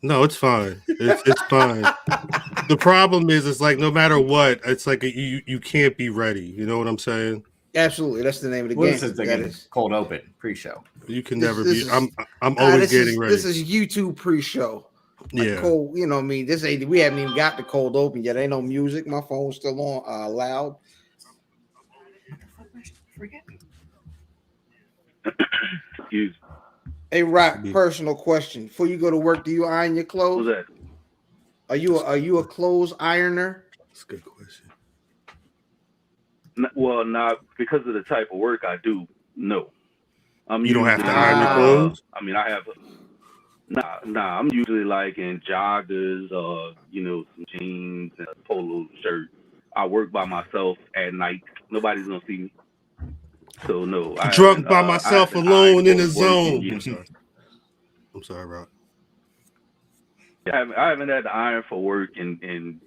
No, it's fine. It's fine. The problem is, it's like no matter what, it's like you can't be ready. You know what I'm saying? Absolutely, that's the name of the game. This is the cold open pre-show. You can never be. I'm always getting ready. This is YouTube pre-show. Like yeah. Cold, you know what I mean? We haven't even got the cold open yet. Ain't no music. My phone's still on loud. Forget me. Excuse me. Hey, Rock, personal question. Before you go to work, do you iron your clothes? What's that? Are you a clothes ironer? That's a good question. Well, not because of the type of work I do. No, you don't have to iron your clothes. I mean, I have. Nah. I'm usually like in joggers or some jeans and a polo shirt. I work by myself at night. Nobody's gonna see me. So no. Drunk by myself alone in the zone. I'm sorry, Rob. I haven't had to iron for work in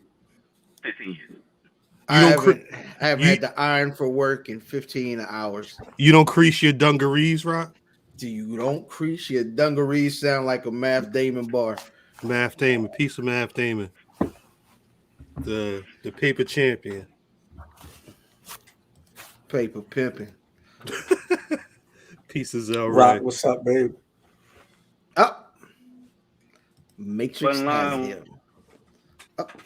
15 years. I haven't had to iron for work in 15 hours. You don't crease your dungarees, Rob? You don't crease your dungarees. Sound like a Matth Damon bar. Matth Damon, piece of Matth Damon. The paper champion. Paper pimping. Pieces of Rock, what's up, babe? Up. Matrix has him. Up.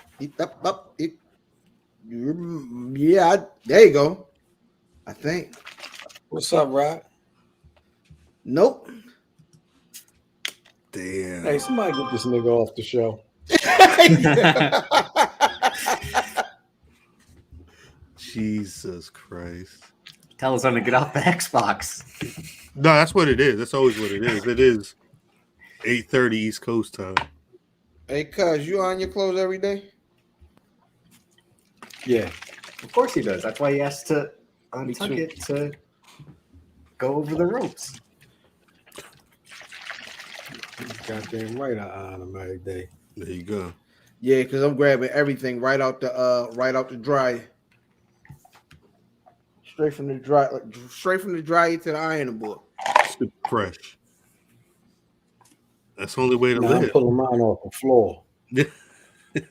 Yeah, there you go. I think. What's up, Rock? Nope. Damn. Hey, somebody get this nigga off the show. Jesus Christ. Tell us when to get off the Xbox. No, that's what it is. That's always what it is. It is 8:30 East Coast time. Hey, cuz, you iron your clothes every day? Yeah. Of course he does. That's why he has to untuck it to go over the ropes. Goddamn right, I iron them every day. There you go. Yeah, because I'm grabbing everything right out the dryer. Straight from the dryer to the ironing board. Super fresh. That's the only way to live. I'm pulling mine off the floor.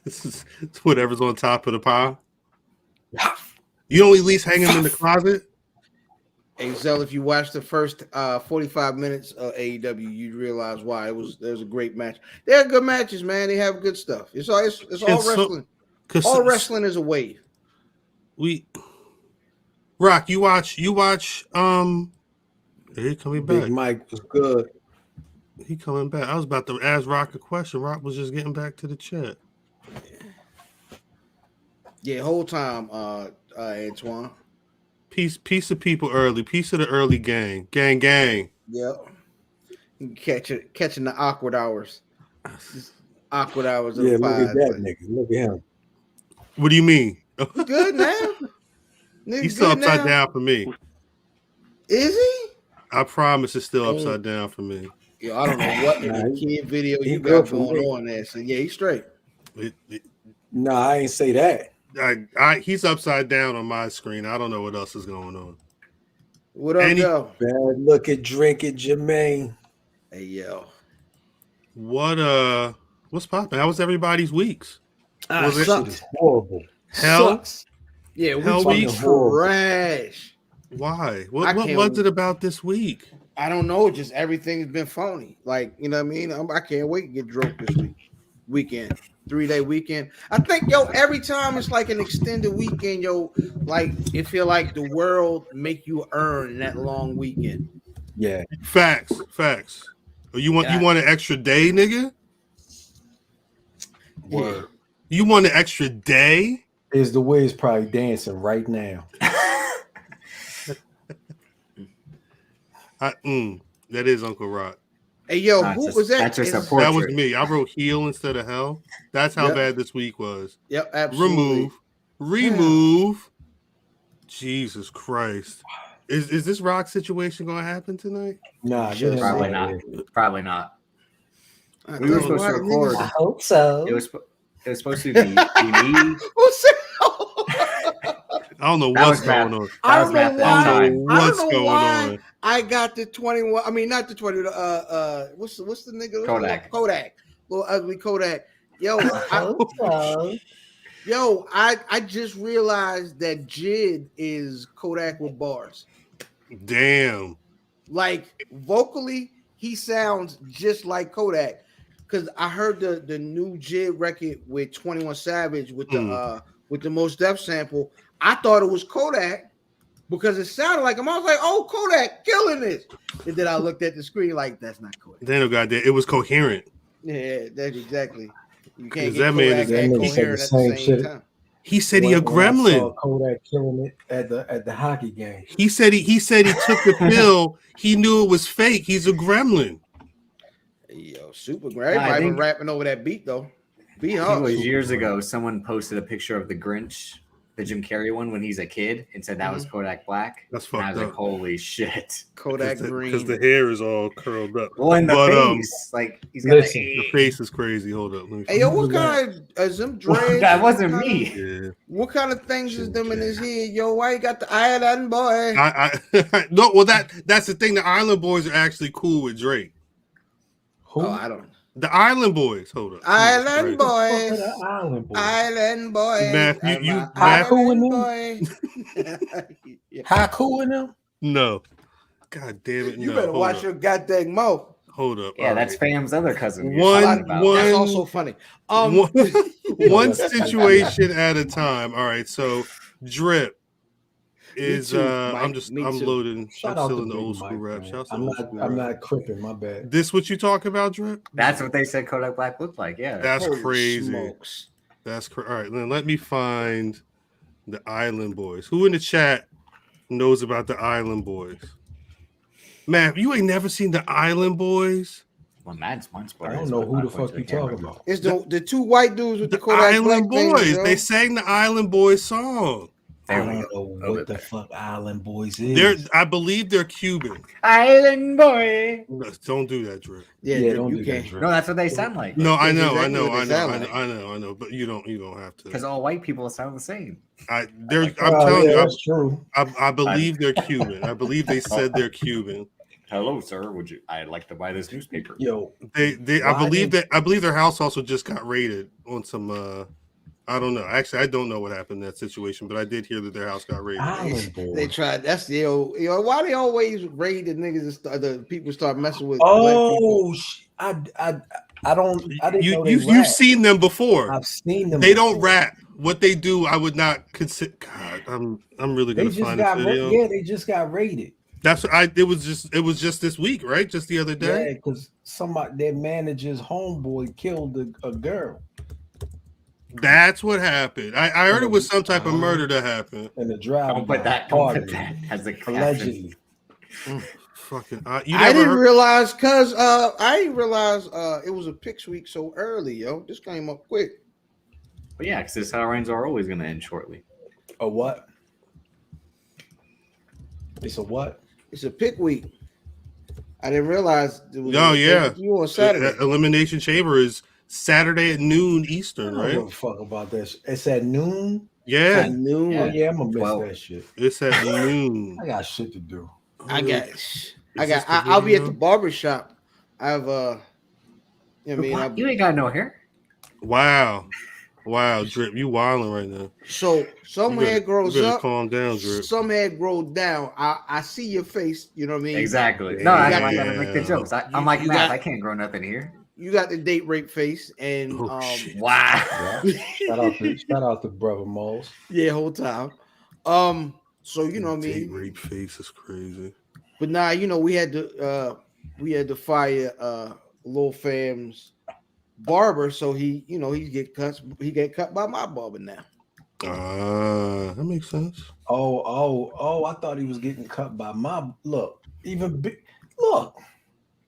It's whatever's on top of the pile. You don't at least hang them in the closet? Hey, Zell, if you watch the first 45 minutes of AEW, you'd realize why. There was a great match. They're good matches, man. They have good stuff. It's all wrestling. All wrestling is a wave. Rock, you watch he coming back. Big Mike was good. He coming back. I was about to ask Rock a question. Rock was just getting back to the chat. Yeah, whole time, Antoine. Piece of people early. Piece of the early gang. Gang. Yep. Catching the awkward hours. Awkward hours of the five. Look at that nigga. Look at him. What do you mean? Good now. He's still upside down for me. Is he? I promise it's still upside down for me. Yo, I don't know what in the kid video you got going on there. So yeah, he's straight. I ain't say that. He's upside down on my screen. I don't know what else is going on. What up, yo? Bad look at drink it, Jermaine. Hey, yo. What's popping? How was everybody's weeks? Was it horrible? Sucks. Yeah, HellWeek trash. Why? What was it about this week? I don't know. Just everything's been phony. Like, you know what I mean? I can't wait to get drunk this weekend. 3-day weekend. I think, every time it's like an extended weekend, like it feel like the world make you earn that long weekend. Yeah. Facts. You want an extra day, nigga? Word. You want an extra day? Is the Wiz probably dancing right now? That is Uncle Rock. Hey, yo, who was that? That was me. I wrote heel instead of hell. That's how bad this week was. Yep, absolutely. Remove. Jesus Christ. Is this Rock situation going to happen tonight? Nah, probably not. We were supposed to record. I hope so. It was supposed to be me. I don't know what's going on. I don't know what's going on. I got the 21. I mean, not the 20. What's the nigga? Kodak. little ugly Kodak. Yo, I just realized that Jid is Kodak with bars. Damn. Like vocally, he sounds just like Kodak. Because I heard the new Jid record with 21 Savage with the Most Def sample. I thought it was Kodak because it sounded like him. I was like, "Oh, Kodak killing this!" And then I looked at the screen like, "That's not Kodak." Daniel got that. It was coherent. Yeah, that's exactly. You can't That get man Kodak is- and that nigga said coherent the at the same same shit. time. He said he a When I gremlin. saw Kodak killing it at the hockey game. He said he took the pill. He knew it was fake. He's a gremlin. Yo, super great. I Everybody been think- rapping over that beat though. Beat I think it hard. was years ago. Someone posted a picture of the Grinch, the Jim Carrey one, when he's a kid, and said that was Kodak Black. That's And I fucked was like, up. "Holy shit!" Kodak Because Green. the hair is all curled up. Well, in the But, face, like he's got listen, The face is crazy. Hold up. Let me Hey yo, what kind of them dreads? that wasn't what kind me. Yeah. What kind of things is them in his head? Yo, why you got the island boy? No, well that's the thing. The Island Boys are actually cool with Drake. Who? Oh, I don't. The Island Boys. Hold up. Island Fuck are boys. the Island Boys? Island boys. Math, I'm you- a Math- island Who boy. Yeah. Haku in them? No. God damn it. You no. better Hold watch up. your goddamn mouth. Hold up. Yeah, All that's right. Fam's other cousin. you're One- talking about. one- That's also funny. One situation at a time. All right. So Drip is too, Mike. I'm Me too. loading. Shout I'm out still to in the Big old school Mike, rap. man. Shouts to I'm old not. school I'm rap. not cripping. My bad. This what you talk about, Drip? That's what they said Kodak Black looked like. Yeah. That's Holy crazy. smokes. That's all right. Then let me find the Island Boys. Who in the chat knows about the Island Boys? Man, you ain't never seen the Island Boys? Well, Matt's one I spoiler. don't know who the fuck you talking about. It's the two white dudes with the The Kodak Island Black Boys. things, yo. They sang the Island Boys song. I There we don't go. know Over what the there. fuck Island Boys They're, is. I believe they're Cuban. Island boy. Don't do that, Drip. Yeah, Yeah, Drip, don't you do can't. that, Drip. No, that's what they sound like. No, I That's know, I exactly know, what I they know, sound I like. know, I know, I know. But you don't have Because to. all white people sound the same. I'm Oh, telling yeah, you, that's true. I believe they're Cuban. I believe they said they're Cuban. Hello, sir. I'd like to buy this newspaper. Yo, They I Why believe did- that I believe their house also just got raided on some I don't know. Actually, I don't know what happened in that situation, but I did hear that their house got raided. Island They Boys. tried. That's the old. Why they always raid the niggas and the people start messing with black people? Oh, I didn't know they You've rap. seen them before. I've seen them. They don't before. rap. What they do, I would not consider. God, I'm really They gonna just find got this video. yeah. They just got raided. That's it was just this week, right? Just the other Yeah, day. because their manager's homeboy killed a girl That's what happened. I heard it was some type of murder that happened. in the drive. Don't put that as a caption. allegedly. Fucking, I you never didn't heard, realize it was a picks week so early, yo. This came up quick. But yeah, because this Halloween's are always going to end shortly. A what? It's a what? It's a pick week. I didn't realize. It was Oh, yeah. you on Saturday. Elimination Chamber is Saturday at noon Eastern, I don't give right? a fuck about that. It's at noon. Yeah, I knew. Oh yeah, I'm gonna miss Well, that shit. it's at noon. I got shit to do. I got. Is this the I'll be at the video? barber shop. I've You ain't got no hair. Wow, Drip, you wilding right now. so some You better- hair grows you better up, calm down, Drip. some hair grows down. I see your face. You know what I mean? Exactly. Yeah. No, that's why I got to make the Yeah. jokes. I'm You- like, you Matt, got- I can't grow nothing here. You got the date rape face, and Oh, shit. Wow. Yeah. shout out to brother Moles. yeah, whole time. So you know what I Date mean. rape face is crazy. But now we had to fire Lil Fam's barber, so he get cut by my barber now. That makes sense. Oh! I thought he was getting cut by my look. Look,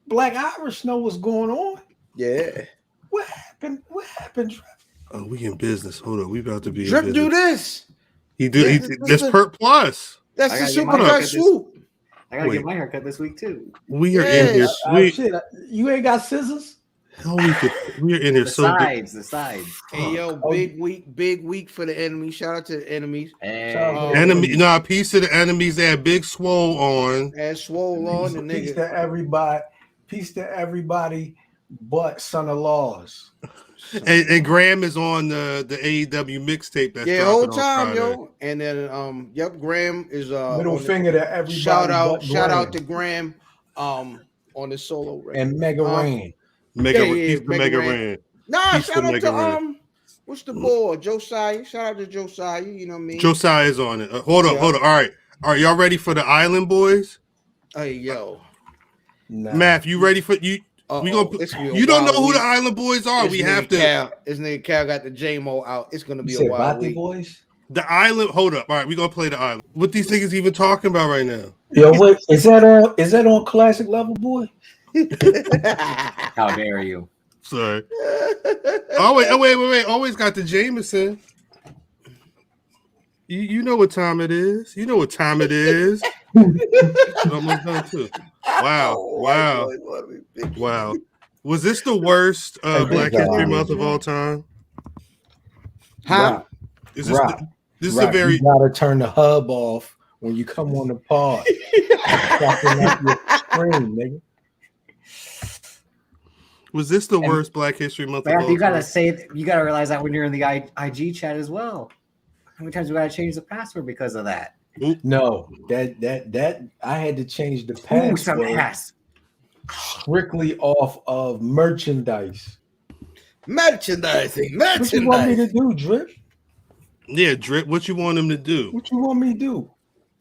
Black Irish know what's going on. Yeah, What happened? What happened? Drip? Oh, we in business. Hold on, we about to be. Drip in do business. this. He do. Yeah, This Perk Plus. That's I the gotta get super my cut haircut this- swoop. I got to Wait. get my haircut this week, too. We are Yeah. in here. Shit, you ain't got scissors? Hell, we are in here The so good. sides. Hey yo, Oh. big week for the enemy. Shout out to the enemies. Hey. Shout out Enemy, no, a piece of the enemies. They had Big Swole on. And swole on the Peace nigga. to everybody. Peace to everybody but son-in-laws. And Graham is on the AEW mixtape. That's whole dropping on time, Friday. yo. And then Graham is Middle finger to everybody. shout out Graham. to Graham on the solo record. And Mega Rain. He's the Mega Ran. Nah, He's shout the out Mega to Ran. what's the boy? Josiah. Shout out to Josiah, you know what I mean? Josiah is on it. Hold up. All right, y'all ready for the Island Boys? Hey, yo. Nah. Math, you ready for you? Uh-oh. We gonna. It's gonna be a You don't know wild who week. the Island Boys are. We have to. This nigga Cal got the J-Mo out. It's gonna be You a said wild Bati week. Boys? The Island. Hold up. All right, we gonna play the Island. What these niggas even talking about right now? Yo, wait, is that on classic level, boy? How dare you? Sorry. Wait. Always got the Jameson. You know what time it is. You know what time it is. Almost done too. Wow. Was this the worst Black History Month of all time? Huh? Is this Rock. this is a very You gotta turn the hub off when you come on the pod. Fucking up your screen, nigga. Was this the worst Black History Month of all Matth, you gotta time? say it, you gotta realize that when you're in the IG chat as well. How many times we gotta change the password because of that? No, that I had to change the Ooh, some password ass. strictly off of merchandise. Merchandising. What you want me to do, Drip? Yeah, Drip, what you want him to do? What you want me to do?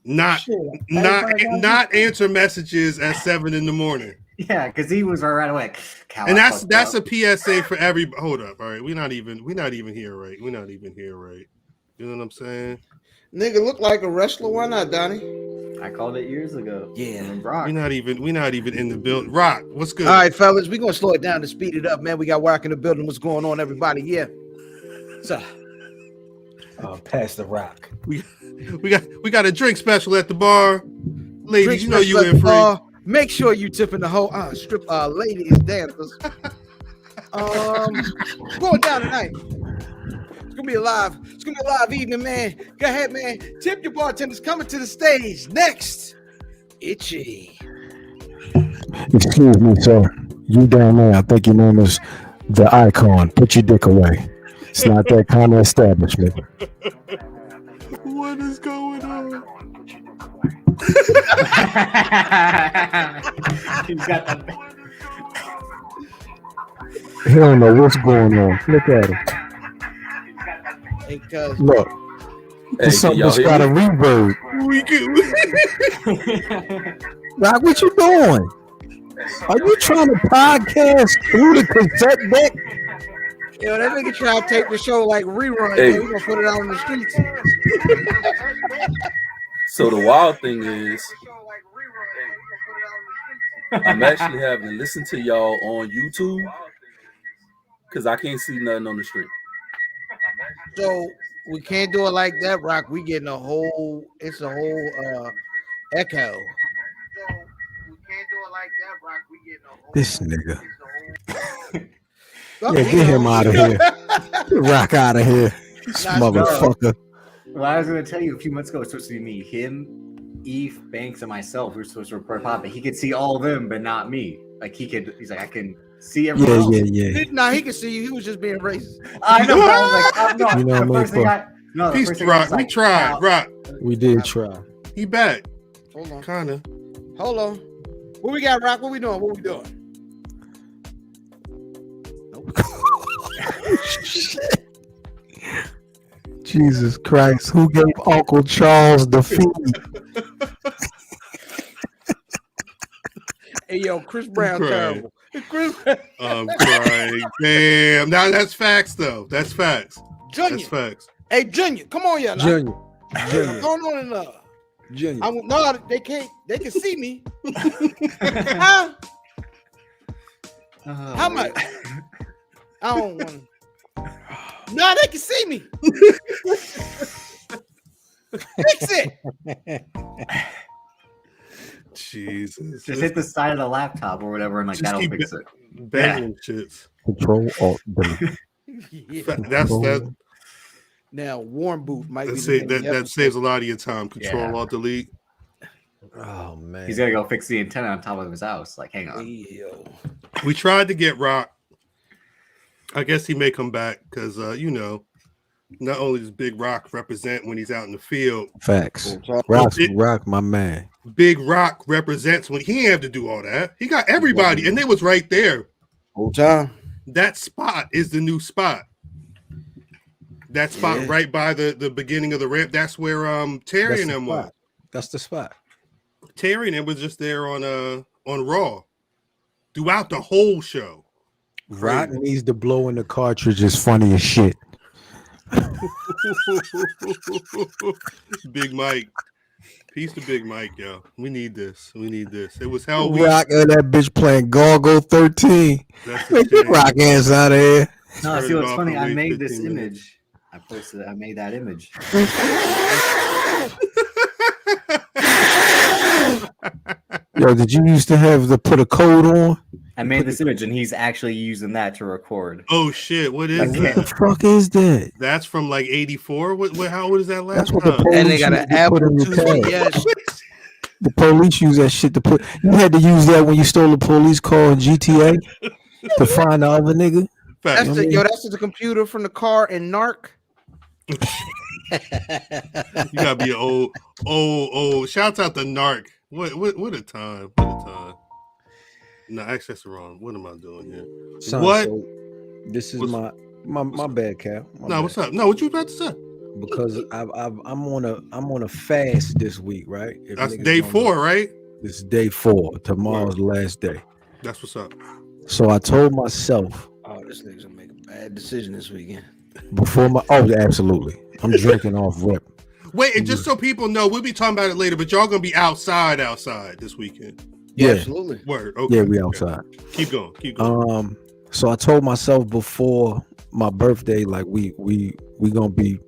Not Shit, everybody got not answer messages at 7 a.m. Yeah, because he was right away. Cal, And I that's fucked a up. PSA for every. Hold up, all right. We're not even here, right? We're not even here, right? You know what I'm saying? Nigga look like a wrestler. Why not, Donnie? I called it years ago. Yeah. And Brock. We're not even in the building. Rock, what's good? All right, fellas, we're gonna slow it down to speed it up, man. We got Rock in the building. What's going on, everybody? Yeah. So Pass the rock. We got a drink special at the bar. Ladies, drink you know you special in at the free. bar. Make sure you tipping the whole strip ladies dancers. Going down tonight. It's gonna be a live evening, man. Go ahead, man. Tip your bartenders coming to the stage. Next, Itchy. Excuse me, sir. You down there, I think your name is the Icon. Put your dick away. It's not that kind of establishment. What is going on? He's got that. He don't know what's going on. Look at him. Because Look. It's something that's got a reverb. We can. Rock, what you doing? Are you trying to podcast through the cassette deck? yo, that nigga try to take the show like rerun. Hey. Man. We gonna put it out on the streets. So the wild thing is, I'm actually having to listen to y'all on YouTube because I can't see nothing on the stream. So we can't do it like that, Rock. We getting a whole echo. This nigga. Yeah, get him out of here. Get Rock out of here. This motherfucker. Well, I was going to tell you a few months ago, it was supposed to be me, him, Eve, Banks, and myself. We were supposed to record pod, but he could see all of them, but not me. Like he's like, I can see everyone else. Yeah. Nah, he can see you. He was just being racist. I know, but I was like, I'm not. You know The what I first thing mean? the Peace first to thing I Rock. was We like, tried. wow. Rock. We did try. He back. Hold on. Kinda. Hold on. What we got, Rock? What we doing? What we doing? Jesus Christ. Who gave Uncle Charles the feed? Hey, yo, Chris Brown crying. terrible. Chris I'm crying. Damn. Now that's facts though. That's facts. Junior. That's facts. Hey, Junior, come on, yeah. Junior. What's going on in Junior. no, they can't. They can see me. Huh? How much? I don't want to. No, they can see me. Fix it. Jesus. Just hit the side of the laptop or whatever, and like Just that'll keep fix it. banging shits. Control Alt Delete. Yeah. That's that. Now, warm boot might be That, the name of the that episode. saves a lot of your time. Control Yeah. Alt Delete. Oh man. He's gonna go fix the antenna on top of his house. Like, hang on. Yo. We tried to get Rock. I guess he may come back because not only does Big Rock represent when he's out in the field. Facts. Rock. Rock, my man. Big Rock represents when he didn't have to do all that. He got everybody, and they was right there. Whole time. That spot is the new spot. That spot right by the beginning of the ramp. That's where Terry and them was. That's the spot. Terry and them was just there on Raw throughout the whole show. Rock needs to blow in the cartridge is funny as shit. Big Mike. Peace to Big Mike, yo. We need this. It was HellWeek. Rock and that bitch playing Gargo 13. Get Rock ass out of here. No, see what's funny? I made this image. I made that image. Yo, did you used to have to put a code on? I made this image, and he's actually using that to record. Oh shit! What is What that? the fuck is that? That's from like '84. How old is that last That's what the time? police And they got an used to put Apple in your II. tag. Yes. The police use that shit to put. You had to use that when you stole a police car in GTA to find the other nigga. Fact. That's the computer from the car in Narc. You gotta be an old. Shouts out to Narc. What a time. What a time. No, actually that's wrong. What am I doing here? Son, What? so this is my bad, Cal. No, what's up? No, what you about to say? Because I'm on a fast this week, right? If That's niggas day don't 4, know. right? It's day 4. Tomorrow's the last day. That's what's up. So I told myself Oh, this nigga's gonna make a bad decision this weekend. before absolutely. I'm drinking off rip. Wait, and just so people know, we'll be talking about it later, but y'all gonna be outside this weekend. Yeah. Absolutely. Word. Okay. Yeah, we outside. Keep going. So I told myself before my birthday, like we gonna be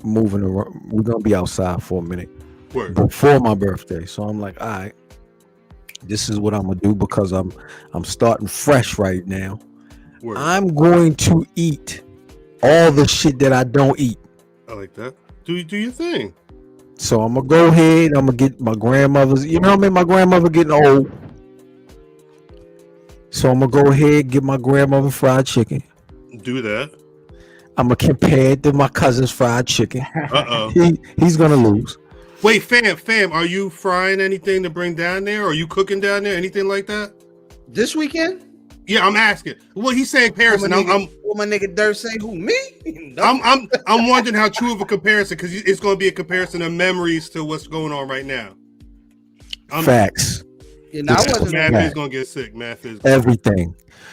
moving around. We're gonna be outside for a minute Word. before my birthday. So I'm like, all right, this is what I'm gonna do because I'm starting fresh right now. Word. I'm going to eat all the shit that I don't eat. I like that. Do your thing. So I'm gonna go ahead. I'm gonna get my grandmother's. You know what I mean? My grandmother getting old. So I'm gonna go ahead get my grandmother fried chicken. Do that. I'm gonna compare it to my cousin's fried chicken. Uh-oh. He's gonna lose. Wait, fam, are you frying anything to bring down there? Are you cooking down there? Anything like that? This weekend? Yeah, I'm asking. Well, he's saying comparison. What my nigga Dirt say? Who, me? No. I'm wondering how true of a comparison, because it's going to be a comparison of memories to what's going on right now. Facts. Yeah, no, I wasn't. Math Fact. is going to get sick. Math is Everything.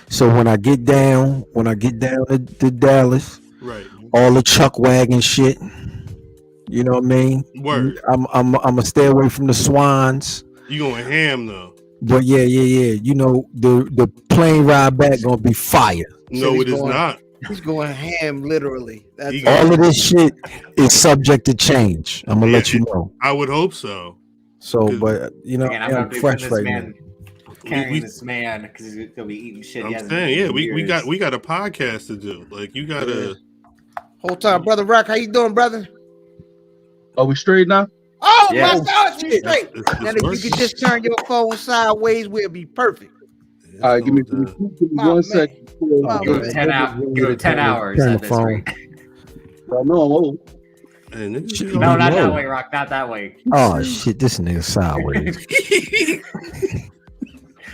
So when I get down to Dallas, right. all the Chuck wagon shit. You know what I mean? Word. I'm gonna stay away from the swans. You going ham though? But yeah. You know the plane ride back gonna be fire. No, he's it is going- not. He's going ham, literally. That's He got- All of this shit is subject to change. I'm gonna let you know. I would hope so. So, but you know, Man, I'm I'm gonna be fresh this right man, now. carrying this man because he's gonna be eating shit. he I'm hasn't saying, eaten yeah, in we years. got a podcast to do. Like you gotta. whole time, brother Rock. How you doing, brother? Are we straight now? Oh Yeah. my gosh, we straight. It's Now, if you working. could just turn your phone sideways, we'll be perfect. All right, give me My man. 1 second. My Give man. it 10 hours. Give it 10 hours Turn at the this phone. rate. I know I'm old. And niggas Shit, be No, on- not that Whoa. way, Rock. Not that way. Oh shit, this nigga sideways.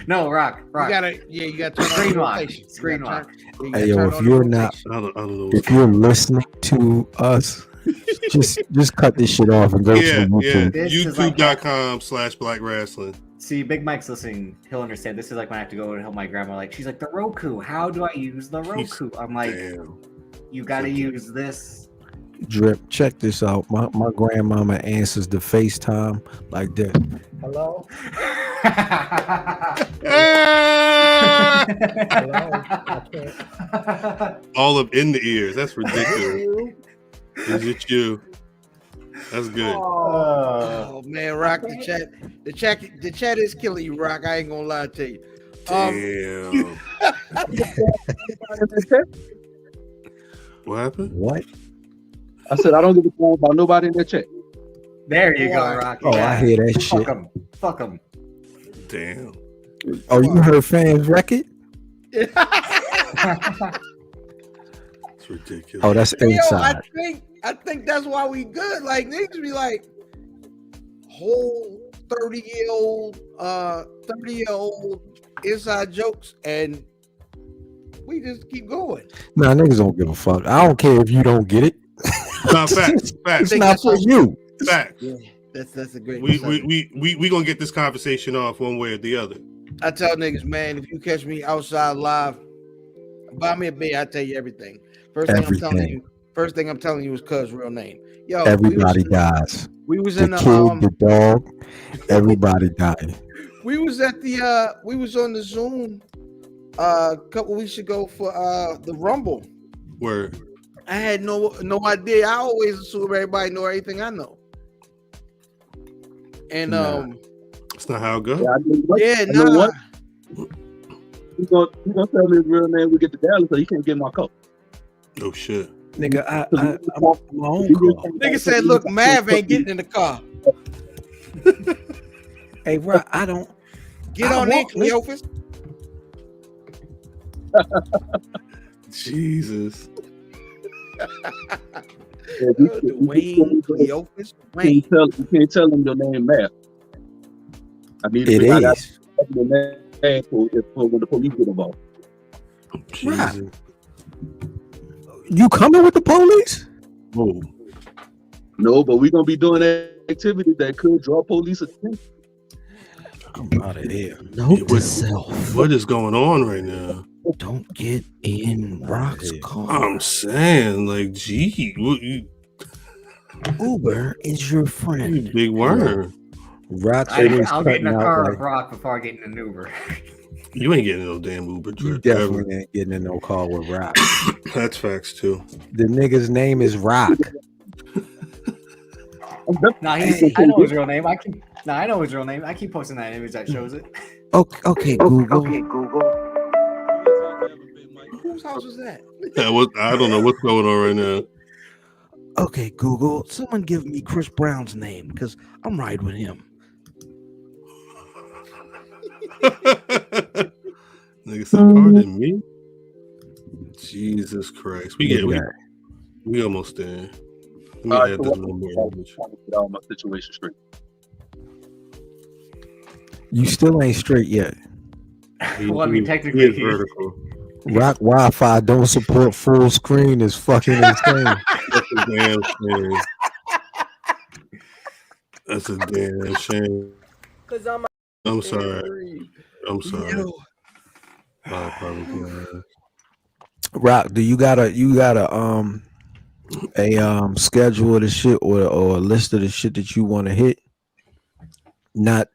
No, Rock. You Rock. gotta turn Screen on the lock. rotation. Screen You gotta lock. turn- Hey, you yo, gotta if turn on you're the not- rotation. I don't know. If you're listening to us, just cut this shit off and go Yeah, to yeah. YouTube. This is like- YouTube.com/Black Rasslin. See, Big Mike's listening. He'll understand. This is like when I have to go and help my grandma. Like, she's like, the Roku. How do I use the Roku? I'm like, Damn. you gotta use this. Drip, check this out. My grandmama answers the FaceTime like that. Hello? All up in the ears. That's ridiculous. Is it you? That's good. Oh man, Rock, the chat is killing you, Rock. I ain't gonna lie to you. Damn. What happened? What? I said I don't give a damn about nobody in that chat. There you go, Rock. Oh, I hear that shit. Fuck 'em. Fuck them. Damn. Oh, you heard fans record? It's ridiculous. Oh, that's Yo, inside. I think that's why we good. Like niggas be like whole 30-year-old inside jokes, and we just keep going. Nah, niggas don't give a fuck. I don't care if you don't get it. No, facts. It's not for you. Facts. Yeah, that's a great. We gonna get this conversation off one way or the other. I tell niggas, man, if you catch me outside live, buy me a beer. I tell you everything. First thing I'm telling you is Cuz real name. Yo, Everybody dies. We was The in kid, the dog, everybody died. we was at the we was on the Zoom a couple weeks ago for the Rumble. Word. I had no idea. I always assume everybody know everything I know. And That's not how it goes. yeah, You know nah. what? You gonna tell me his real name? We get to Dallas, so you can't get my coat. No shit. Nigga, I'm on my own call. Nigga said, look, Mav ain't getting in the car. Hey, bro, I don't. Get on in, Cleophas. Jesus. Wayne, Cleophas, You Wayne. can't tell him your name, Matt. I need It to figure out is. your name for when the police get involved. Jesus. You coming with the police? Oh. No, but we're gonna be doing activity that could draw police attention. I'm out of here. Note to self. What is going on right now? Don't get in Rock's car. I'm saying, like, gee, Uber is your friend. big word. Rock I'll get in cutting a out car like, with Rock before I get in an Uber. You ain't getting no damn Uber you trip. definitely ain't getting in no car with Rock. That's facts too. The nigga's name is Rock. Nah, I know his real name. I know his real name. I keep posting that image that shows it. Okay, Google. Whose house is that? I don't know what's going on right now. Okay, Google, someone give me Chris Brown's name because I'm riding with him. Nigga said, pardon me. Jesus Christ. We almost there. Let me add this one more image. Get all my situation straight. You still ain't straight yet. Well, I mean, He technically, is vertical. Rock Wi-Fi don't support full screen is fucking insane. That's a damn shame. That's a damn shame. Cause I'm sorry. I'm sorry. Yo, I apologize. Rock, do you got a schedule of the shit or a list of the shit that you want to hit? Not,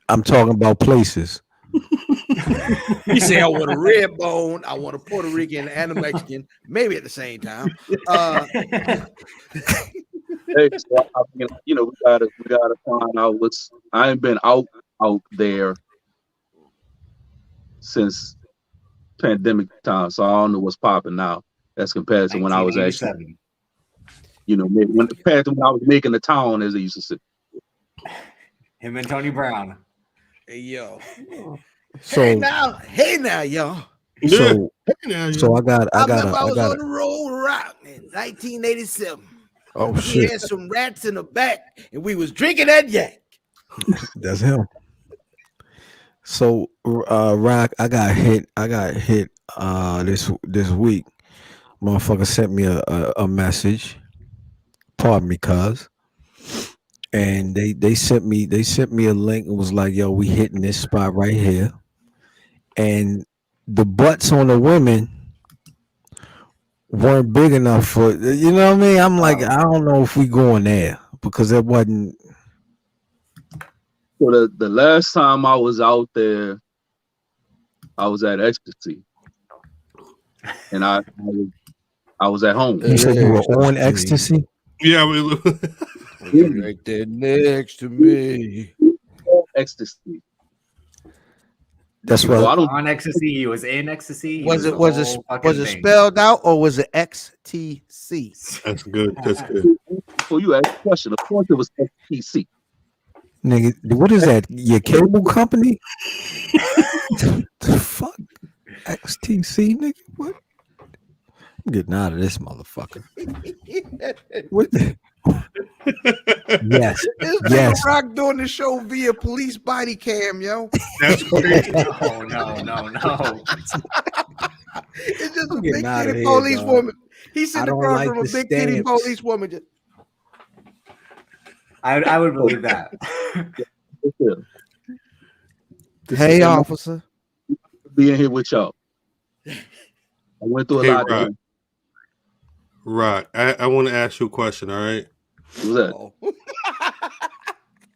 I'm talking about places. you say I want a red bone, I want a Puerto Rican and a Mexican, maybe at the same time. Hey, so we gotta find out what's. I ain't been out there since pandemic time, so I don't know what's popping now as compared to when I was actually, when compared to when I was making the town, as they used to say. him and Tony Brown. Hey yo. So Hey now, y'all. so Yeah. so I got I was on the road rock in 1987. oh We shit, had some rats in the back, and we was drinking that yak. that's him. So Rock, I got hit this week. Motherfucker sent me a message. Pardon me, cuz. And they sent me a link and was like, yo, we hitting this spot right here. And the butts on the women weren't big enough for, you know what I mean? I'm like, I don't know if we going there because it wasn't. So the last time I was out there, I was at Ecstasy, and I was at home. You said you were on Ecstasy? Yeah, Right there next to me. Ecstasy. That's So I what don't. On Ecstasy, he was in Ecstasy. Was it spelled out or was it XTC? that's good. That's good. So you asked the question. Of course, it was SPC. Nigga, what is that? Your cable company? The fuck? XTC, nigga? What? I'm getting out of this motherfucker. What? Yes. This Yes. nigga Rock doing the show via police body cam, yo. That's crazy. No. It's just I'm a getting big outta titty here, police dog. woman. He's I sitting don't across like from a the big titty stamps. police woman. Just, I would believe that. hey, officer. Being here with y'all. I went through a Hey, lot. Rock. Rock, I want to ask you a question. All right. What's that? Oh.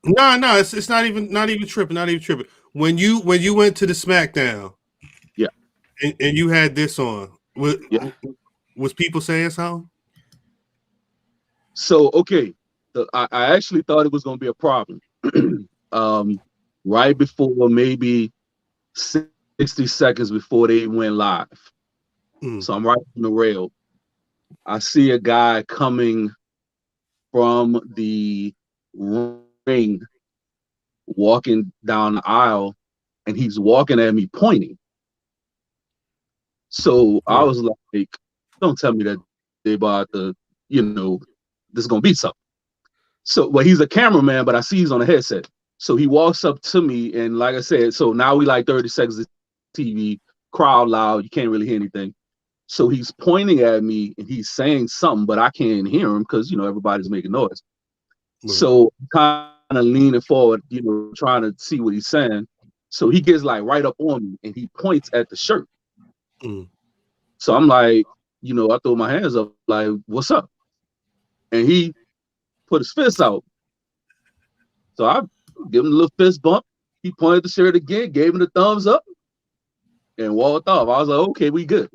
No, it's not even tripping. When you went to the SmackDown, Yeah, and you had this on, was people saying something? So okay, I actually thought it was going to be a problem. Right before, maybe 60 seconds before they went live. So I'm right on the rail. I see a guy coming from the ring, walking down the aisle, and he's walking at me, pointing. So I was like, don't tell me that they about to, this is going to be something. So, well, he's a cameraman, but I see he's on a headset. So he walks up to me, and like I said, so now we like 30 seconds of TV, crowd loud, you can't really hear anything. So he's pointing at me, and he's saying something, but I can't hear him because, everybody's making noise. So kind of leaning forward, trying to see what he's saying. So he gets like right up on me, and he points at the shirt. So I'm like, I throw my hands up, like, what's up? And he put his fist out. So I give him a little fist bump. He pointed the shirt again, gave him the thumbs up, and walked off. I was like, okay, we good.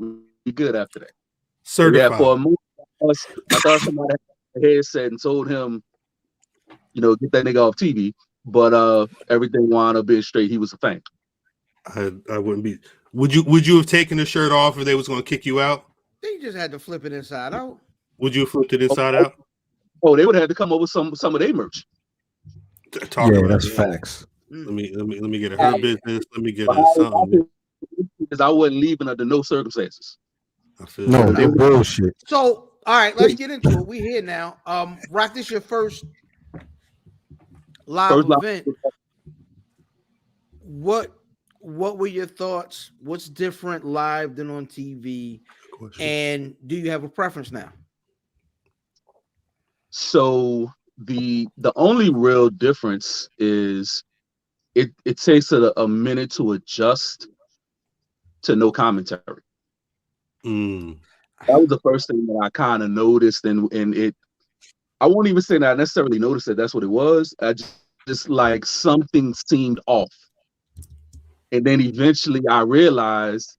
We good after that. Certified. Yeah, for a moment, I thought somebody had a headset and told him, get that nigga off TV. But everything wound up being straight. He was a fan. I wouldn't be. Would you have taken the shirt off if they was going to kick you out? They just had to flip it inside out. Would you have flipped it inside out? Oh, they would have had to come up with some of their merch. That's facts. Let me get her business. Let me get her something. Because I wasn't leaving under no circumstances. No, they bullshit. So, all right, let's get into it. We here now. Rock, this your first live event. What were your thoughts? What's different live than on TV? And do you have a preference now? So the only real difference is it takes a minute to adjust to no commentary. That was the first thing that I kind of noticed, and it. I won't even say that I necessarily noticed that that's what it was. I just like something seemed off, and then eventually I realized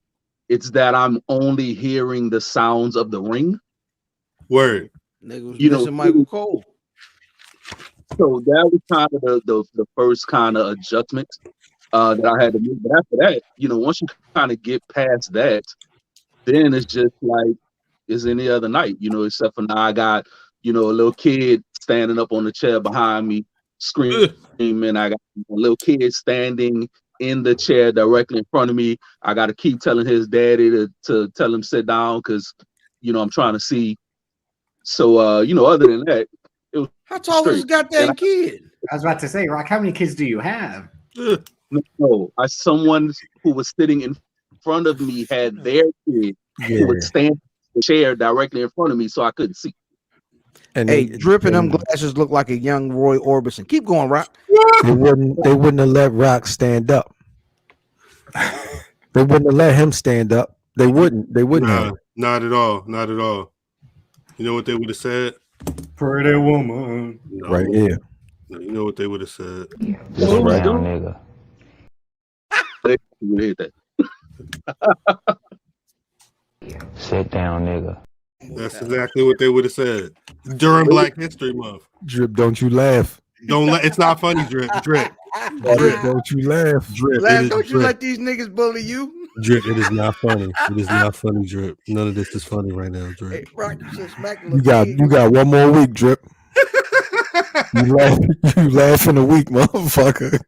it's that I'm only hearing the sounds of the ring. Word, nigga was missing Michael Cole. So that was kind of the first kind of adjustment that I had to make. But after that, once you kind of get past that, then it's just like it's any other night, except for now I got, a little kid standing up on the chair behind me, screaming. I got a little kid standing in the chair directly in front of me. I got to keep telling his daddy to tell him sit down because, I'm trying to see. So, other than that, it was how tall was this goddamn kid? I was about to say, Rock, how many kids do you have? No, someone who was sitting in front of me had their kid who would stand in the chair directly in front of me, so I couldn't see. And dripping them glasses look like a young Roy Orbison. Keep going, Rock. They wouldn't have let Rock stand up. They wouldn't have let him stand up. They wouldn't. Not at all. Not at all. You know what they would have said? Pretty woman. No. Right here. No, you know what they would have said? Sit down, nigga. They would hit that. Sit down, nigga. That's exactly what they would have said during Black History Month. Drip, don't you laugh. It's not funny, Drip. Drip, don't you laugh. Drip. Don't you let these niggas bully you? Drip, it is not funny. It is not funny, Drip. None of this is funny right now, Drip. Hey, Rock, you got one more week, Drip. You laughing a week, motherfucker.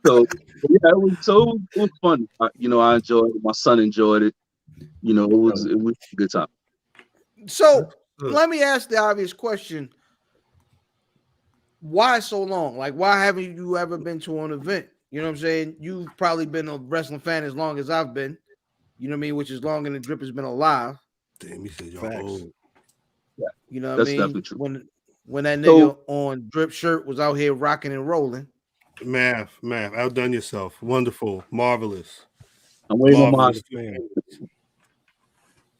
So yeah, it was fun. I enjoyed it. My son enjoyed it. It was a good time. So let me ask the obvious question. Why so long? Like, why haven't you ever been to an event? You know what I'm saying? You've probably been a wrestling fan as long as I've been. You know what I mean? Which is longer than Drip has been alive. Damn, you said y'all old. Yeah, you know what that's I mean? definitely true. When that nigga on Drip shirt was out here rocking and rolling. Math, outdone yourself. Wonderful, marvelous. I'm waiting on my.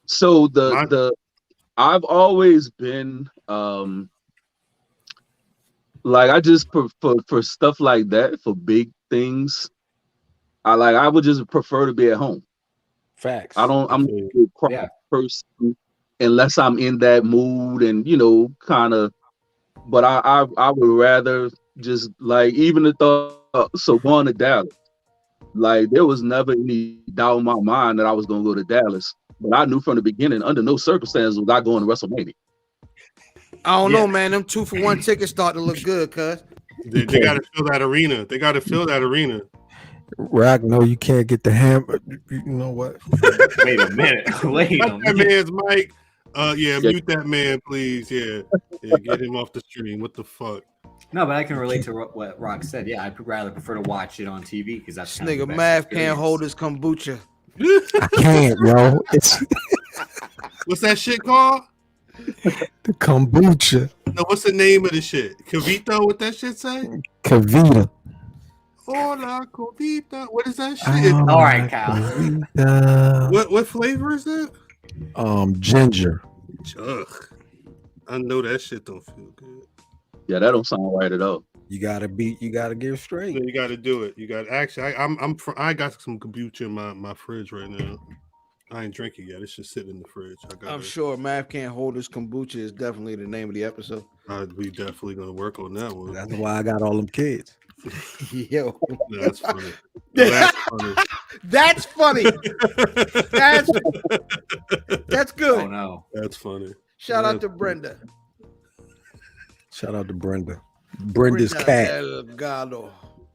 So I've always been like, I just for stuff like that, for big things, I would just prefer to be at home. Facts. I'm not a crowd person unless I'm in that mood and kind of. But I would rather just like, even the thought. So going to Dallas, like, there was never any doubt in my mind that I was gonna go to Dallas. But I knew from the beginning, under no circumstances was I going to WrestleMania. I don't know, man. Them 2-for-1 tickets start to look good, cuz. They got to fill that arena. Rock, no, you can't get the hammer. You know what? Wait a minute. That man's mic. Mute that man, please. Yeah, get him off the stream. What the fuck? No, but I can relate to what Rock said. Yeah, I'd rather prefer to watch it on TV because that's this nigga Matth can't hold his kombucha. I can't, yo. It's what's that shit called? The kombucha. No, what's the name of the shit? Cavito? What that shit say? Cavita. Hola, Cavita. What is that shit? All right, Kyle. What flavor is that? Ginger. Ugh. I know that shit don't feel good. Yeah, that don't sound right at all. You gotta get straight. You gotta do it. You got actually. I got some kombucha in my fridge right now. I ain't drinking yet. It's just sitting in the fridge. I'm sure Math can't hold his kombucha is definitely the name of the episode. We definitely gonna work on that one. That's why I got all them kids. Yo, that's funny. That's funny. That's funny. That's good. Oh no, that's funny. Shout out to Brenda. Shout out to Brenda. Brenda's cat.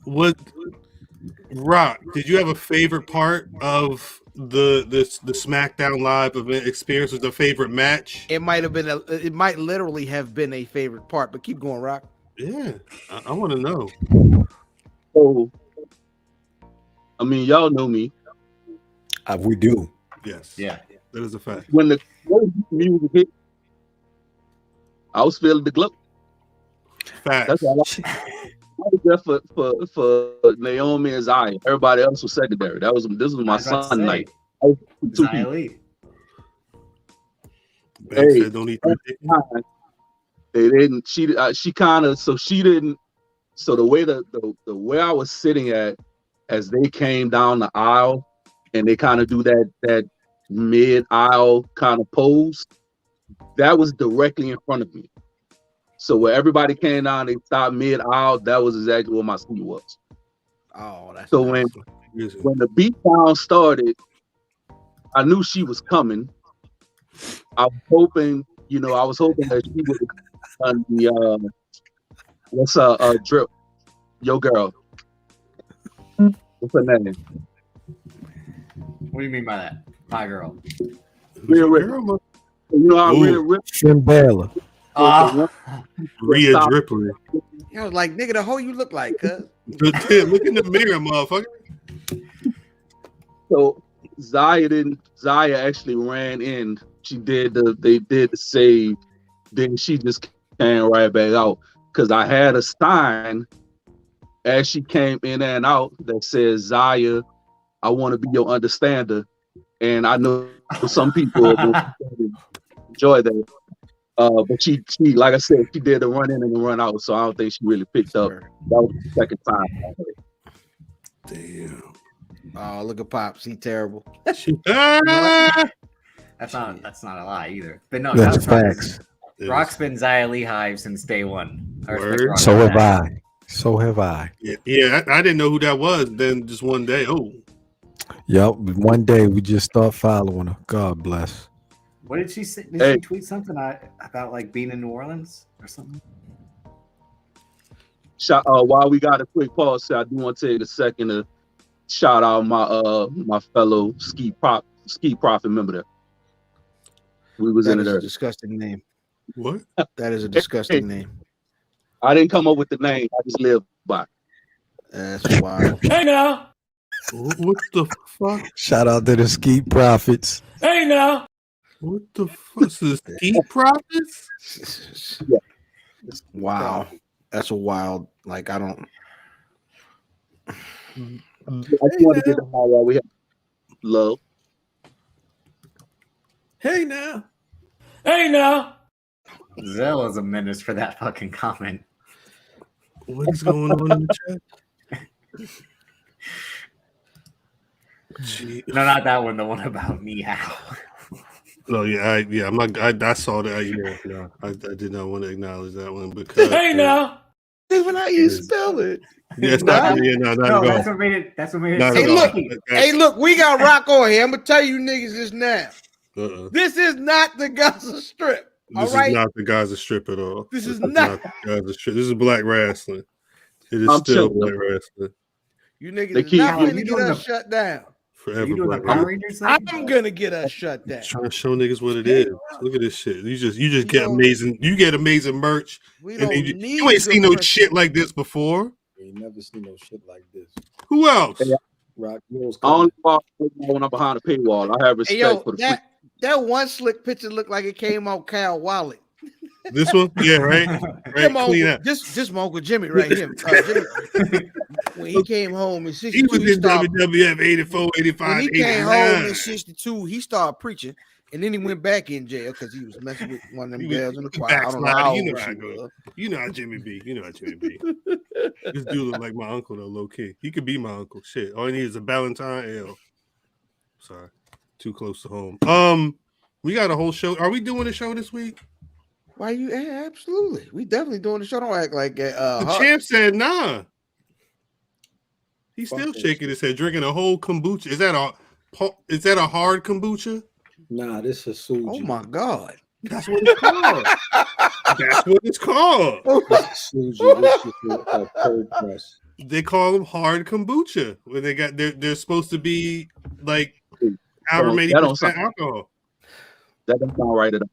What, Rock? Did you have a favorite part of the SmackDown Live event experience? Was the favorite match? It might have been. It might literally have been a favorite part. But keep going, Rock. Yeah, I want to know. So, I mean, y'all know me. We do. Yes. Yeah. That is a fact. When the music hit, I was feeling the glow. Fact. That's all. I was there for Naomi and Zaya. Everybody else was secondary. This was my son night. Hey. Said, don't eat that. They didn't. She kind of. So she didn't. So the way I was sitting at, as they came down the aisle, and they kind of do that mid aisle kind of pose, that was directly in front of me. So where everybody came down, they stopped mid aisle. That was exactly where my seat was. Oh, that's so nice. when the beatdown started, I knew she was coming. I was hoping that she would on the what's Drip, yo girl. What's her name? What do you mean by that? My girl. Rhea Ripley. You know how Rhea Ripley. Finn Balor. Rhea Ripley. I was like, nigga, the hoe you look like, cuz. Look in the mirror, motherfucker. So Zaya actually ran in. They did the save. Then she just came right back out. Because I had a sign as she came in and out that says, Zaya, I want to be your understander. And I know some people enjoy that. But she, like I said, she did the run in and the run out. So I don't think she really picked up. That was the second time. Damn. Oh, look at Pops. He terrible. That's not a lie either. But no, that's facts. Rock's been Zia Lee Hive since day one. So have I. So have I. Yeah, I didn't know who that was. Then just one day, Yep. One day we just start following her. God bless. What did she say? Did Hey. she tweet something about like being in New Orleans or something? While we got a quick pause, I do want to take a second to shout out my fellow ski profit member there. We was in That is there. a disgusting name. What? That is a disgusting name. I didn't come up with the name. I just live by it. That's wild. Hey now. What the fuck? Shout out to the Ski Profits. Hey now. What the fuck? This is Ski Profits? Wow. That's a wild. Like I don't. I just want to get them all while we have love. Hey now. Hey now. Zell is a menace for that fucking comment. What is going on in the chat? Gee. No, not that one. The one about me. How? Oh yeah, I'm not. I saw that. No, I did not want to acknowledge that one because. Hey now. Even how you spell it. Yeah, it's not. Yeah, not No, at that's all. what made it. That's what made it. Not so at Hey, all. look. funny. Hey, look, we got Rock on here. I'm gonna tell you niggas this now. This is not the Gaza Strip. This all right? is not the Gaza Strip at all. This is not. the Gaza Strip. This is Black Rasslin. It is I'm still chilling. Black Wrestling. You niggas They is keep- not Are gonna you get doing us the- shut down. Are Forever you doing the Black Power Rasslin. Rangers thing? I'm gonna get us shut down. Trying to show niggas what it is. Look at this shit. You just We get don't- amazing. You get amazing merch. We And don't then need you ain't the seen no press- shit like this before. You ain't never seen no shit like this. Who else? Hey, Rock Rose I only follow when I'm behind a paywall. I have respect Hey yo, for the that one slick picture looked like it came out Cal Wallet. This one? Yeah, right. Yeah, my Clean uncle, up. this my Uncle Jimmy right here. Jimmy, when he came home in He 62, was in WWF 84, 85, when he came home 89. in 62, he started preaching, and then he went back in jail because he was messing with one of them He was girls in the choir. I don't know how backsliding. You old know how she it goes. was. You know how Jimmy be. This dude look like my uncle though, low key. He could be my uncle. Shit. All he needs is a Valentine L. Sorry. Too close to home. We got a whole show. Are we doing a show this week? Why you? Yeah, absolutely. We definitely doing the show. Don't act like The champ said nah. He's still Fuck shaking his head, drinking a whole kombucha. Is that a hard kombucha? Nah, this is Suji. Oh my god. That's what it's called. That's what it's called. Suji. This is a cold press. They call them hard kombucha when they're supposed to be like however many that don't percent sound- alcohol. That doesn't sound right at all.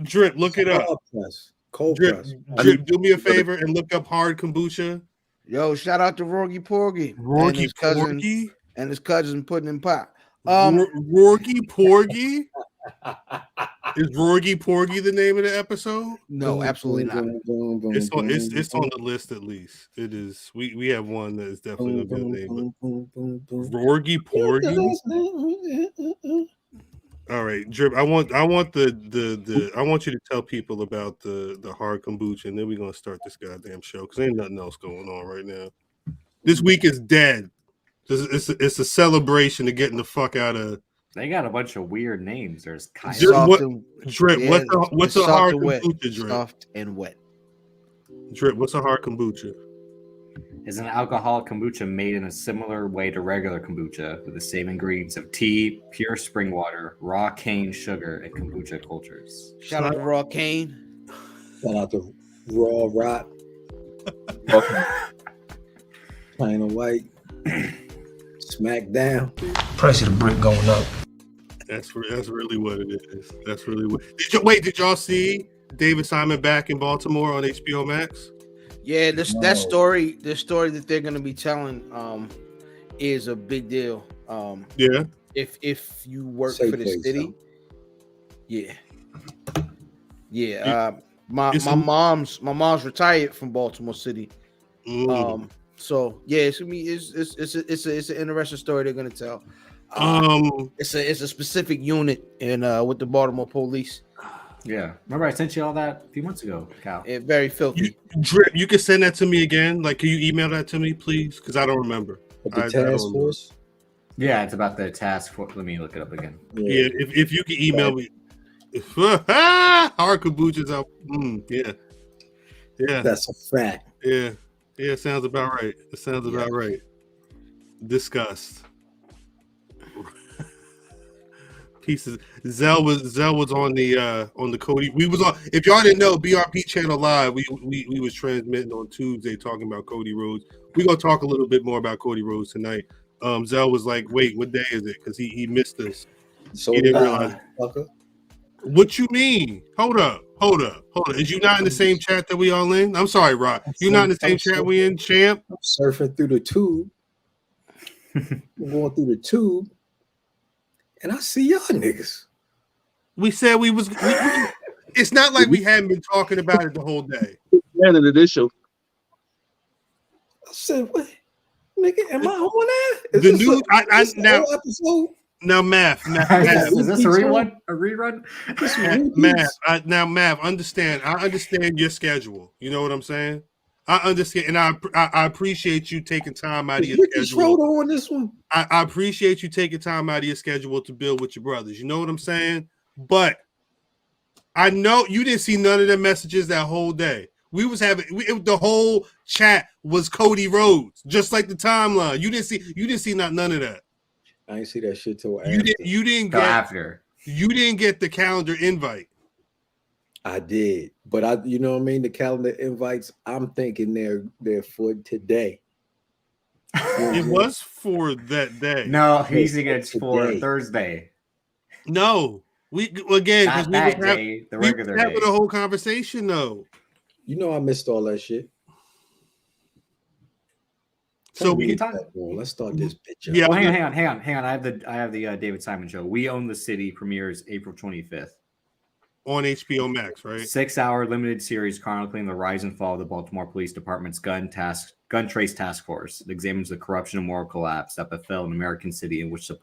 Drip, look it up. Cold press. Cold Drip, press. Drip, do me a favor and look up hard kombucha. Yo, shout out to Rorgy Porgy and Rorgy his cousin Porgy. and his cousin putting in pot. Rorgy Porgy. Is Rorgy Porgy the name of the episode? No, absolutely not. It's on the list at least. It is. We have one that is definitely gonna be a name. Rorgy Porgy. All right, Drip. I want I want you to tell people about the hard kombucha, and then we're gonna start this goddamn show because ain't nothing else going on right now. This week is dead. It's a celebration of getting the fuck out of. They got a bunch of weird names. There's Kyle. Drip, Soft what- and- Drip, yeah, what's it's a soft hard and wet. kombucha, Drip? Soft and wet. Drip, what's a hard kombucha? Is an alcoholic kombucha made in a similar way to regular kombucha with the same ingredients of tea, pure spring water, raw cane sugar, and kombucha cultures. Shout out to Raw Kane. Shout out to Raw Rock. Plain and white. SmackDown. Price of the brick going up. That's really what it is. That's really what. Did y'all see David Simon back in Baltimore on HBO Max? Yeah, this story that they're gonna be telling is a big deal. Yeah. If you work Safe for the place, city, huh? yeah. My It's a- mom's retired from Baltimore City. Mm. So yeah, it's gonna be it's an interesting story they're gonna tell. It's a specific unit in with the Baltimore police. Yeah. Remember I sent you all that a few months ago, Cal. It's very filthy. Drip, you can send that to me again. Like, can you email that to me, please? Because I don't remember. With I the don't task know. force. Yeah, it's about the task force. Let me look it up again. Yeah, if you can email me. Hard kombucha's out. Yeah. That's a fact. Yeah, sounds about right. It sounds about right. Disgust. Pieces. Zell was on the Cody. We was on. If y'all didn't know, BRP Channel Live. We was transmitting on Tuesday talking about Cody Rhodes. We gonna talk a little bit more about Cody Rhodes tonight. Zell was like, "Wait, what day is it?" Because he missed us. So He didn't realize. fucker. What you mean? Hold up. Is you not in the same chat that we all in? I'm sorry, Rock. You not in the same chat we in, champ? I'm surfing through the tube. I'm going through the tube, and I see y'all niggas. We said we was. It's not like we hadn't been talking about it the whole day. Man of this show. I said, "What, nigga? Am I on there?" The new now episode. Now, Math. Is this a rerun? A rerun? Math. Math. Understand. I understand your schedule. You know what I'm saying? I understand, and I appreciate you taking time out of your schedule. On this one. I appreciate you taking time out of your schedule to build with your brothers. You know what I'm saying? But I know you didn't see none of the messages that whole day. We was having the whole chat was Cody Rhodes, just like the timeline. You didn't see none of that. I ain't see that shit till after. You didn't get the calendar invite. I did, but you know what I mean. The calendar invites. I'm thinking they're for today. It was for that day. No, he's thinking it's for Thursday. No, because we were having a whole conversation though. You know I missed all that shit. So let's start this bitch up. Yeah, well, hang on. I have the David Simon show. We Own the City premieres April 25th on HBO Max, right? 6-hour limited series chronicling the rise and fall of the Baltimore Police Department's gun trace task force. It examines the corruption and moral collapse that befell an American city in which the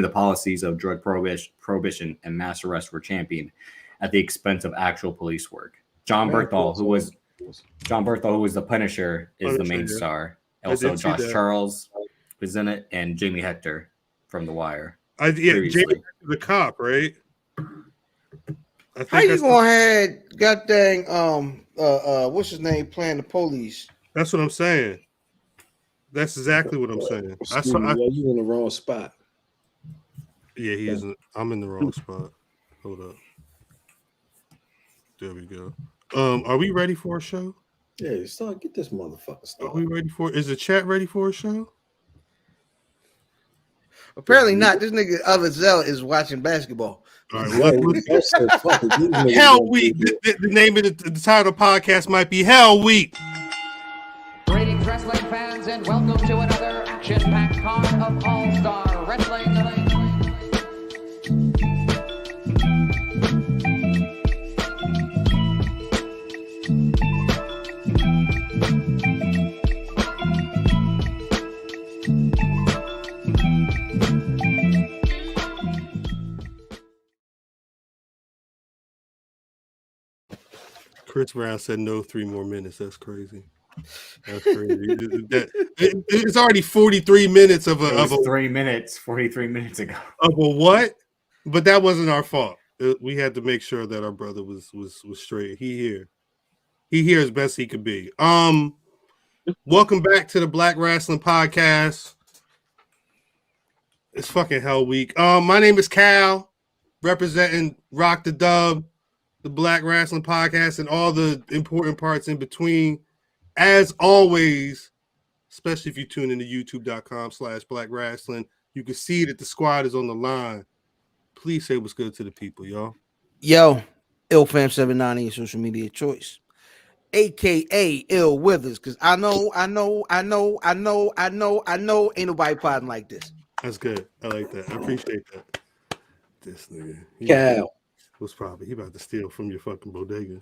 policies of drug prohibition and mass arrest were championed at the expense of actual police work. John Berthal, who was the Punisher, is the main star. Also, Josh Charles was in it, and Jamie Hector from The Wire. Jamie Hector, the cop, right? How you gonna have goddamn what's his name playing the police? That's what I'm saying. That's exactly what I'm saying. You in the wrong spot. Yeah, he isn't. I'm in the wrong spot. Hold up. There we go. Are we ready for a show? Yeah, get this motherfucker started. Are we ready for? Is the chat ready for a show? Apparently not. This nigga other Zell is watching basketball. All right, HellWeek. The name of the title podcast might be HellWeek. Greetings, wrestling fans, and welcome to another action-packed card of All-Star Wrestling. Chris Brown said no 3 more minutes. That's crazy. That's crazy. It's already 43 minutes of a 3 minutes, 43 minutes ago. Of a what? But that wasn't our fault. We had to make sure that our brother was straight. He here as best he could be. Welcome back to the Black Rasslin Podcast. It's fucking Hell Week. My name is Cal, representing Rock the Dub, the Black Rasslin Podcast, and all the important parts in between. As always, especially if you tune into youtube.com/Black Rasslin, you can see that the squad is on the line. Please say what's good to the people, y'all. Yo, IlFam79 your social media choice, aka Ill Withers, because I know, ain't nobody plotting like this. That's good. I like that. I appreciate that. This nigga. Cal. Was probably he about to steal from your fucking bodega.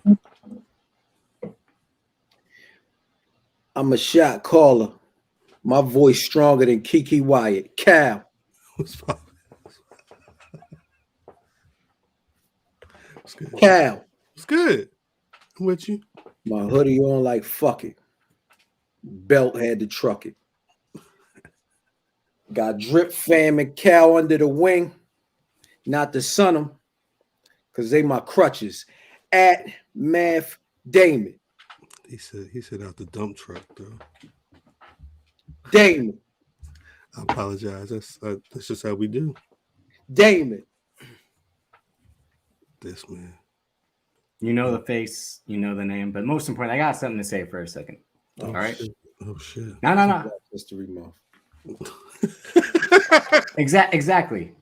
I'm a shot caller. My voice stronger than Kiki Wyatt. Cal. What's good? Cal. What's good? I'm with you. My hoodie on like fuck it. Belt had to truck it. Got Drip Fam and Cal under the wing. Not to sun them, because they my crutches. At Matth Damon. He said out the dump truck, though. Damon. I apologize. That's just how we do. Damon. this, man. You know the face, you know the name, but most important, I got something to say for a second. Oh, all right. Shit. Oh shit. No. History month. Exactly.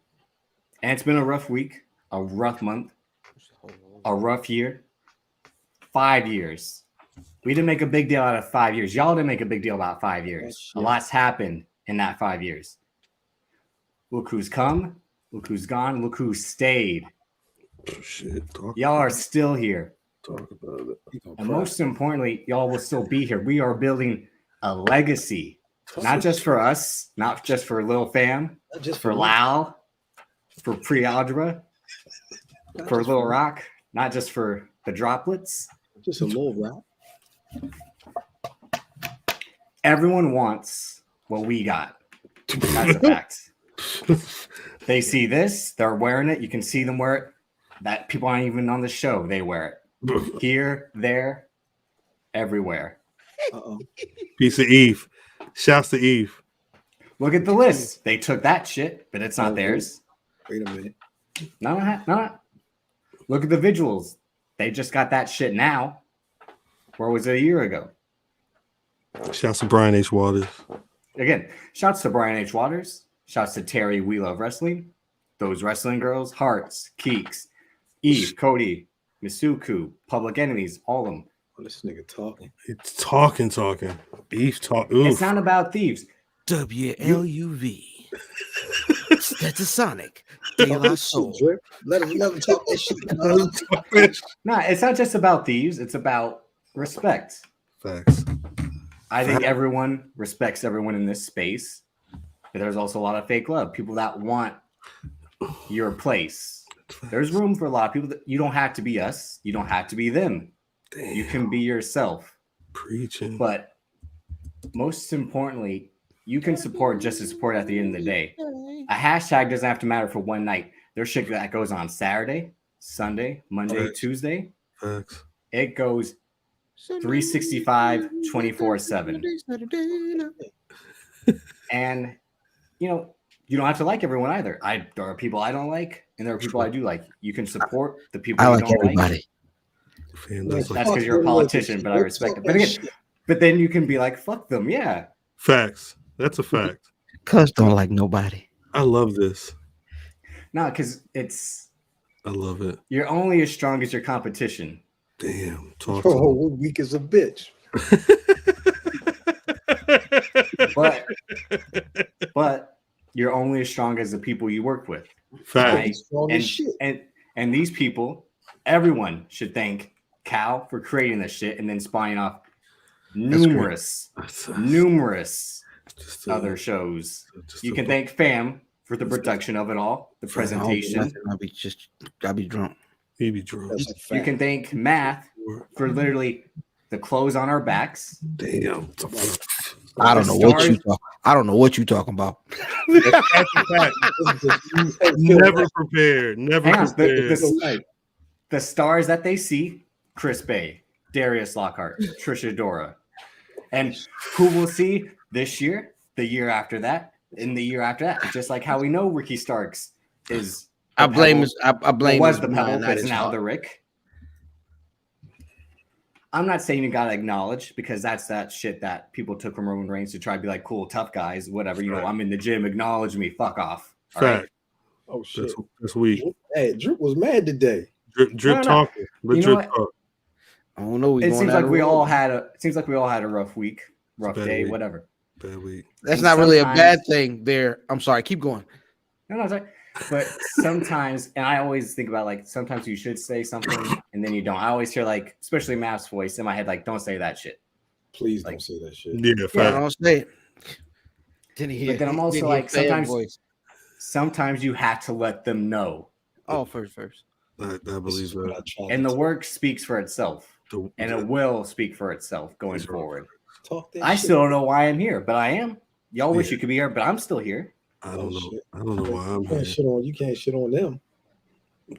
And it's been a rough week, a rough month, a rough year. 5 years. We didn't make a big deal out of 5 years. Y'all didn't make a big deal about 5 years. A lot's happened in that 5 years. Look who's come. Look who's gone. Look who stayed. Oh, shit. Y'all are still here. Talk about it. And most importantly, y'all will still be here. We are building a legacy. Not just for us, not just for Lil Fam, Not just for me. Lau, for Pre-Algebra, for Lil Rock, not just for the droplets. Just a little route. Everyone wants what we got. That's a fact. They see this, they're wearing it. You can see them wear it. That people aren't even on the show, they wear it. Here, there, everywhere. Piece of Eve. Shouts to Eve. Look at the list. They took that shit, but it's not theirs. Wait a minute. No. Look at the visuals. They just got that shit now. Where was it a year ago? Shouts to Brian H. Waters. Again, shouts to Brian H. Waters. Shouts to Terry, We Love Wrestling. Those wrestling girls, Hearts, Keeks, Eve, Cody, Misuku, Public Enemies, all of them. Oh, this nigga talking. It's talking. Eve talk. Oof. It's not about thieves. WLUV. Stetsasonic. De La Soul. Let him talk that shit. No, it's not just about thieves. It's about respect. Facts. I think everyone respects everyone in this space. But there's also a lot of fake love. People that want your place. There's room for a lot of people. That you don't have to be us. You don't have to be them. Damn. You can be yourself. Preaching. But most importantly, you can support just to support at the end of the day. A hashtag doesn't have to matter for one night. There's shit that goes on Saturday, Sunday, Monday, Facts. Tuesday. Facts. It goes 365, 24/7. And, you know, you don't have to like everyone either. There are people I don't like, and there are people I do like. You can support the people I you like don't everybody. like. Fan, That's because you're a politician, but I respect it. But again, but then you can be like, fuck them. Yeah. Facts. That's a fact. Cuz don't like nobody. I love this. No, because I love it. you're only as strong as your competition. Damn. Talk Oh, to we're weak as a bitch. But you're only as strong as the people you work with. Facts. Right? Strong as shit. And these people, everyone should thank Cal for creating this shit and then spawning off numerous other shows. You can thank Fam for the production of it all, the presentation. I'll be drunk. He be drunk. That's a You fact. can thank Matth for literally the clothes on our backs. Damn. I don't know what you talk. I don't know what you talking about. That's a fact. Never prepared. Never Hang on, prepared. the stars that they see: Chris Bay, Darius Lockhart, Trisha Dora, and who we'll see this year, the year after that, and the year after that. Just like how we know Ricky Starks is. I blame was the Pebble, but it's now the Rick. I'm not saying you gotta acknowledge, because that's that shit that people took from Roman Reigns to try to be like cool, tough guys, whatever. You know, I'm in the gym, acknowledge me, fuck off. All right? Fact. Oh shit. That's weak. Hey, Drip was mad today. Drip No. talking. But You know drip what? talk. I don't know. It seems like we all had a rough week, rough Bad day, week. whatever. Bad week. That's And not really a sometimes- bad thing. There. I'm sorry. Keep going. No, sorry. But sometimes, and I always think about like sometimes you should say something and then you don't. I always hear like, especially Matt's voice in my head, like, don't say that shit. Please don't say that shit. Yeah, I fact. don't say it. Didn't hear. But then I'm also didn't like, hear fan sometimes you have to let them know. Oh, first. I believe that. And the work speaks for itself. The- And it will speak for itself going That's right. forward. Talk that I shit. still don't know why I'm here, but I am. Y'all wish Yeah. you could be here, but I'm still here. I don't know. shit. I don't know why I'm You can't here. shit on. You can't shit on them.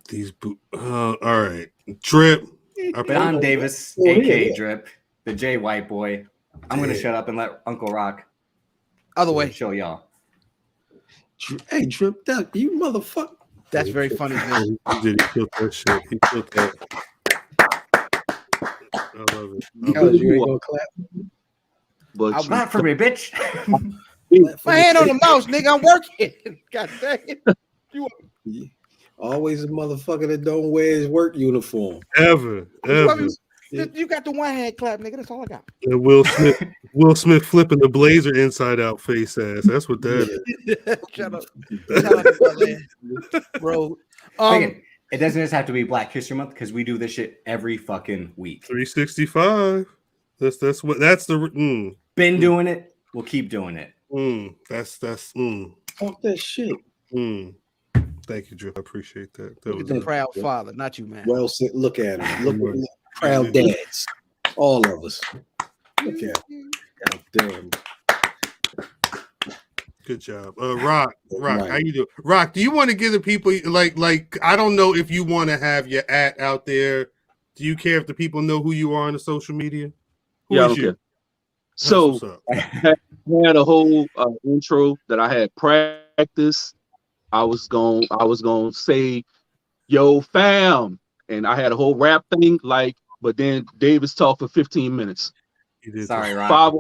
These all right. Drip. But I'm Davis, Oh, yeah, aka yeah. Drip, the J White boy. I'm gonna shut up and let Uncle Rock Other way. show y'all. Hey, Drip, that you motherfucker. That's very funny. He killed that shit. He killed that. I love it. You ain't gonna clap. But I'm not for me, bitch. My hand on the mouse, nigga. I'm working. God dang it. Always a motherfucker that don't wear his work uniform. Ever. You got the one hand clap, nigga. That's all I got. And Will Smith flipping the blazer inside out face ass. That's what that is. Shut up. Shut up, bro. It doesn't just have to be Black History Month because we do this shit every fucking week. 365. That's the Been doing it. We'll keep doing it. That's Fuck that shit. Thank you, Drew. I appreciate that. Look at the proud father, not you, man. Well said. Look at him. Look at proud dads. All of us. Look at him. God damn. Good job. Rock, how you doing? Rock, do you want to give the people like I don't know if you want to have your out there. Do you care if the people know who you are on the social media? Who yeah, is okay. you? So I had a whole intro that I had practiced. I was gonna say, "Yo, fam," and I had a whole rap thing. But then Davis talked for 15 minutes. Sorry, Rock.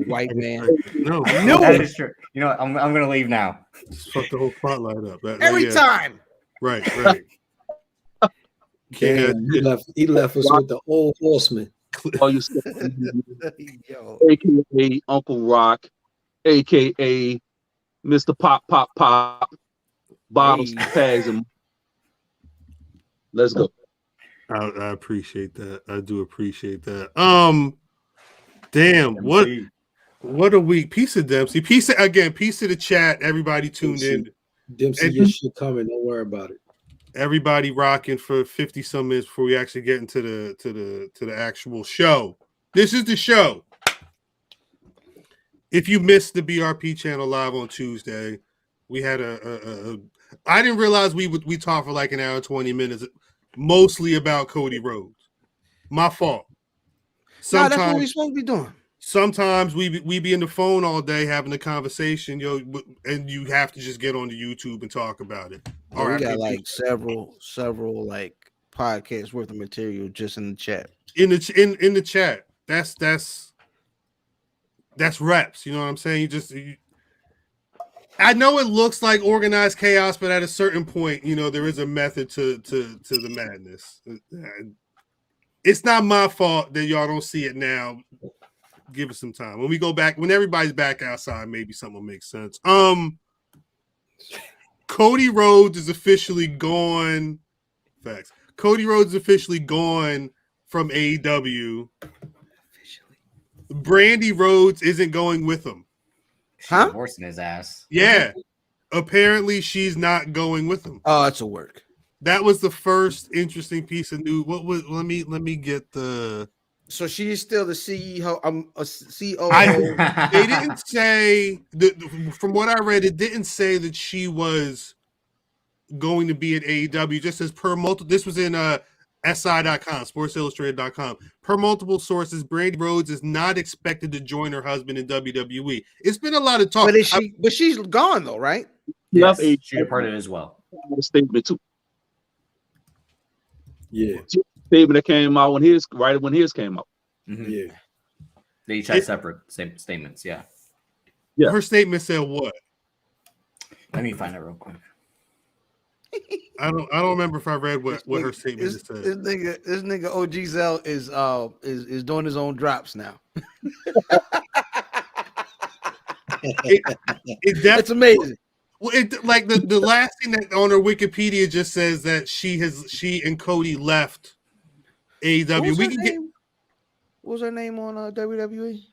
White man. No, that is true. You know what? I'm gonna leave now. Just fuck the whole spotlight up. Every time. Right. Damn, he left us with the old horseman. Oh, you AKA Uncle Rock, AKA Mr. Pop, bottles, tags, and let's go. I appreciate that. I do appreciate that. Damn, what a week. Peace of Dempsey. Peace of the chat. Everybody tuned in. Dempsey, your shit coming. Don't worry about it. Everybody rocking for 50 some minutes before we actually get into the actual show. This is the show. If you missed the BRP channel live on Tuesday, we had I didn't realize we talked for like an hour and 20 minutes, mostly about Cody Rhodes. My fault. That's what we're supposed to be doing. Sometimes we be in the phone all day having a conversation, and you have to just get on the YouTube and talk about it. All right, we got like several like podcasts worth of material just in the chat. In the chat. That's reps. You know what I'm saying? I know it looks like organized chaos, but at a certain point, there is a method to the madness. It's not my fault that y'all don't see it now. Give us some time. When we go back, when everybody's back outside, maybe something will make sense. Cody Rhodes is officially gone. Facts. Cody Rhodes is officially gone from AEW. Brandy Rhodes isn't going with him. She's divorcing his ass. Yeah. Apparently she's not going with him. Oh, that's a work. That was the first interesting piece of news. What was let me get the So she is still the CEO. A COO. They didn't say from what I read, it didn't say that she was going to be at AEW. Just as per multiple. This was in SI.com, SportsIllustrated.com. Per multiple sources, Brandy Rhodes is not expected to join her husband in WWE. It's been a lot of talk. But she's gone though, right? Yes, she departed as well. Statement too. Yeah. Statement that came out when his came out. Mm-hmm. Yeah. They each had separate statements. Yeah. Her statement said what? Let me find it real quick. I don't remember if I read what her statement said. This nigga OG Zell is doing his own drops now. That's amazing. Well, like the last thing that on her Wikipedia just says that she and Cody left AEW. What was her name on WWE?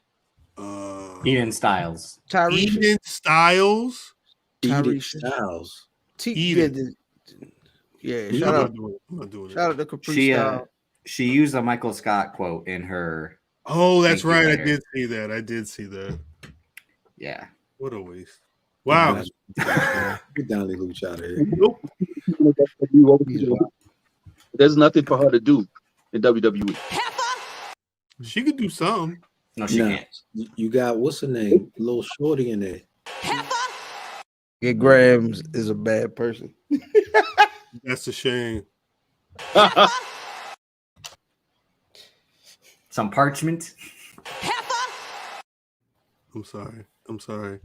Eden Styles. Eden Styles. Eden Styles. Yeah, shout out to Capri Style. She used a Michael Scott quote in her. Oh, that's right. I did see that. Yeah. What a waste. Wow. Get down the Luch out of here. There's nothing for her to do in WWE. She could do some. No, she can't. You got what's her name? Little shorty in there. Get Grams is a bad person. That's a shame. Some parchment. I'm sorry.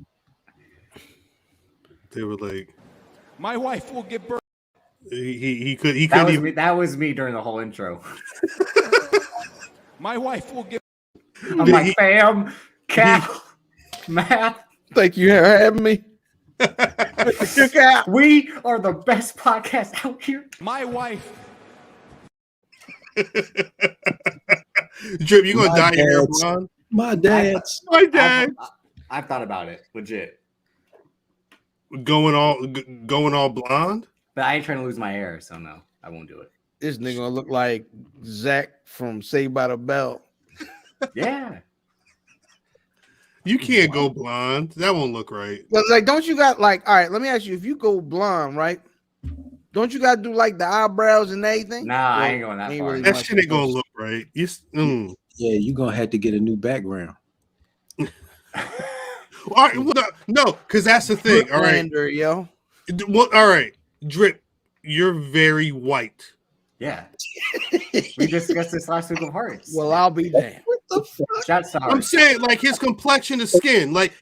They were like, my wife will give birth. He couldn't even. That was me during the whole intro. My wife will give. I'm like, fam, Cap, Matt. Thank you for having me. We are the best podcast out here. My wife. Drip, you gonna die here, Ron? My dad's. My dad. I've thought about it, legit. Going all blonde. But I ain't trying to lose my hair, so no, I won't do it. This nigga gonna look like Zach from Saved by the Bell. Yeah. You can't go blonde. That won't look right. But like, don't you got like? All right, let me ask you: if you go blonde, right? Don't you got to do like the eyebrows and everything? Nah, I ain't going that far. Really that shit ain't gonna look right. Yeah, you gonna have to get a new background. All right, no, because that's the thing. All right, yo. Well, all right, Drip, you're very white. Yeah, we discussed this last week of Hearts. Well, I'll be damned. I'm saying, like, his complexion of skin, like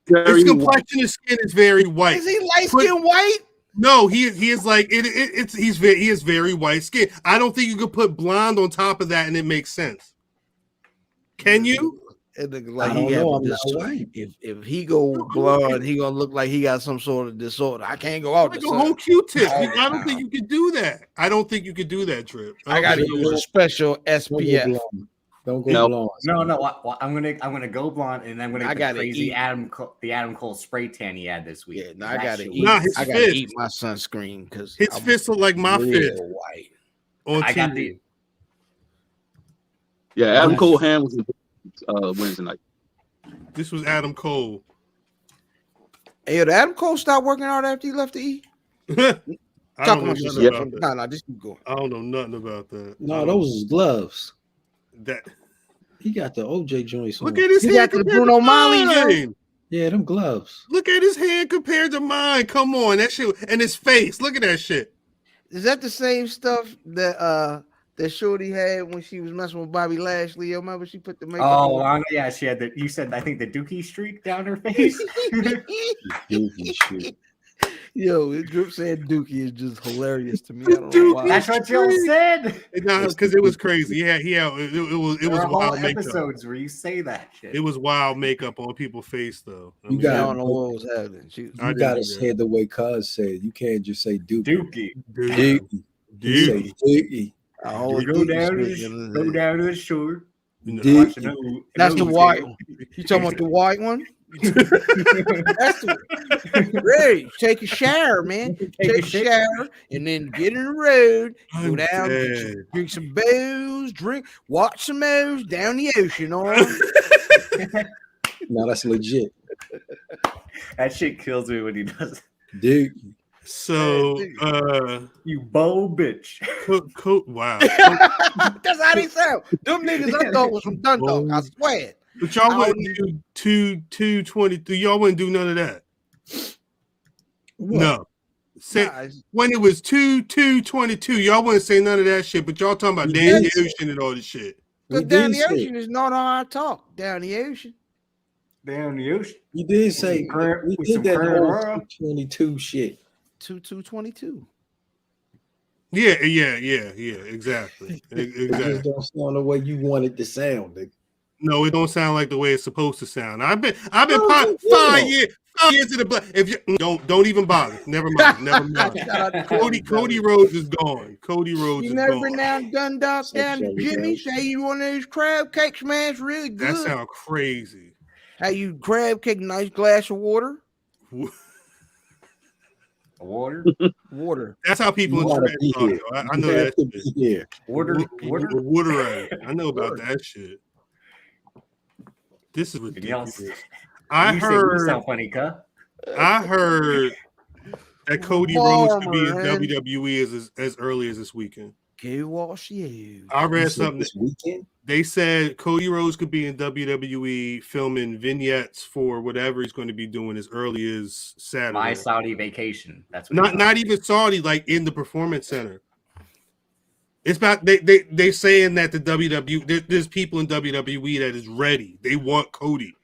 his complexion of skin is very white. Is he light skin white? No, he is like he is very white skin. I don't think you could put blonde on top of that and it makes sense. Can you? It looks like I'm not white. If he go blonde, he gonna look like he got some sort of disorder. I can't go out. Like a whole Q-tip. I don't think you could do that. I don't think you could do that, Drip. I got to use a special SPF. Don't go blonde. No. I'm gonna go blonde, and I'm gonna get crazy the Adam Cole spray tan he had this week. Yeah, no, I gotta eat. Nah, I gotta eat my sunscreen because his fists look like my fist. White. On I got TV. Yeah, Adam Cole hand was Wednesday night. This was Adam Cole. Hey, did Adam Cole stop working out after he left the E? I don't know nothing about that. No, just keep going. I don't know nothing about that. No, those was gloves. That he got the OJ joints. Look at his hand. Got the Bruno Mali. Yeah, them gloves. Look at his hand compared to mine. Come on, that shit, and his face. Look at that shit. Is that the same stuff that Shorty had when she was messing with Bobby Lashley? Yo, remember she put the makeup on? Yeah, she had you said I think the Dookie streak down her face. Dookie streak. Yo, Drip said Dookie is just hilarious to me. I don't know why. That's what Joe said. No, because it was crazy. Yeah, it was wild makeup. Episodes where you say that shit. It was wild makeup on people's face though. I don't know what was happening. You gotta say it the way Cuz said. You can't just say Dookie. Dookie. Say Dookie. Go down to the shore. That's the white one. You talking about the white one? That's Ray, take a shower, man. Take a shower and then get in the road, go down, drink some booze, watch some moves down the ocean. No, that's legit. That shit kills me when he does it. Dude. So you bold bitch. Wow. That's how they sound. Them niggas I thought was from Dundalk. I swear. But y'all wouldn't do 223. Y'all wouldn't do none of that. What? No. When it was 222, y'all wouldn't say none of that shit. But y'all talking about down the ocean and all this shit. Because down the ocean is not on our talk. Down the ocean. Down the ocean. You did say we did that whole 22 shit. 222. Yeah, exactly. It just don't sound the way you want it to sound, nigga. No, it don't sound like the way it's supposed to sound. I've been 5 years in the black. If you don't even bother. Never mind. Cody Rhodes is gone. Cody Rhodes is gone. You never been down Dundalk down to Jimmy? Say you want those crab cakes, man. It's really good. That sounds crazy. How you crab cake, nice glass of water? Water. That's how people in Trenton talk. I know that shit. Yeah. Water. I know about that shit. This is ridiculous. I heard that Cody Rhodes could be in WWE as early as this weekend. Go wash you. I read something this weekend. They said Cody Rhodes could be in WWE filming vignettes for whatever he's going to be doing as early as Saturday. My Saudi vacation. That's what not even Saudi, like in the Performance Center. It's about they saying that the WWE there's people in WWE that is ready. They want Cody.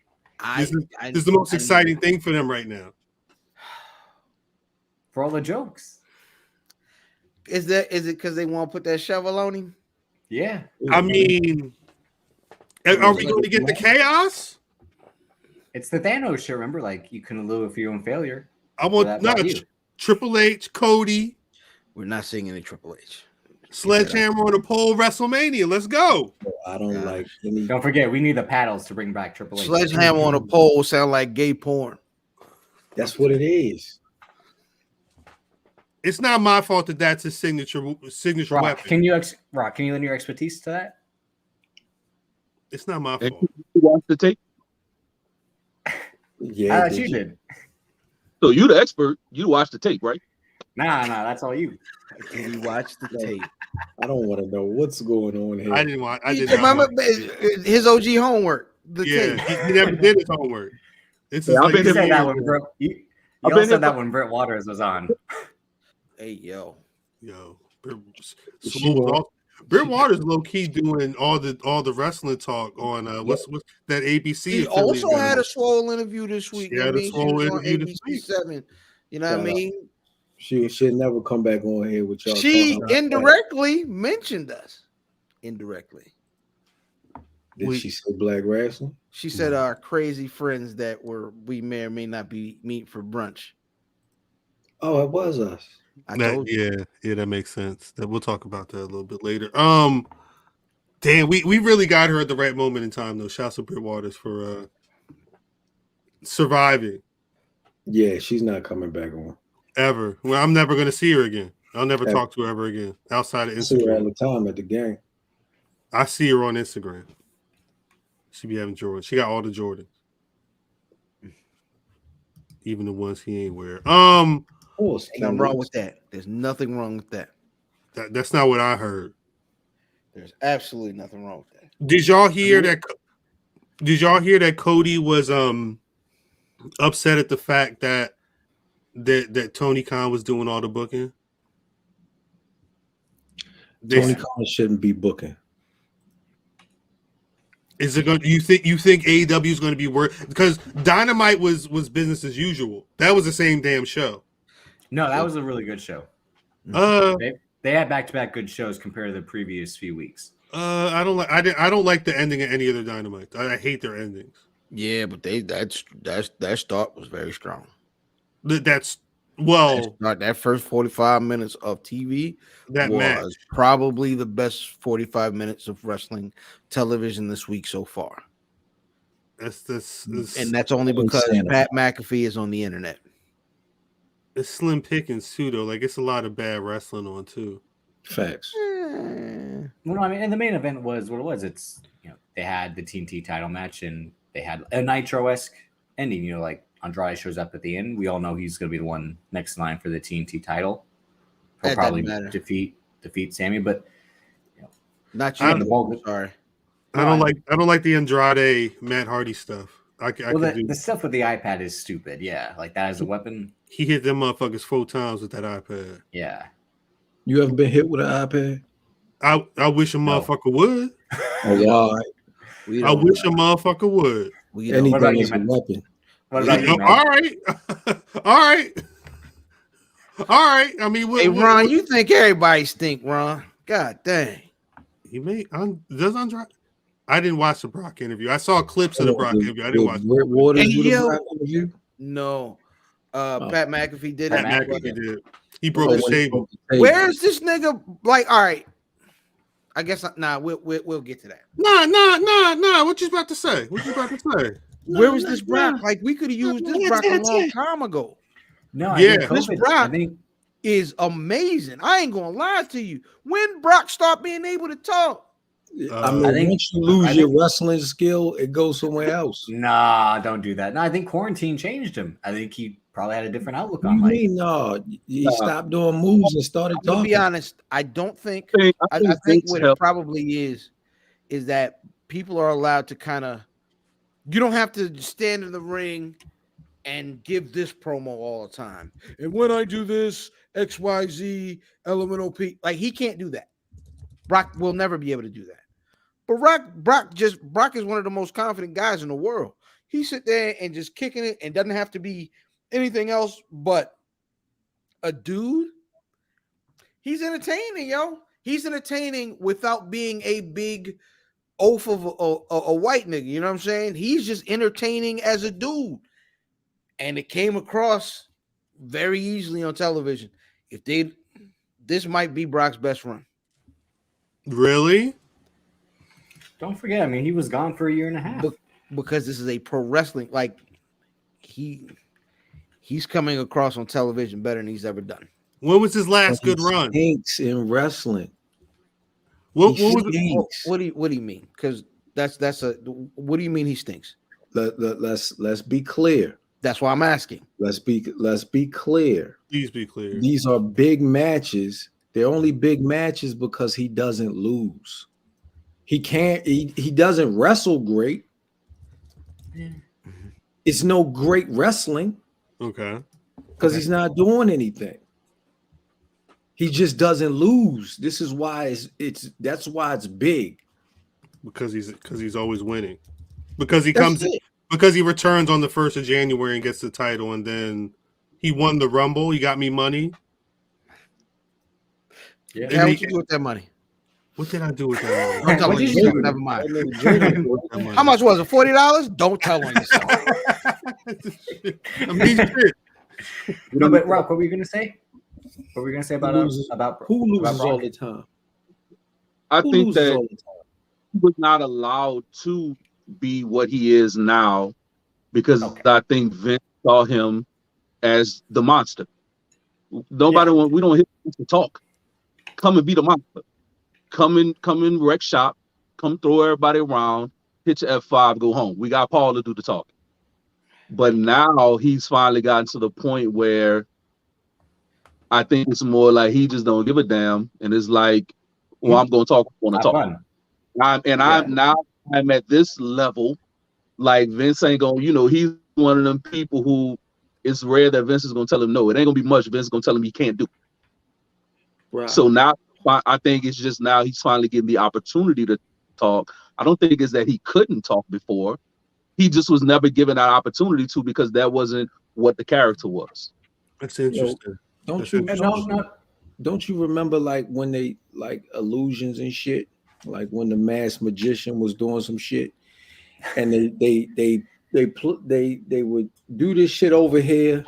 This is the most exciting thing for them right now. For all the jokes. Is it because they want to put that shovel on him? Yeah. I mean, are we going to get the chaos? It's the Thanos show, remember? Like, you couldn't live with your own failure. I want Triple H, Cody. We're not seeing any Triple H. Sledgehammer on a pole, WrestleMania. Let's go. I don't like any. Don't forget, we need the paddles to bring back Triple H. Sledgehammer on a pole sound like gay porn. That's what it is. It's not my fault that that's his signature Rock, weapon. can you lend your expertise to that? It's not my fault. You watch the tape? Yeah, I thought you did. So you the expert. You watch the tape, right? Nah, that's all you. Can you watch the tape? I don't want to know what's going on here. I didn't watch. I did Remember his OG homework. Yeah, he never did his homework. It's Yeah, I've been You here said that for- when Brett, you I've also been said that here when Brett Waters was on. Hey, yo. Britt Waters low key doing all the wrestling talk on what's that ABC. He also had a swole interview this week. She had a swole interview this week. 7. You know what I mean? She'll never come back on here with y'all. She talking about indirectly mentioned us. Indirectly. that. Did she say Black Rasslin? She said our crazy friends that we may or may not be meet for brunch. Oh, it was us. Yeah, that makes sense. That we'll talk about that a little bit later. Damn, we really got her at the right moment in time though. Shouts to Britt Waters for surviving. Yeah, she's not coming back on. Ever. Well, I'm never gonna see her again. I'll never talk to her ever again outside of I see her all Instagram. the time at the game. I see her on Instagram. She be having Jordans. She got all the Jordans, even the ones he ain't wear. Ain't nothing wrong with that. There's nothing wrong with that. That's not what I heard. There's absolutely nothing wrong with that. Did y'all hear that? Did y'all hear that Cody was upset at the fact that Tony Khan was doing all the booking? Tony Khan shouldn't be booking. Is it going? You think AEW is going to be worth? Because Dynamite was business as usual. That was the same damn show. No, that was a really good show. They had back-to-back good shows compared to the previous few weeks. I don't like the ending of any other Dynamite. I hate their endings. Yeah, but that start was very strong. That first 45 minutes of TV that was match probably the best 45 minutes of wrestling television this week so far. And that's only because Pat McAfee is on the internet. It's slim pickings too, though. Like it's a lot of bad wrestling on too. Facts. Well, I mean, and the main event was what it was. It's they had the TNT title match and they had a Nitro-esque ending. Like Andrade shows up at the end. We all know he's going to be the one next in line for the TNT title. He'll probably defeat Sammy, but not you. Sorry, I don't like the Andrade Matt Hardy stuff. The stuff with the iPad is stupid. Yeah, like that as a weapon. He hit them motherfuckers 4 times with that iPad. Yeah. You ever been hit with an iPad? I wish a motherfucker would. Oh, all right. I wish a motherfucker would. Anything is a weapon. What about you, all right. All right. I mean, hey, Ron, you think everybody stink, Ron? God dang. He may. Does Andrade? I didn't watch the Brock interview. I saw clips of the Brock interview. I didn't watch the Brock interview. No. Pat McAfee did it. Pat McAfee did. He broke the table. Where's this nigga? Like, all right. I guess we'll get to that. Nah. What you about to say? Where was this Brock? Like, we could have used this Brock a long time ago. No, this Brock is amazing. I ain't gonna lie to you. When Brock start being able to talk, I mean, once you lose your wrestling skill, it goes somewhere else. Nah, don't do that. No, I think quarantine changed him. I think he probably had a different outlook on life. He stopped doing moves and started talking. To be honest, I don't think. I think what it probably is is that people are allowed to kind of, you don't have to stand in the ring and give this promo all the time. And when I do this, XYZ, Elemental P, like he can't do that. Brock will never be able to do that. But Brock is one of the most confident guys in the world. He sit there and just kicking it and doesn't have to be anything else but a dude. He's entertaining, yo. He's entertaining without being a big oaf of a white nigga. You know what I'm saying? He's just entertaining as a dude. And it came across very easily on television. This might be Brock's best run. Really? Don't forget, I mean, he was gone for a year and a half. Because this is a pro wrestling, like he's coming across on television better than he's ever done. When was his last good run? Stinks in wrestling. What do you mean? Because what do you mean he stinks? Let's be clear. That's why I'm asking. Let's be clear. Please be clear. These are big matches. They're only big matches because he doesn't lose. He doesn't wrestle great. It's no great wrestling. Okay. Because he's not doing anything. He just doesn't lose. This is why that's why it's big. Because he's always winning. Because he returns on the 1st of January and gets the title, and then he won the Rumble. He got me money. Yeah. How did you do with that money? What did I do with that money? Don't tell on yourself. Never mind. How much was it? $40? Don't tell on yourself. I mean, shit. But Rob, what were you gonna say? What were you gonna say about who loses all the time? I think that he was not allowed to be what he is now because I think Vince saw him as the monster. We don't hit to talk. Come and be the monster. Come in wreck shop, come throw everybody around, hit your F5, go home. We got Paul to do the talking. But now he's finally gotten to the point where I think it's more like he just don't give a damn. And it's like, well, I'm going to talk. I'm at this level. Like Vince ain't going, he's one of them people who it's rare that Vince is going to tell him no. It ain't going to be much. Vince is going to tell him he can't do. Right. So now I think it's just now he's finally getting the opportunity to talk. I don't think it's that he couldn't talk before. He just was never given that opportunity to because that wasn't what the character was. That's interesting. Don't you remember like when they like illusions and shit? Like when the masked magician was doing some shit, and they would do this shit over here,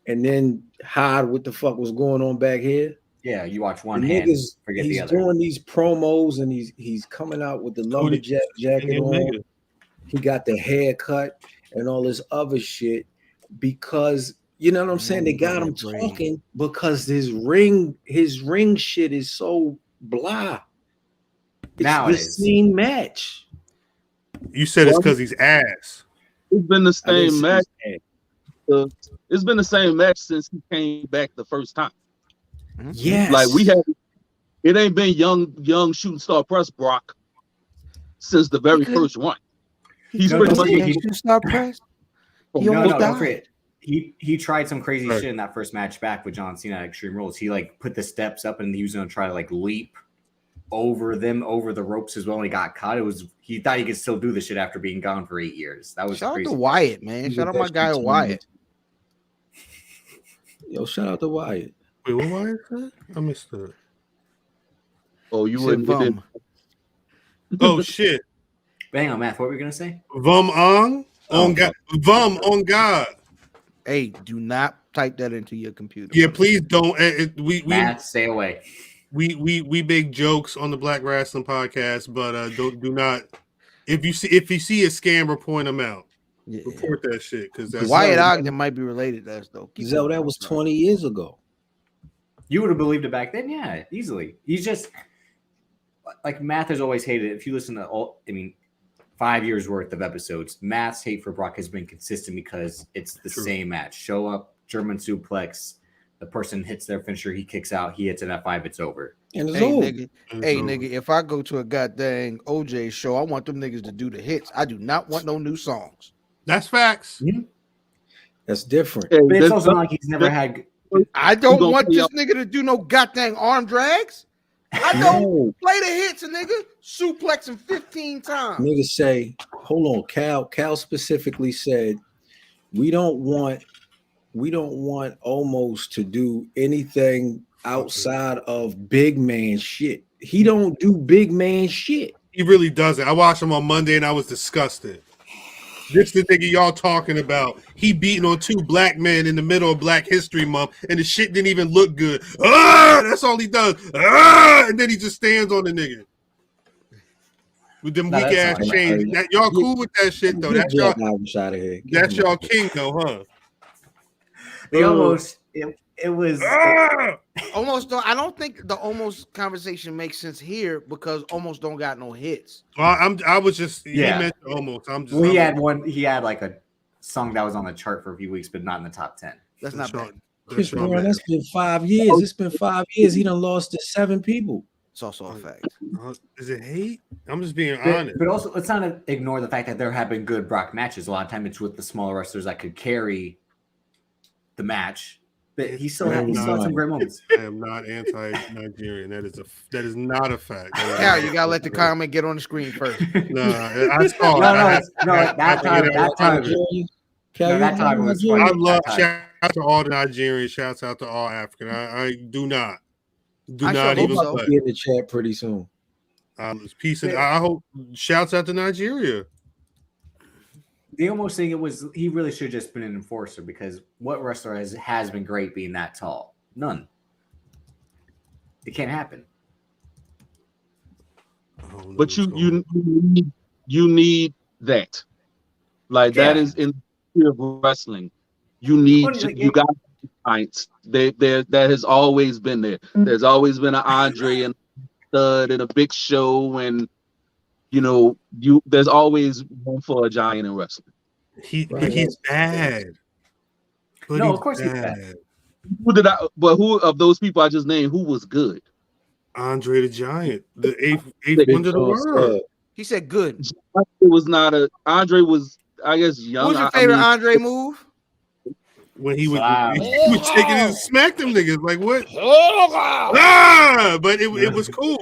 and then hide what the fuck was going on back here. Yeah, you watch one hand, forget the other. He's doing these promos and he's coming out with the lumberjack jacket on. He got the haircut and all this other shit because you know what I'm saying. They got him talking because his ring shit is so blah. It's the same match. You said it's because he's ass. It's been the same match. It's been the same match since he came back the first time. Yes. Like it ain't been young shooting star press Brock since the very first one. He's pretty much shooting star press. He almost died. He tried some crazy shit in that first match back with John Cena at Extreme Rules. He like put the steps up and he was gonna try to like leap over the ropes as well, and he got caught. He thought he could still do this shit after being gone for 8 years. That was shout crazy. out to Wyatt, man. Shout out my guy Wyatt. Yo, shout out to Wyatt. Wait, what Wyatt said? I missed that. Oh, you wouldn't. Oh shit. Hang on, Matt. What were you gonna say? Vum on God. Vum on God. Hey, do not type that into your computer. Yeah, please don't. Matt, stay away. We make jokes on the Black Rasslin Podcast, but do not. If you see a scammer, point them out. Yeah. Report that shit because that's Wyatt Ogden might be related to us though. So that was 20 years ago. You would have believed it back then, yeah, easily. He's just like Matt has always hated it. If you listen to 5 years worth of episodes, Matt's hate for Brock has been consistent because it's the same match. Show up, German suplex, the person hits their finisher, he kicks out, he hits an F5, it's over. And it's Hey old. nigga, if I go to a goddamn OJ show, I want them niggas to do the hits. I do not want no new songs. That's facts. That's different. But it's also not like he's never had. I don't want this nigga to do no goddamn arm drags. I don't play the hits, a nigga. Suplex him 15 times. Niggas say, hold on, Cal specifically said, we don't want Omos to do anything outside of big man shit. He don't do big man shit. He really doesn't. I watched him on Monday and I was disgusted. This the nigga y'all talking about. He beating on 2 black men in the middle of Black History Month, and the shit didn't even look good. That's all he does. And then he just stands on the nigga. With them weak ass chains. Y'all cool with that shit though. That's y'all king though, huh? They almost it was almost. I don't think the almost conversation makes sense here because almost don't got no hits. Well, he mentioned almost. He had like a song that was on the chart for a few weeks, but not in the top 10. That's not bad. Chris Brown, that's been 5 years. It's been 5 years. He done lost to 7 people. It's also a fact. Is it hate? I'm just being honest. But also, let's not ignore the fact that there have been good Brock matches. A lot of time it's with the smaller wrestlers that could carry the match. But he still had some great moments. I am not anti-Nigerian. That is not a fact. Cal, you gotta let the comment get on the screen first. I saw that time was funny. I love shout out to all the Nigerians. Shouts out to all African. I do not even play. Be in the chat pretty soon. Peace and I hope. Shouts out to Nigeria. The almost thing he really should have just been an enforcer because what wrestler has been great being that tall? None. It can't happen. But you need that. Like that is in the field of wrestling. You got fights. That has always been there. There's always been an Andre and a Stud and a Big Show and there's always room for a giant in wrestling. He's bad. No, of course he's bad. Who of those people I just named, who was good? Andre the Giant, the eighth wonder of the world. He said good. It was not Andre was, I guess, young. What's your favorite Andre move? When he was taking and smack them niggas like what? But it was cool.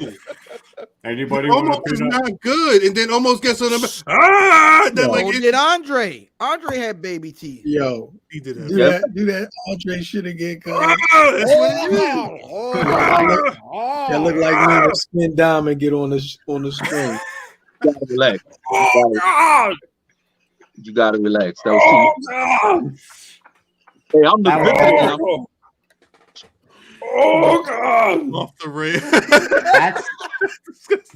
Anybody almost is not good, and then almost gets on the did Andre? Andre had baby teeth. Yo, he did that. Do that Andre shit again, cuz. That's what it is. That look like me with Spin Diamond get on the screen. You gotta relax. You gotta relax. That was too. Hey, I'm the victim. Oh God! Off the rail. That's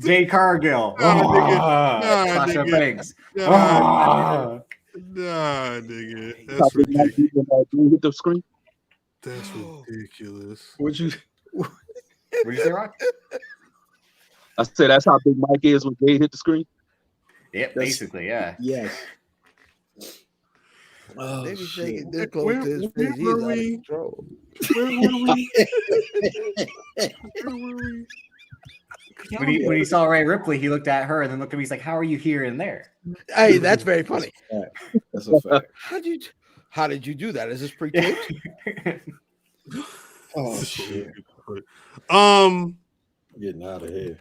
Jay Cargill. Sasha Banks. Nah, nigga. That's ridiculous. Hit the screen. That's ridiculous. What you say, Rock? I said that's how big Mike is when Jay hit the screen. Yep, basically, yeah. Yes. Oh, they be shaking their close to his face. He's out of control. When he saw Rhea Ripley, he looked at her and then looked at me. He's like, "How are you here and there?" Hey, that's very funny. That's a fact. How did you do that? Is this pre-taped? Oh shit! Getting out of here.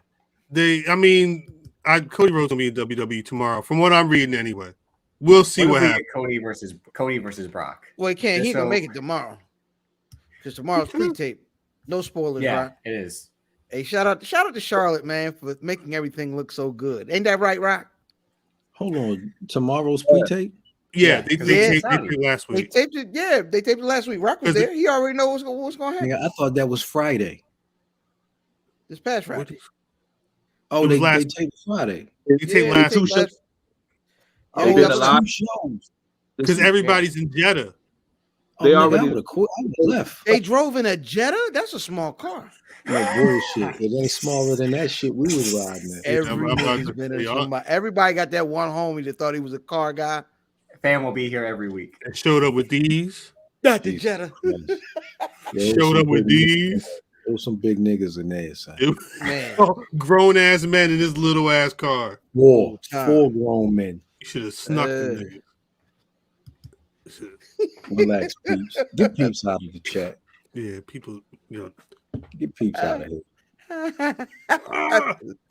Cody Rhodes will be in WWE tomorrow, from what I'm reading anyway. We'll see what happens. Cody versus Brock. Well, he can't. He can make it tomorrow because tomorrow's pre-tape. No spoilers, yeah, Rock. It is. Hey, shout out to Charlotte, man, for making everything look so good. Ain't that right, Rock? Hold on, tomorrow's pre-tape. Yeah, they taped it last week. They taped it. Yeah, they taped it last week. Rock was there. He already knows what's going to happen. I thought that was Friday. This past Friday. Oh, they taped Friday. You taped last two shows. Oh, that's two shows. Because everybody's in Jeddah. They already left. They drove in a Jetta. That's a small car. No bullshit. It ain't smaller than that shit we was riding. Everybody got that one homie that thought he was a car guy. Fam will be here every week. And showed up with these. Not the Jetta. Showed up with these. There was some big niggas in there, son. Man. Grown ass men in this little ass car. Four grown men. You should have snuck them niggas. Relax, peeps. Get peeps out of the chat. Yeah, people, get peeps out of here.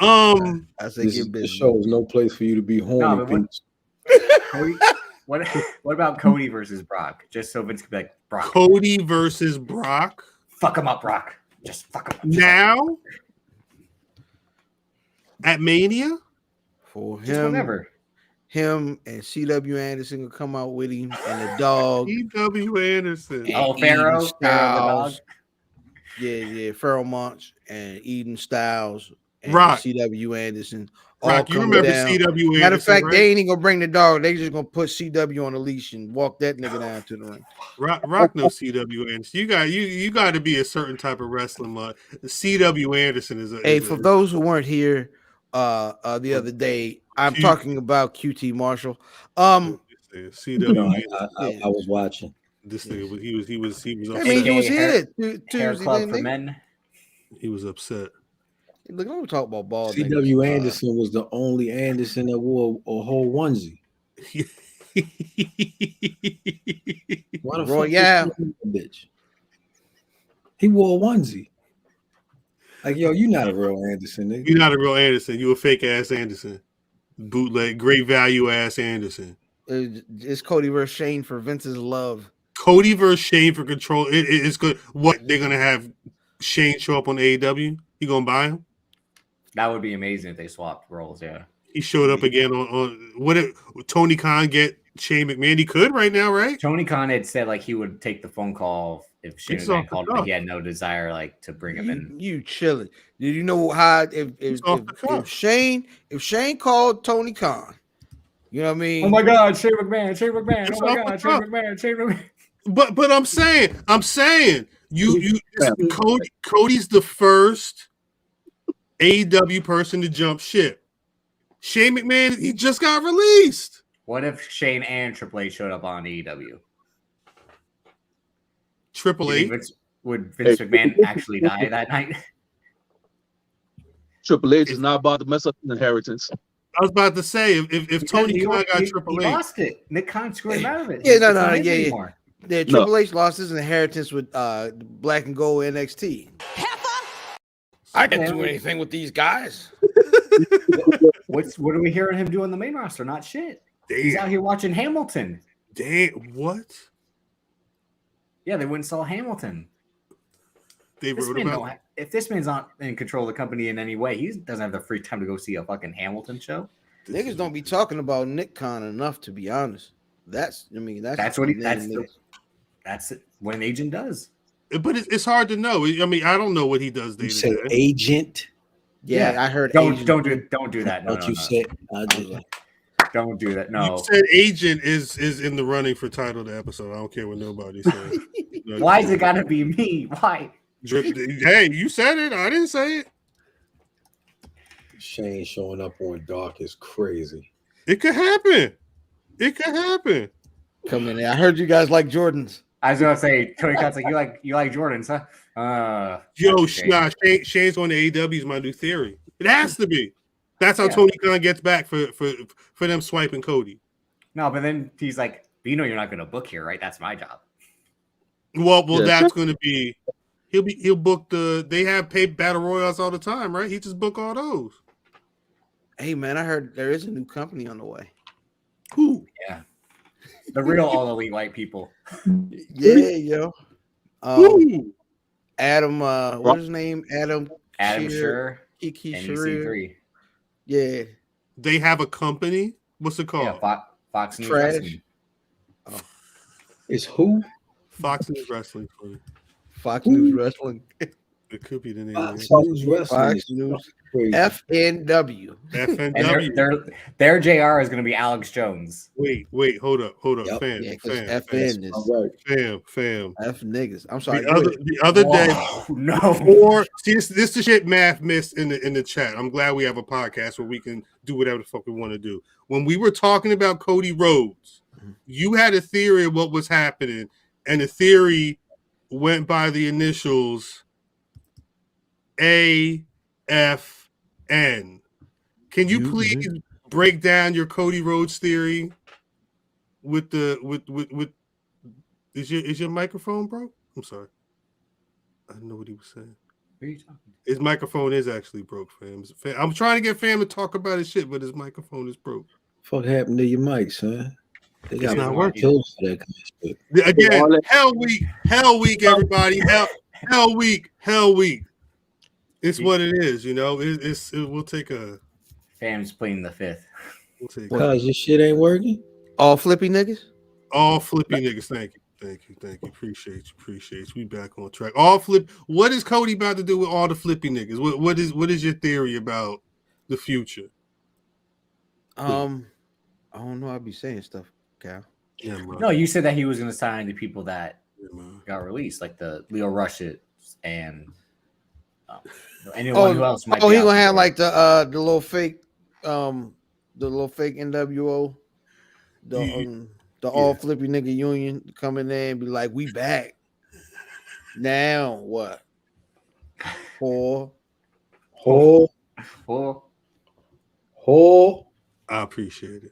I say this show is no place for you to be horny, peeps. What about Cody versus Brock? Just so Vince could be like, Brock. Cody versus Brock. Fuck him up, Brock. Just fuck him up. Now? At Mania? For Just him, whenever. Him and C.W. Anderson will come out with him and the dog. C.W. Anderson. Oh, Pharaoh. Styles. Yeah. Pharaoh Monch and Eden Styles and Rock. C.W. Anderson. Rock, you remember C.W. Anderson? Matter of fact, right? they ain't even gonna bring the dog. They just gonna put C.W. on a leash and walk that nigga down to the ring. Rock knows C.W. Anderson. You got to be a certain type of wrestling mud. C.W. Anderson is a. Hey, for those who weren't here the other day, I'm talking about QT Marshall. C.W. I was watching. This nigga, he was. I mean, he was here Hair Tuesday. Club for Men. He was upset. Look, don't talk about ball. C.W. Anderson was the only Anderson that wore a whole onesie. Why the fuck bitch? He wore a onesie. Like, yo, you not a real Anderson, nigga. You're not a real Anderson. You a fake ass Anderson. Bootleg, great value ass Anderson. It's Cody versus Shane for Vince's love. Cody versus Shane for control. It's good. What, they're gonna have Shane show up on AEW? You gonna buy him? That would be amazing if they swapped roles. Yeah. He showed up again on what if Tony Khan get Shane McMahon? He could right now, right? Tony Khan had said like he would take the phone call if Shane McMahon called him, but he had no desire like to bring him in. You chilling? Did you know how if Shane called Tony Khan? You know what I mean? Oh my God, Shane McMahon! Oh my God, Shane McMahon! But I'm saying Cody's the first AEW person to jump ship. Shane McMahon, he just got released. What if Shane and Triple H showed up on AEW? Triple H? Would Vince McMahon actually die that night? Triple H is not about to mess up his inheritance. I was about to say if Tony Khan got Triple H, he lost it. Nick Khan screwed him out of it. Yeah. Triple H lost his inheritance with Black and Gold NXT. I didn't do anything with these guys. What are we hearing him do on the main roster? Not shit. Damn. He's out here watching Hamilton. Damn, what? Yeah, they wouldn't sell Hamilton. They wrote about if this man's not in control of the company in any way, he doesn't have the free time to go see a fucking Hamilton show. Niggas don't be talking about Nick Khan enough, to be honest. That's what But it's hard to know. I mean, I don't know what he does day to say day. Agent. Yeah, I heard. Don't do that. No, what you said? Don't do that. No. You said agent is in the running for title of the episode. I don't care what nobody says. Why is it gotta be me? Why? Hey, you said it. I didn't say it. Shane showing up on Dark is crazy. It could happen. Come in there. I heard you guys like Jordans. I was gonna say, Tony Khan's like, you like Jordans, huh? Shane's on the AEW is my new theory. It has to be. That's how Tony Khan gets back for them swiping Cody. No, but then he's like, but you know you're not gonna book here, right? That's my job. Well, that's gonna be he'll book they have paid battle royals all the time, right? He just book all those. Hey man, I heard there is a new company on the way. Who? Yeah. The real all elite white people. Yeah, yo. Adam, what's his name? Adam Scher. Kiki and Scher. EC3. Yeah. They have a company. What's it called? Yeah, Fox News Trash. Wrestling. It's who? Fox News Wrestling. Fox News Wrestling. It could be the name. Fox News Wrestling. Fox News. FNW. FNW. And their JR is going to be Alex Jones. Wait, hold up. Yep. Fam. Yeah, Fam. Fam. F niggas. I'm sorry. The other day, no. This is the shit Math missed in the chat. I'm glad we have a podcast where we can do whatever the fuck we want to do. When we were talking about Cody Rhodes, you had a theory of what was happening, and the theory went by the initials Can you please break down your Cody Rhodes theory with is your microphone broke? I'm sorry. I know what he was saying. What are you talking? His microphone is actually broke, fam. I'm trying to get fam to talk about his shit, but his microphone is broke. Fuck happened to your mic, son? They It's got not working. pills for that kind of shit. Again, Hell Week, everybody. Hell Week. It's what it is, you know. We'll take a. Fam's pleading the fifth. Cause your shit ain't working. All flippy niggas. All flippy niggas. Thank you. Appreciate you. We back on track. All flip. What is Cody about to do with all the flippy niggas? What is your theory about the future? I don't know. I'll be saying stuff, Cal. Yeah, no, you said that he was going to sign the people that got released, like the Leo Rushet and anyone who else might. Oh, he gonna have like the little fake, NWO, the all flippy nigga union come in there and be like, "We back now." What? Four. I appreciate it.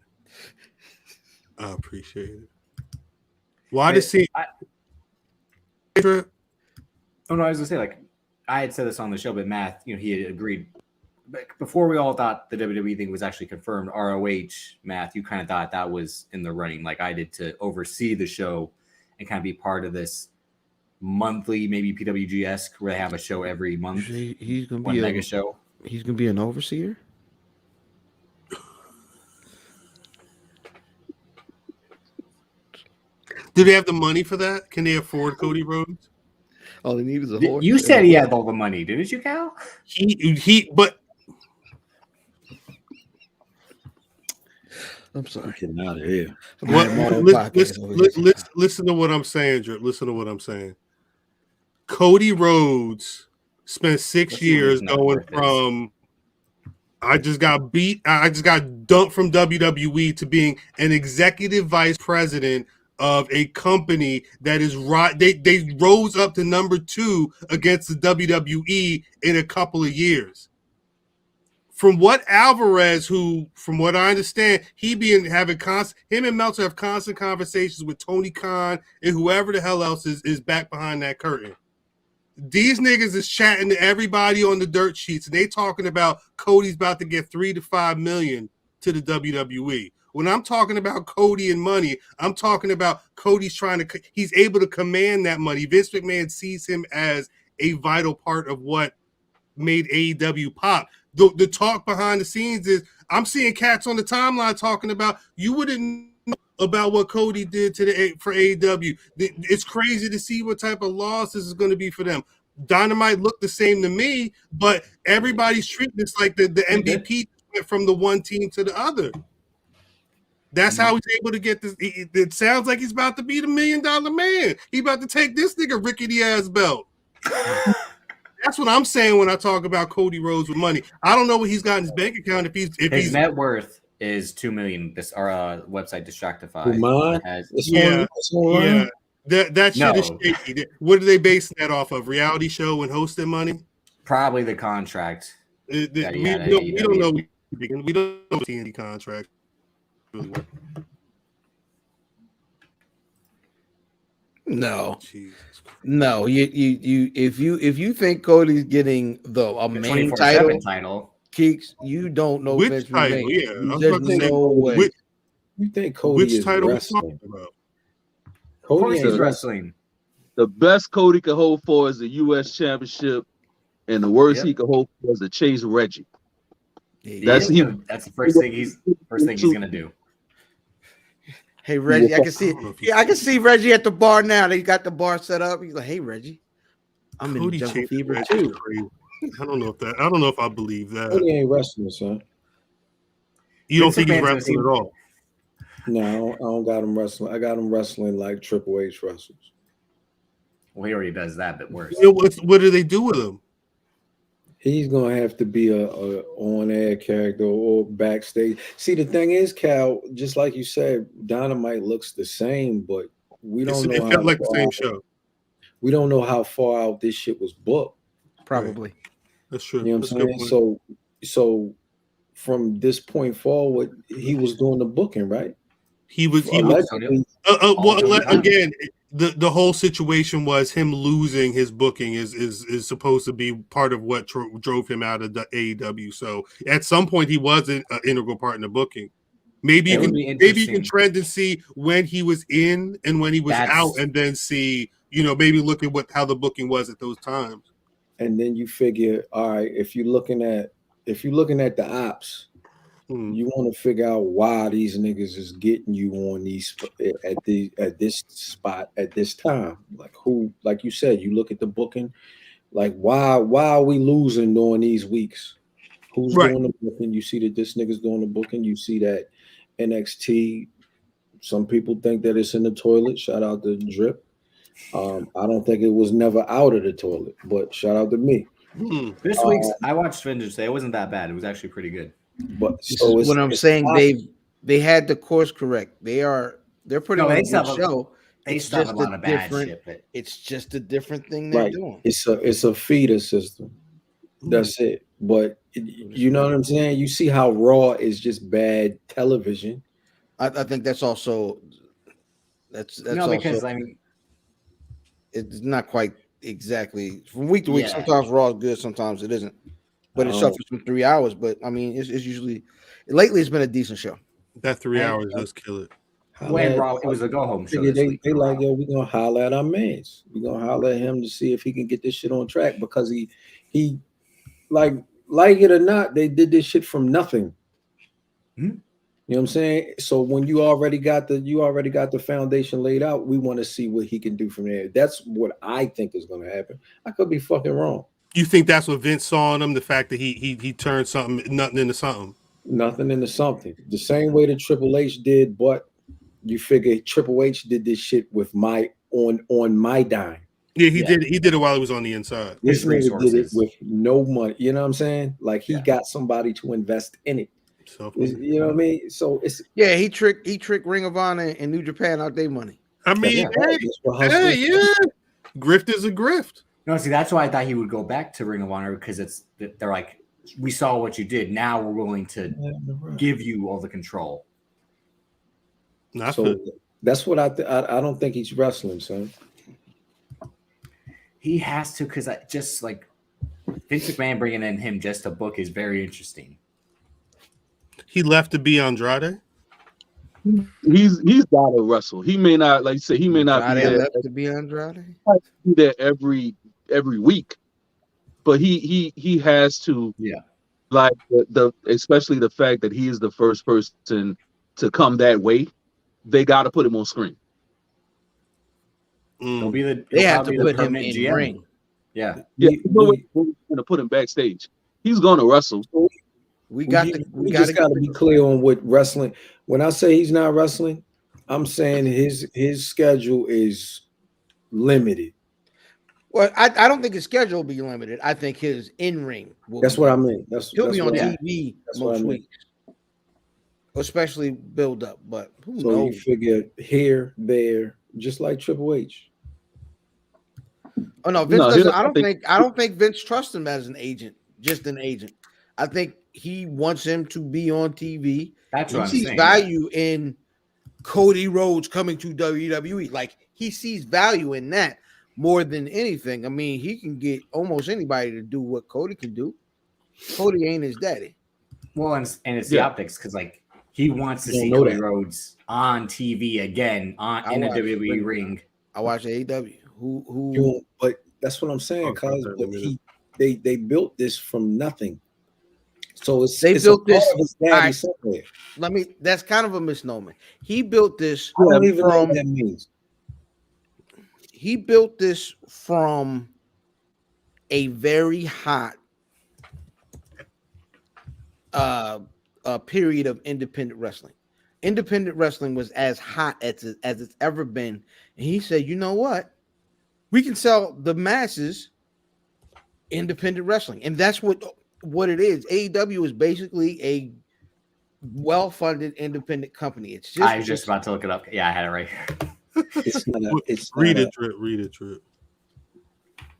Why does he? Oh no, I was gonna say, like, I had said this on the show, but Matth, he had agreed. But before we all thought the WWE thing was actually confirmed, ROH, Matth, you kind of thought that was in the running, like I did, to oversee the show and kind of be part of this monthly, maybe PWG-esque, where they have a show every month. He's gonna be be mega show. He's gonna be an overseer. Do they have the money for that? Can they afford Cody Rhodes? All he needs is a horse. You said he had all the money, didn't you, Cal? But I'm sorry. Getting out of here. Listen to what I'm saying, Drip. Listen to what I'm saying. Cody Rhodes spent 6 years going from I just got dumped from WWE to being an executive vice president of a company that is right. They rose up to number 2 against the WWE in a couple of years. From what Alvarez, who, from what I understand, him and Meltzer have constant conversations with Tony Khan and whoever the hell else is back behind that curtain. These niggas is chatting to everybody on the dirt sheets, and they talking about Cody's about to get $3 to $5 million to the WWE. When I'm talking about Cody and money, I'm talking about Cody's he's able to command that money. Vince McMahon sees him as a vital part of what made AEW pop. The talk behind the scenes is I'm seeing cats on the timeline talking about you wouldn't know about what Cody did for AEW. It's crazy to see what type of loss this is going to be for them. Dynamite looked the same to me, but everybody's treating this like the MVP went from the one team to the other. That's how he's able to get this. It sounds like he's about to be the $1 million man. He about to take this nigga rickety ass belt. That's what I'm saying when I talk about Cody Rhodes with money. I don't know what he's got in his bank account. His net worth is $2 million. This our website Distractify. That shit is shaky. What are they basing that off of? Reality show and hosting money? Probably the contract. We don't know. We don't know TNT contract. No. You if you think Cody's getting a main title, Keeks, you don't know which title. Yeah, there's no way. You think Cody which is title wrestling? about? Cody is wrestling. The best Cody could hold for is the U.S. Championship, and the worst he could hold for is to chase Reggie. That's the first thing he's gonna do. Hey Reggie, I can see Reggie at the bar now. They got the bar set up. He's like, "Hey Reggie, I'm in Jungle Fever too." I don't know if I believe that. Cody ain't wrestling, son. You don't think he's wrestling at all? No, I don't got him wrestling. I got him wrestling like Triple H wrestles. Well, he already does that, but worse. What do they do with him? He's gonna have to be a on-air character or backstage. See, the thing is, Cal, just like you said, Dynamite looks the same, but we don't know. It felt like the same show. We don't know how far out this shit was booked. Probably. That's true. You know what I'm saying? So from this point forward, he was doing the booking, right? He was Allegedly. Again, the whole situation was him losing his booking is supposed to be part of what drove him out of the AEW. So at some point he was an integral part in the booking. Maybe you can trend and see when he was in and when he was out, and then see, maybe look at how the booking was at those times. And then you figure, all right, if you're looking at the ops, you want to figure out why these niggas is getting you on these at this spot at this time. Like who, like you said, you look at the booking, like why are we losing during these weeks? Who's doing the booking? You see that this nigga's doing the booking. You see that NXT. Some people think that it's in the toilet. Shout out to Drip. I don't think it was never out of the toilet, but shout out to me. This week's I watched Vengeance Day. It wasn't that bad. It was actually pretty good. But so what I'm saying, they had the course correct. They're putting on a good show. They still have a lot of bad shit. But it's just a different thing they're doing. It's a feeder system. That's it. But you know what I'm saying? You see how Raw is just bad television. I think that's also that's because I mean it's not quite exactly from week to week. Sometimes Raw is good, sometimes it isn't. But it suffers from 3 hours. But I mean, it's usually lately it's been a decent show. That 3 hours does kill it. When Raw, it was a go home show. They like, yo, we're gonna holler at our mans. We're gonna holler at him to see if he can get this shit on track because he like it or not, they did this shit from nothing. You know what I'm saying? So when you already got the foundation laid out, we want to see what he can do from there. That's what I think is gonna happen. I could be fucking wrong. You think that's what Vince saw in him? The fact that he turned nothing into something. Nothing into something. The same way that Triple H did, but you figure Triple H did this shit with on my dime. Yeah, he did. He did it while he was on the inside. This nigga did it with no money. You know what I'm saying? Like he got somebody to invest in it. You know what I mean? So it's he tricked Ring of Honor and New Japan out their money. I mean, grift is a grift. No, see, that's why I thought he would go back to Ring of Honor because they're like, we saw what you did. Now we're willing to give you all the control. So that's what I don't think he's wrestling, son. He has to because I just like Vince McMahon bringing in him just to book is very interesting. He left to be Andrade. He's got to wrestle. He may not, like you said, he may not be there. Left to be Andrade. Be there every week, but he has to. Yeah, like the especially the fact that he is the first person to come that way. They got to put him on screen. They have to put him in the ring. Yeah. We're going to put him backstage. He's going to wrestle. We just got to be clear on what wrestling. When I say he's not wrestling, I'm saying his schedule is limited. Well, I don't think his schedule will be limited. I think his in-ring will. That's what I mean. He'll be on TV most weeks, especially build up. But who knows? You figure here, there, just like Triple H. Oh no, Vince doesn't. I don't think Vince trusts him as an agent, just an agent. I think he wants him to be on TV. That's what he sees value in Cody Rhodes coming to WWE. Like he sees value in that more than anything. I mean, he can get almost anybody to do what Cody can do. Cody ain't his daddy. Well, and it's the optics because like he wants to see Cody Rhodes on TV again in the WWE ring. I watch AEW. But that's what I'm saying, cause they built this from nothing. So it's built this. That's kind of a misnomer. He built this. I don't even know what that means. He built this from a very hot period of independent wrestling. Independent wrestling was as hot as it's ever been, and he said, "You know what? We can sell the masses independent wrestling," and that's what it is. AEW is basically a well-funded independent company. It's just I was just about to look it up. Yeah, I had it right here. Read it, Trip.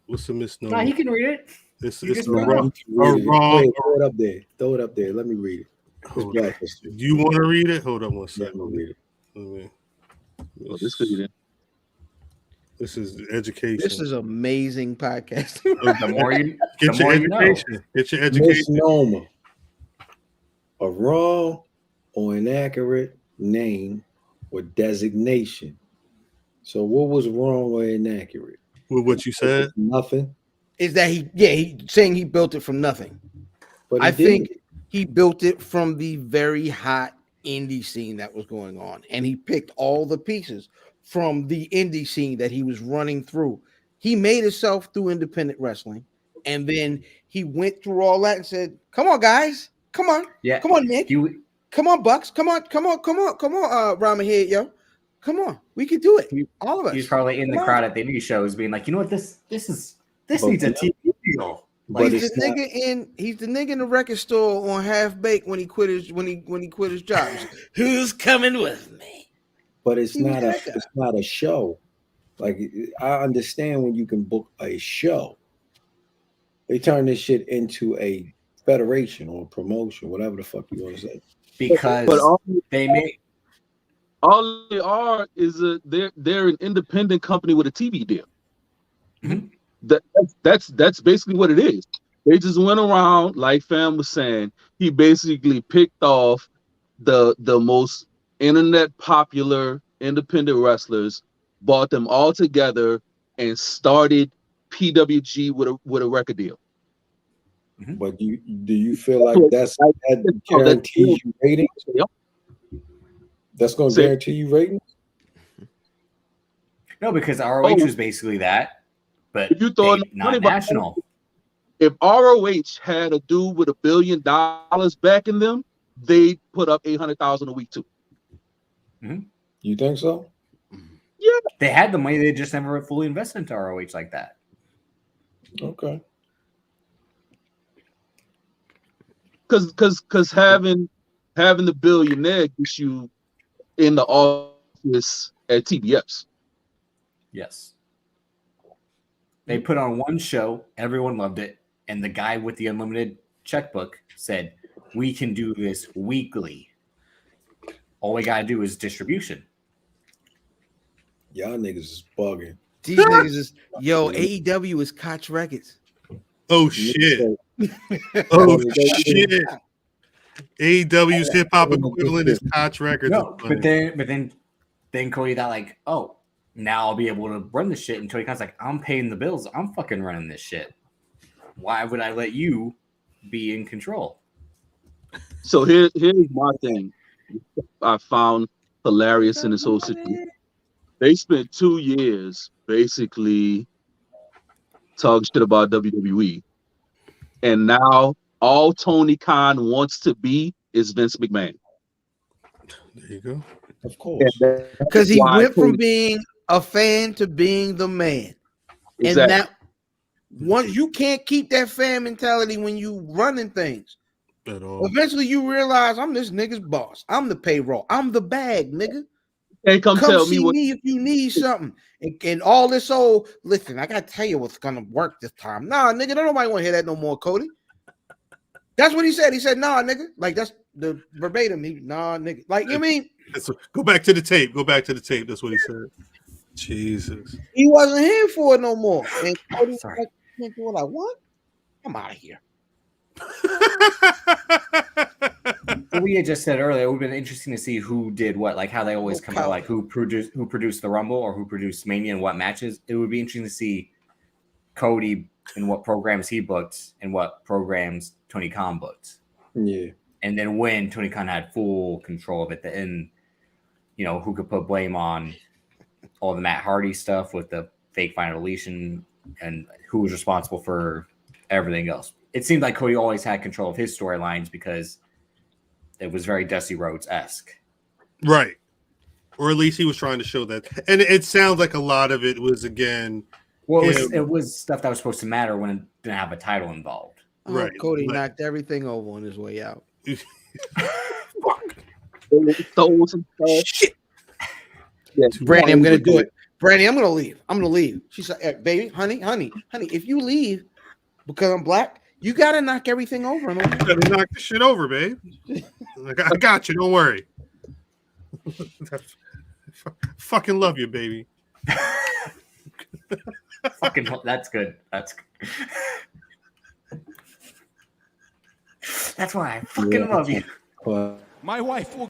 What's the misnomer? No, he can read it. It's just a read wrong. Throw it up there. Throw it up there. Let me read it. It's Black History. Do you want to read it? Hold on one Yeah, second. I'm gonna read it. Oh, this could be there. This is education. This is amazing podcast. The more you, Get the your more you know. education. Get your education. Misnomer. A wrong or inaccurate name or designation. So what was wrong or inaccurate? With what you said? Nothing. Is that he saying he built it from nothing. But I think he built it from the very hot indie scene that was going on, and he picked all the pieces from the indie scene that he was running through. He made himself through independent wrestling, and then he went through all that and said, "Come on, guys, come on, Yeah, come on, Nick, come on, Bucks, come on, Ramahead, yo, come on, we can do it, all of us." He's probably in the crowd at the indie shows, being like, "You know what? This needs a TV deal." Like, he's the nigga in the record store on Half Baked when he quit his job. Who's coming with me? But it's not a show. Like, I understand when you can book a show. They turn this shit into a federation or a promotion, whatever the fuck you want to say. Because they make all they are is they're an independent company with a TV deal. Mm-hmm. That's basically what it is. They just went around, like Fam was saying. He basically picked off the most internet popular independent wrestlers, bought them all together, and started PWG with a record deal. But do you feel like that guarantees you ratings? That's going to guarantee you ratings? No, because ROH was basically that. But if you thought not national. If ROH had a dude with $1 billion backing them, they put up 800,000 a week too. Mm-hmm. You think so? Yeah, they had the money. They just never fully invested into ROH like that. Okay. Because having the billionaire gets you in the office at TBS. Yes. They put on one show, everyone loved it, and the guy with the unlimited checkbook said, "We can do this weekly. All we gotta do is distribution." Y'all niggas is bugging. These niggas is AEW is Koch Records. Oh shit! Oh shit! AEW's hip hop equivalent is Koch Records. No, but then Cody that like, oh, now I'll be able to run this shit. And Tony Khan's like, I'm paying the bills. I'm fucking running this shit. Why would I let you be in control? So here's my thing. I found hilarious in this whole situation. They spent 2 years basically talking shit about WWE. And now all Tony Khan wants to be is Vince McMahon. There you go. Of course. Because he went from being a fan to being the man. Exactly. And now, once you can't keep that fan mentality when you running things. At all. Eventually you realize I'm this nigga's boss. I'm the payroll. I'm the bag, nigga. Hey, come tell see me if you need something. And all this old, listen, I gotta tell you what's gonna work this time. Nah, nigga, don't nobody want to hear that no more, Cody. That's what he said. He said, nah, nigga. Like, that's the verbatim. Nah, nigga. Like, you mean? Go back to the tape. Go back to the tape. That's what he said. Jesus. He wasn't here for it no more. And Cody's like, I can't do what I want. I'm out of here. What we had just said earlier, it would have been interesting to see who did what, like how they always come out, like who produced the Rumble or who produced Mania and what matches. It would be interesting to see Cody and what programs he booked and what programs Tony Khan booked. Yeah. And then when Tony Khan had full control of it, and who could put blame on all the Matt Hardy stuff with the fake final deletion and who was responsible for everything else. It seemed like Cody always had control of his storylines because it was very Dusty Rhodes-esque. Right. Or at least he was trying to show that. And it sounds like a lot of it was, again... Well, it was stuff that was supposed to matter when it didn't have a title involved. Right. Cody knocked everything over on his way out. Fuck. Shit. Yeah, Brandy, I'm going to do it. Brandy, I'm going to leave. She said, hey, baby, honey, if you leave, Because I'm black, you gotta knock everything over. You gotta knock the shit over, babe. Like, I got you. Don't worry. Fucking love you, baby. Fucking, that's good. That's good. That's why I fucking love you. My wife will.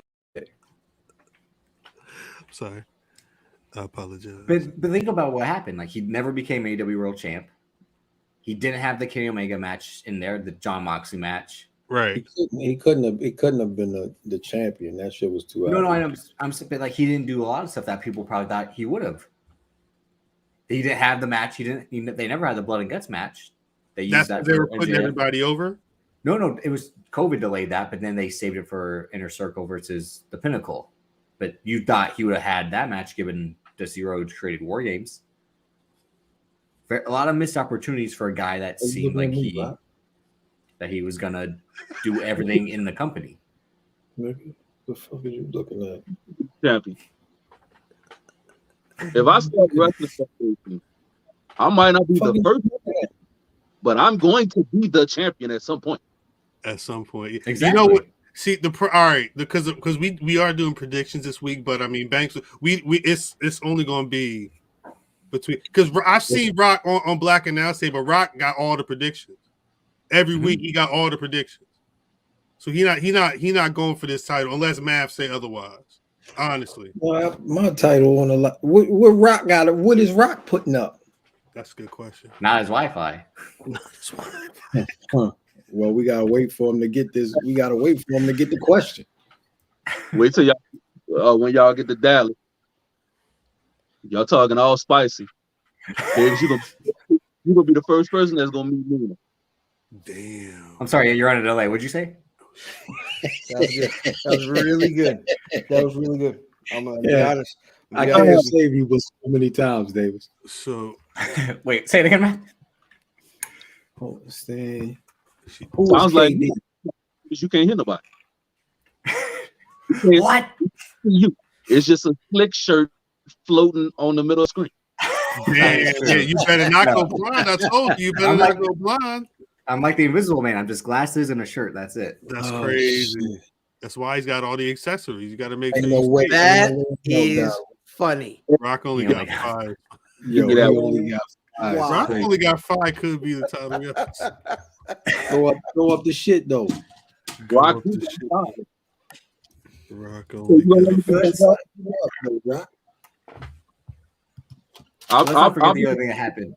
Sorry. I apologize. But think about what happened. Like, he never became AEW World Champ. He didn't have the Kenny Omega match in there, the Jon Moxley match. Right. He couldn't have been the champion. That shit was too. No, I know. I'm but like, he didn't do a lot of stuff that people probably thought he would have. He didn't have the match. They never had the Blood and Guts match. They used that. They were putting everybody over. No, it was COVID delayed that, but then they saved it for Inner Circle versus the Pinnacle. But you thought he would have had that match given Dusty Rhodes created War Games. A lot of missed opportunities for a guy that seemed like he was gonna do everything in the company. Maybe the fuck are you looking at? Champion. If I start wrestling, I might not be the first, but I'm going to be the champion at some point. At some point, exactly. You know what? See all right, because we are doing predictions this week, but I mean, Banks, it's only going to be between, because I've seen Rock on Black and Now say, but Rock got all the predictions every week. He got all the predictions, so he not going for this title unless Matth say otherwise. Honestly, well, my title on a lot. What Rock got? What is Rock putting up? That's a good question. Not his Wi-Fi. Huh. Well, we gotta wait for him to get this. We gotta wait for him to get the question. Wait till y'all when y'all get to Dallas. Y'all talking all spicy. Davis, you gonna be the first person that's gonna meet me. Damn. I'm sorry, you're on a delay. What'd you say? That was good. That was really good. That was really good. I'm gonna be honest. I can't save you but so many times, Davis. So wait, say it again, man. Oh, stay. Sounds like you can't hear nobody. What? It's just a slick shirt floating on the middle of the screen. Damn, yeah, you better not go blind. I told you better not go blind. I'm like the Invisible Man. I'm just glasses and a shirt. That's it. That's crazy. Shit. That's why he's got all the accessories. You got to make sure. That is funny. Rock only got 5. Yo, he only got 5. Wow. Rock only got 5. Could be the title. Throw up the shit though. Rock only got 5. I'll forget the other thing that happened.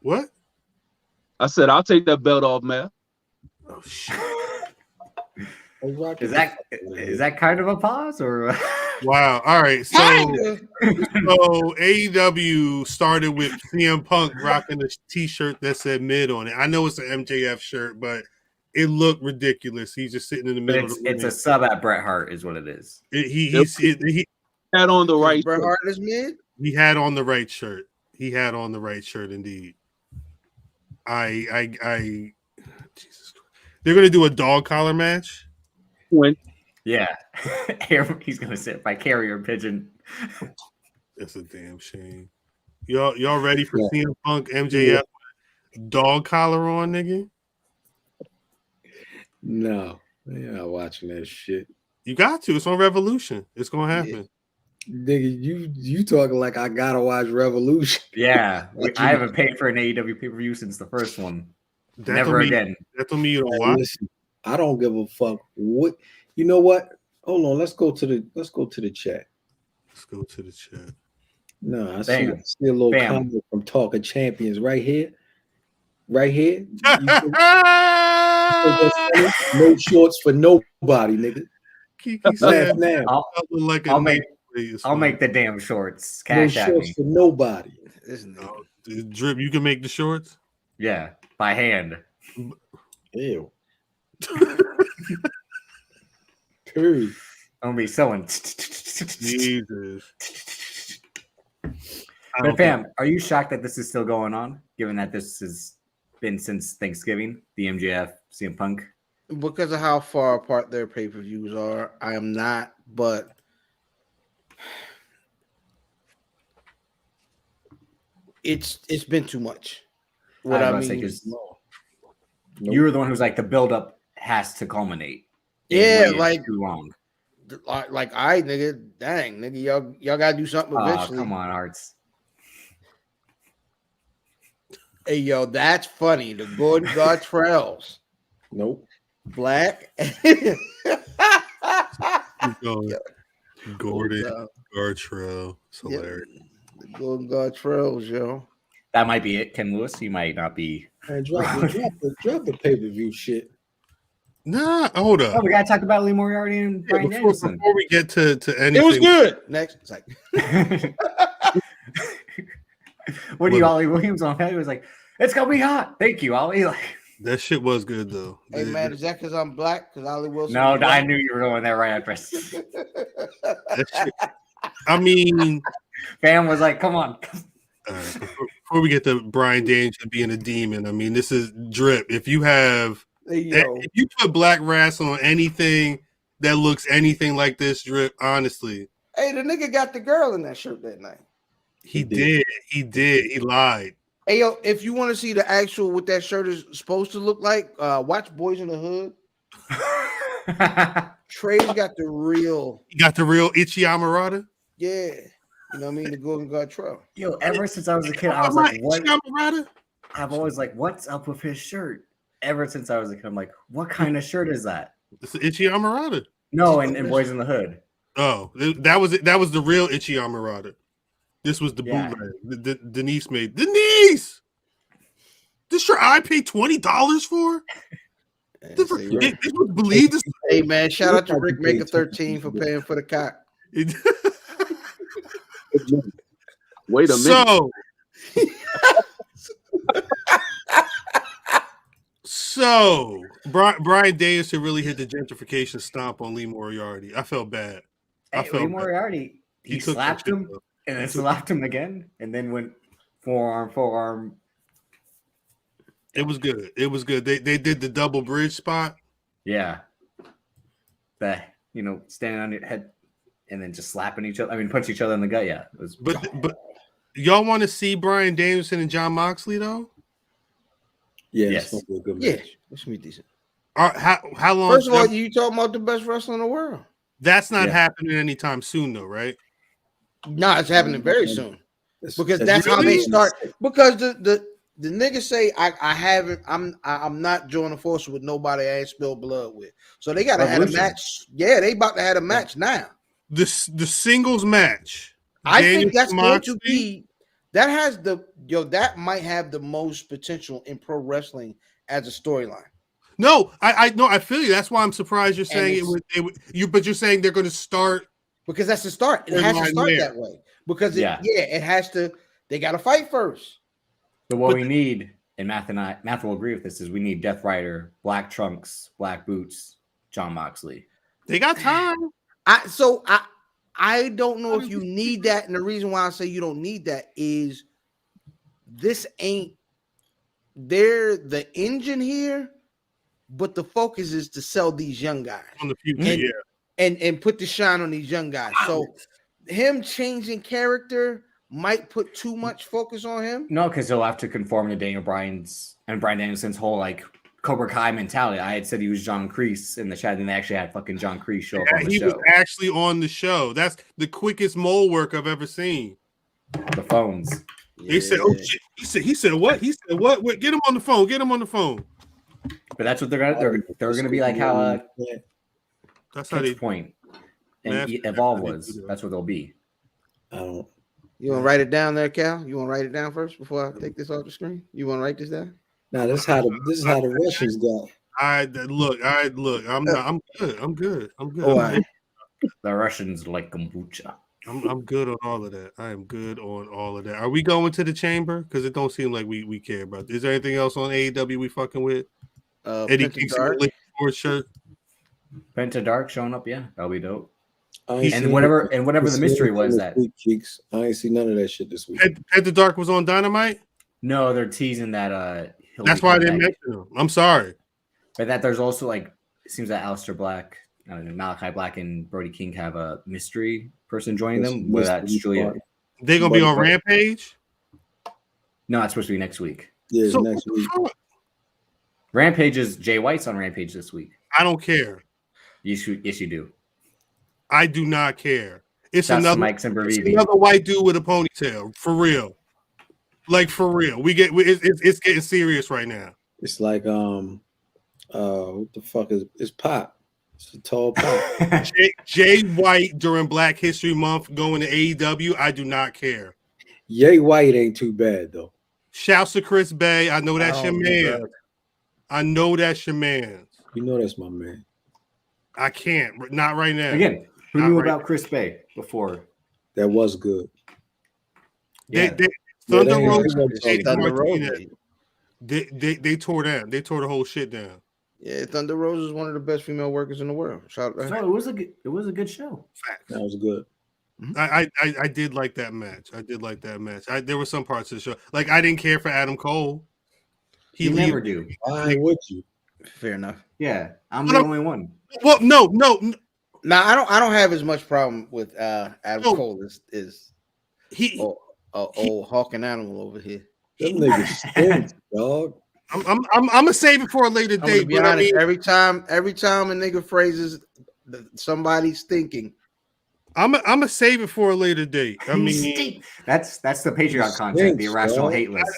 What? I said I'll take that belt off, man. Oh shit! Is that kind of a pause or? Wow! All right, so AEW started with CM Punk rocking a T-shirt that said "mid" on it. I know it's an MJF shirt, but it looked ridiculous. He's just sitting in the middle. It's a sub at Bret Hart, is what it is. He had on the right. Bret Hart is mid. He had on the right shirt. He had on the right shirt, indeed. Jesus Christ. They're gonna do a dog collar match. When? Yeah, he's gonna sit by carrier pigeon. That's a damn shame. Y'all ready for CM Punk MJF dog collar on, nigga? No, you're not watching that shit. You got to. It's on Revolution. It's gonna happen. Nigga, you talking like I gotta watch Revolution. Yeah, I haven't paid for an AEW pay-per-view since the first one. Never again. That don't mean you don't watch. Listen, I don't give a fuck what. You know what? Hold on. Let's go to the chat. Let's go to the chat. No, I see a little comment from Talking Champions right here. Right here. No shorts for nobody, nigga. Kiki said, I'll make the damn shorts. Cash at me. No shorts for nobody. Drip, you can make the shorts? Yeah, by hand. Ew. Period. I'll be sewing. Jesus. But fam, are you shocked that this is still going on, given that this has been since Thanksgiving, the MJF, CM Punk? Because of how far apart their pay-per-views are, I am not, but it's been too much. What I mean is, you were the one who's like the buildup has to culminate. Yeah, like too long. Like, all right, nigga, dang, nigga, y'all gotta do something eventually. Come on, Hearts. Hey, yo, that's funny. The Gordon Gartrelles. Nope. Black. Gordon Gartrelle. It's hilarious. The Gordon Gartrelles, yo. That might be it. Ken Lewis, you might not be. Man, drop the pay-per-view shit. Nah, hold up. Oh, we gotta talk about Lee Moriarty and Bryan Danielson. Before we get to anything, it was good. Next, it's like, what do you, Ollie Williams on? He was like, "It's gonna be hot." Thank you, Ollie. Like, that shit was good though. Hey man, is that because I'm black? Because Ollie Wilson? No, I knew you were going there right after. That shit, I mean, Fam was like, "Come on." Before we get to Bryan Danielson being a demon, I mean, this is drip. If you have. If you put Black Rasslin on anything that looks anything like this, drip, honestly. Hey, the nigga got the girl in that shirt that night. He did. He lied. Hey, yo, if you want to see the actual what that shirt is supposed to look like, watch Boys in the Hood. Trey's got the real. He got the real Itchy Amarada? Yeah. You know what I mean? The Gordon Gartrelle. Yo, ever since I was a kid, I was like, what? I've always like, what's up with his shirt? Ever since I was a kid, I'm like, what kind of shirt is that? It's the Itchy Amarada. No, and Boys in the Hood. Oh, that was it. That was the real Itchy Amarada. This was the bootleg. Denise made. Denise! This shirt I paid $20 for? This was believe this. Hey man, shout out to Rick Maker 13 for paying for the cock. Wait a minute. So Bryan Danielson really hit the gentrification stomp on Lee Moriarty. I felt bad. Lee Moriarty, he slapped him and then slapped him again, and then went forearm. It was good. It was good. They did the double bridge spot. Yeah. That, standing on your head and then just slapping each other. I mean, punch each other in the gut. Yeah. It was... But y'all want to see Bryan Danielson and Jon Moxley though? Yeah, yes. That's gonna be a good match. Yeah, that's gonna be decent. How long? First of all, you talking about the best wrestler in the world? That's not happening anytime soon, though, right? No, it's happening very soon because that's how they start. Because the niggas say I haven't. I'm not joining forces with nobody I ain't spilled blood with. So they gotta have a match. Yeah, they about to have a match now. The singles match. I think that's going to be. That has that might have the most potential in pro wrestling as a storyline. No, I feel you. That's why I'm surprised you're saying but you're saying they're going to start because that's the start. It has to start that way because it has to. They got to fight first. So what we need, and Matt will agree with this, is we need Death Rider, Black Trunks, Black Boots, Jon Moxley. They got time. I don't know if you need that, and the reason why I say you don't need that is this ain't they're the engine here, but the focus is to sell these young guys on the future, and put the shine on these young guys. So him changing character might put too much focus on him. No, because he'll have to conform to Daniel Bryan's and Bryan Danielson's whole like Cobra Kai mentality. I had said he was John Kreese in the chat, and they actually had fucking John Kreese show up on the show. He was actually on the show. That's the quickest mole work I've ever seen. The phones. They said, "Oh shit!" He said, "What?" He said, "What? What? Get him on the phone. Get him on the phone." But that's what they're gonna be like. How that's how they point and Evolve was. That's what they'll be. You want to write it down there, Cal? You want to write it down first before I take this off the screen? You want to write this down? Now this is how the Russians go. Look. I'm good. I'm good. Oh, right. The Russians like kombucha. I'm good on all of that. I am good on all of that. Are we going to the chamber? Because it don't seem like we care about this. Is there anything else on AEW we fucking with? Eddie Keeks sports shirt. Penta Dark showing up. Yeah, that'll be dope. And whatever the mystery was that Keeks. I ain't see none of that shit this week. Penta Dark was on Dynamite. No, they're teasing that. That's why I didn't mention him. I'm sorry. But that there's also like it seems that Aleister Black, Malachi Black, and Brody King have a mystery person joining them. Where that's Julia. They're gonna be on Rampage. No, it's supposed to be next week. Yeah, So next week. Rampage is Jay White's on Rampage this week. I don't care. Yes, you do. I do not care. It's Shouts to another Mike Sempervive. another white dude with a ponytail. For real. Like for real. It's getting serious right now. It's like what the fuck is it's Pop? It's a tall Pop. Jay White during Black History Month going to AEW. I do not care. Jay White ain't too bad though. Shouts to Chris Bay. I know that's your man. I know that's your man. You know that's my man. I can't. Not right now. Again, who Not knew right about now. Chris Bay before? That was good. Thunder Yeah, Rose, Thunder Rose. they tore down. They tore the whole shit down. Yeah, Thunder Rose is one of the best female workers in the world. Shout out to her. So it was a good show. Facts. That was good. I did like that match. There were some parts of the show. Like I didn't care for Adam Cole. You never do. Why would you? Fair enough. Yeah, I'm the only one. Well, no. Now I don't have as much problem with Adam Cole as old hawking animal over here. Them niggas stink, dog. I'm gonna save it for a later I'm gonna date. be But honest, I mean, every time a nigga phrases somebody's thinking. I'm gonna save it for a later date. I mean, that's the Patreon content, the irrational hate list.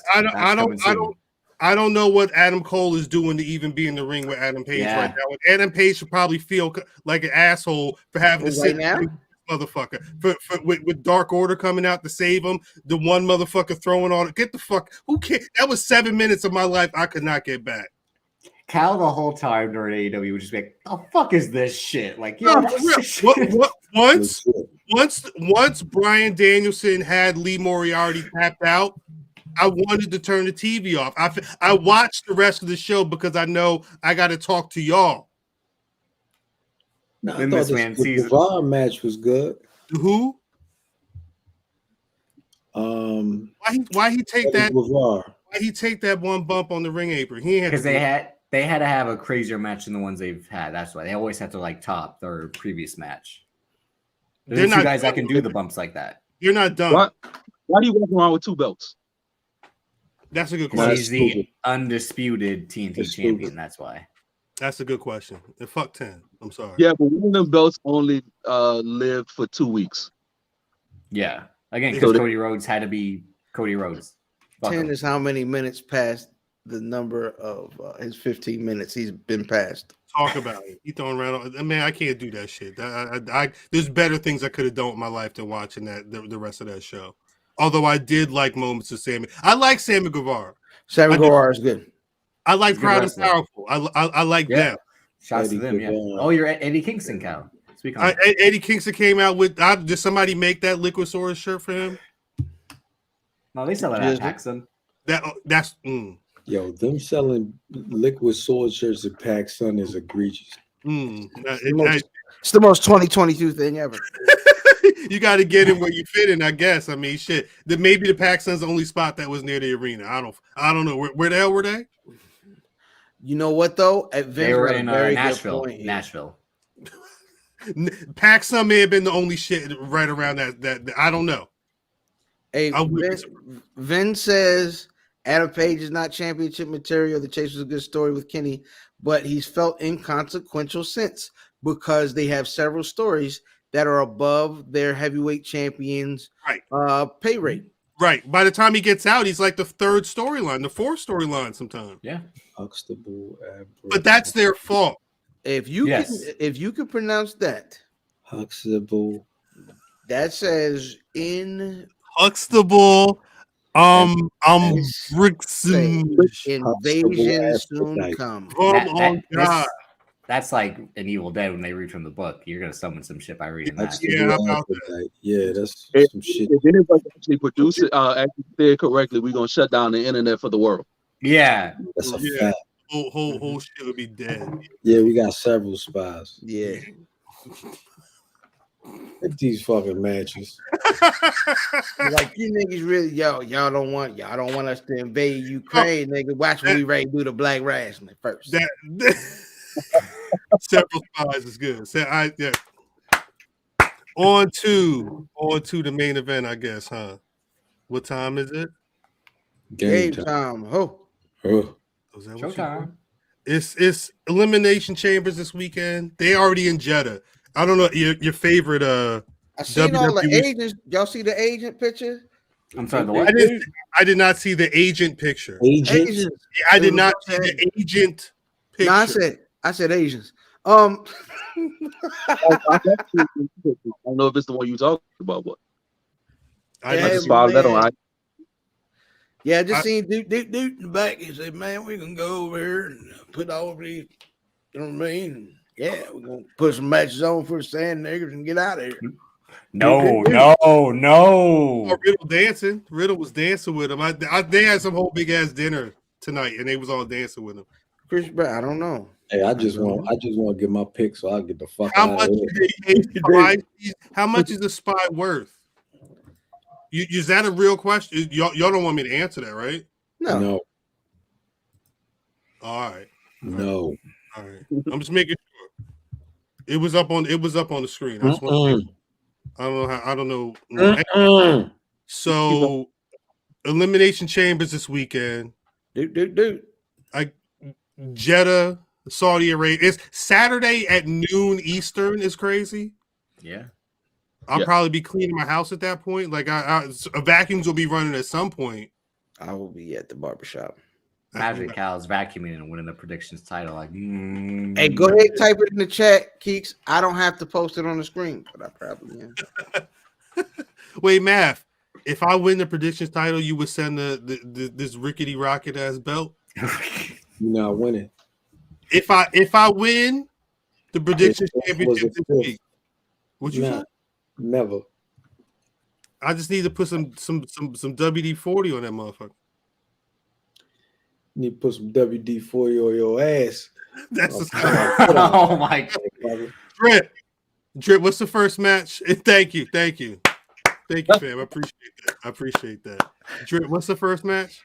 I don't know what Adam Cole is doing to even be in the ring with Adam Page right now. And Adam Page should probably feel like an asshole for having to sit now. Motherfucker with Dark Order coming out to save him. The one motherfucker throwing on it. Get the fuck. Who cares? That was 7 minutes of my life I could not get back. Cal the whole time during AEW would just be like, "The fuck is this shit?" Like, yeah, once Bryan Danielson had Lee Moriarty tapped out, I wanted to turn the TV off. I watched the rest of the show because I know I got to talk to y'all. No, I thought the Guevara match was good. Who? Why he take that? Why he take that one bump on the ring apron? He because they had to have a crazier match than the ones they've had. That's why they always have to like top their previous match. There's two guys that can do the bumps like that. You're not done. Why do you walk around with two belts? That's a good question. He's the undisputed TNT champion. That's why. That's a good question. And fuck 10. I'm sorry. Yeah, but one of them belts only lived for 2 weeks. Yeah. Again, because Cody Rhodes had to be Cody Rhodes. 10 is how many minutes past the number of his 15 minutes he's been past. Talk about it. He throwing around. Man, I can't do that shit. There's better things I could have done with my life than watching the rest of that show. Although I did like moments of Sammy. I like Sammy Guevara. Sammy Guevara is good. I like Proud and Powerful. I like them. Shouts to them, yeah. Oh, you're at Eddie Kingston, Cal. Speak on Eddie Kingston came out with. Did somebody make that Liquid Swords shirt for him? No, they sell it at Paxson. That's. Yo, them selling Liquid Sword shirts at PacSun is egregious. It's the most 2022 thing ever. You got to get in where you fit in, I guess. I mean, shit. Maybe the PacSun's the only spot that was near the arena. I don't know. Where the hell were they? You know what though? They were in Nashville. PacSun may have been the only shit right around that. I don't know. Hey, Vin says Adam Page is not championship material. The chase was a good story with Kenny, but he's felt inconsequential since because they have several stories that are above their heavyweight champions pay rate. Right. By the time he gets out, he's like the third storyline, the fourth storyline sometimes. Yeah. Huxtable. But that's their fault. If you can pronounce that. Huxtable. That says in Huxtable. Invasion soon come. Oh God. That's like an Evil Dead when they read from the book. You're gonna summon some shit by reading that. Yeah, that's some shit. If anybody actually produce it, actually say it correctly, we're gonna shut down the internet for the world. Yeah, that's a fact. Whole shit would be dead. Yeah, we got several spies. Yeah. At these fucking matches. Like you niggas really y'all don't want us to invade Ukraine, nigga. Watch when we ready to do the Black Rasslin first. Several spies is good. On to the main event, I guess, huh? What time is it? Game time. Oh. Is that what Showtime. It's Elimination Chambers this weekend. They already in Jeddah. I don't know your favorite. I seen WWE. all the agents. Y'all see the agent picture? I'm sorry. The what? I did not see the agent picture. Agents. I did not see the agent picture. No, I said Asians. I don't know if it's the one you talking about, but I just followed that on. Yeah, I just seen dude in the back. He said, "Man, we can go over here and put all these." You know what I mean? Yeah, we're gonna put some matches on for the sand niggers and get out of here. No. Oh, Riddle dancing. Riddle was dancing with him. They had some whole big ass dinner tonight, and they was all dancing with him. Chris Brown, I don't know. Hey, I just want to get my pick so I'll get the fuck How out much? of here. How much is the spy worth? Is that a real question? Y'all don't want me to answer that, right? No. All right. No. All right. I'm just making sure. It was up on the screen. I just want I don't know. So Elimination Chambers this weekend. Dude. Jeddah, Saudi Arabia. It's Saturday at noon Eastern. Is crazy. Yeah. I'll probably be cleaning my house at that point. Like vacuums will be running at some point. I will be at the barbershop. Magic Cal's vacuuming and winning the predictions title. Like, Hey, go ahead, type it in the chat, Keeks. I don't have to post it on the screen, but I probably am. Wait, Matth. If I win the predictions title, you would send this rickety rocket ass belt. You're not winning. If I win the predictions championship this week, what you say? Never. I just need to put some WD-40 on that motherfucker. You need to put some WD-40 on your ass. That's oh my God. Drip, what's the first match? Thank you, fam. I appreciate that. Drip, what's the first match?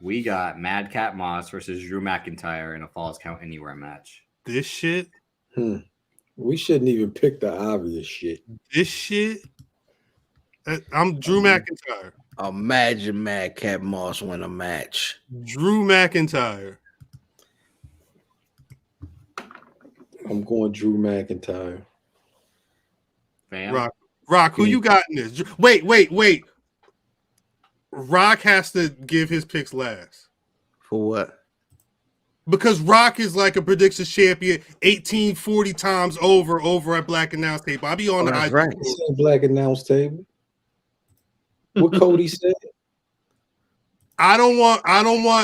We got Madcap Moss versus Drew McIntyre in a Falls Count Anywhere match. This shit? We shouldn't even pick the obvious shit. This shit? I'm Drew McIntyre. Imagine Madcap Moss win a match. Drew McIntyre. I'm going Drew McIntyre. Fam. Rock, who you got in this? Wait. Rock has to give his picks last. For what? Because Rock is like a predictions champion 1840 times over at Black Announce Table. I'll be on the IG. Right. Black Announce Table. What Cody said. I don't want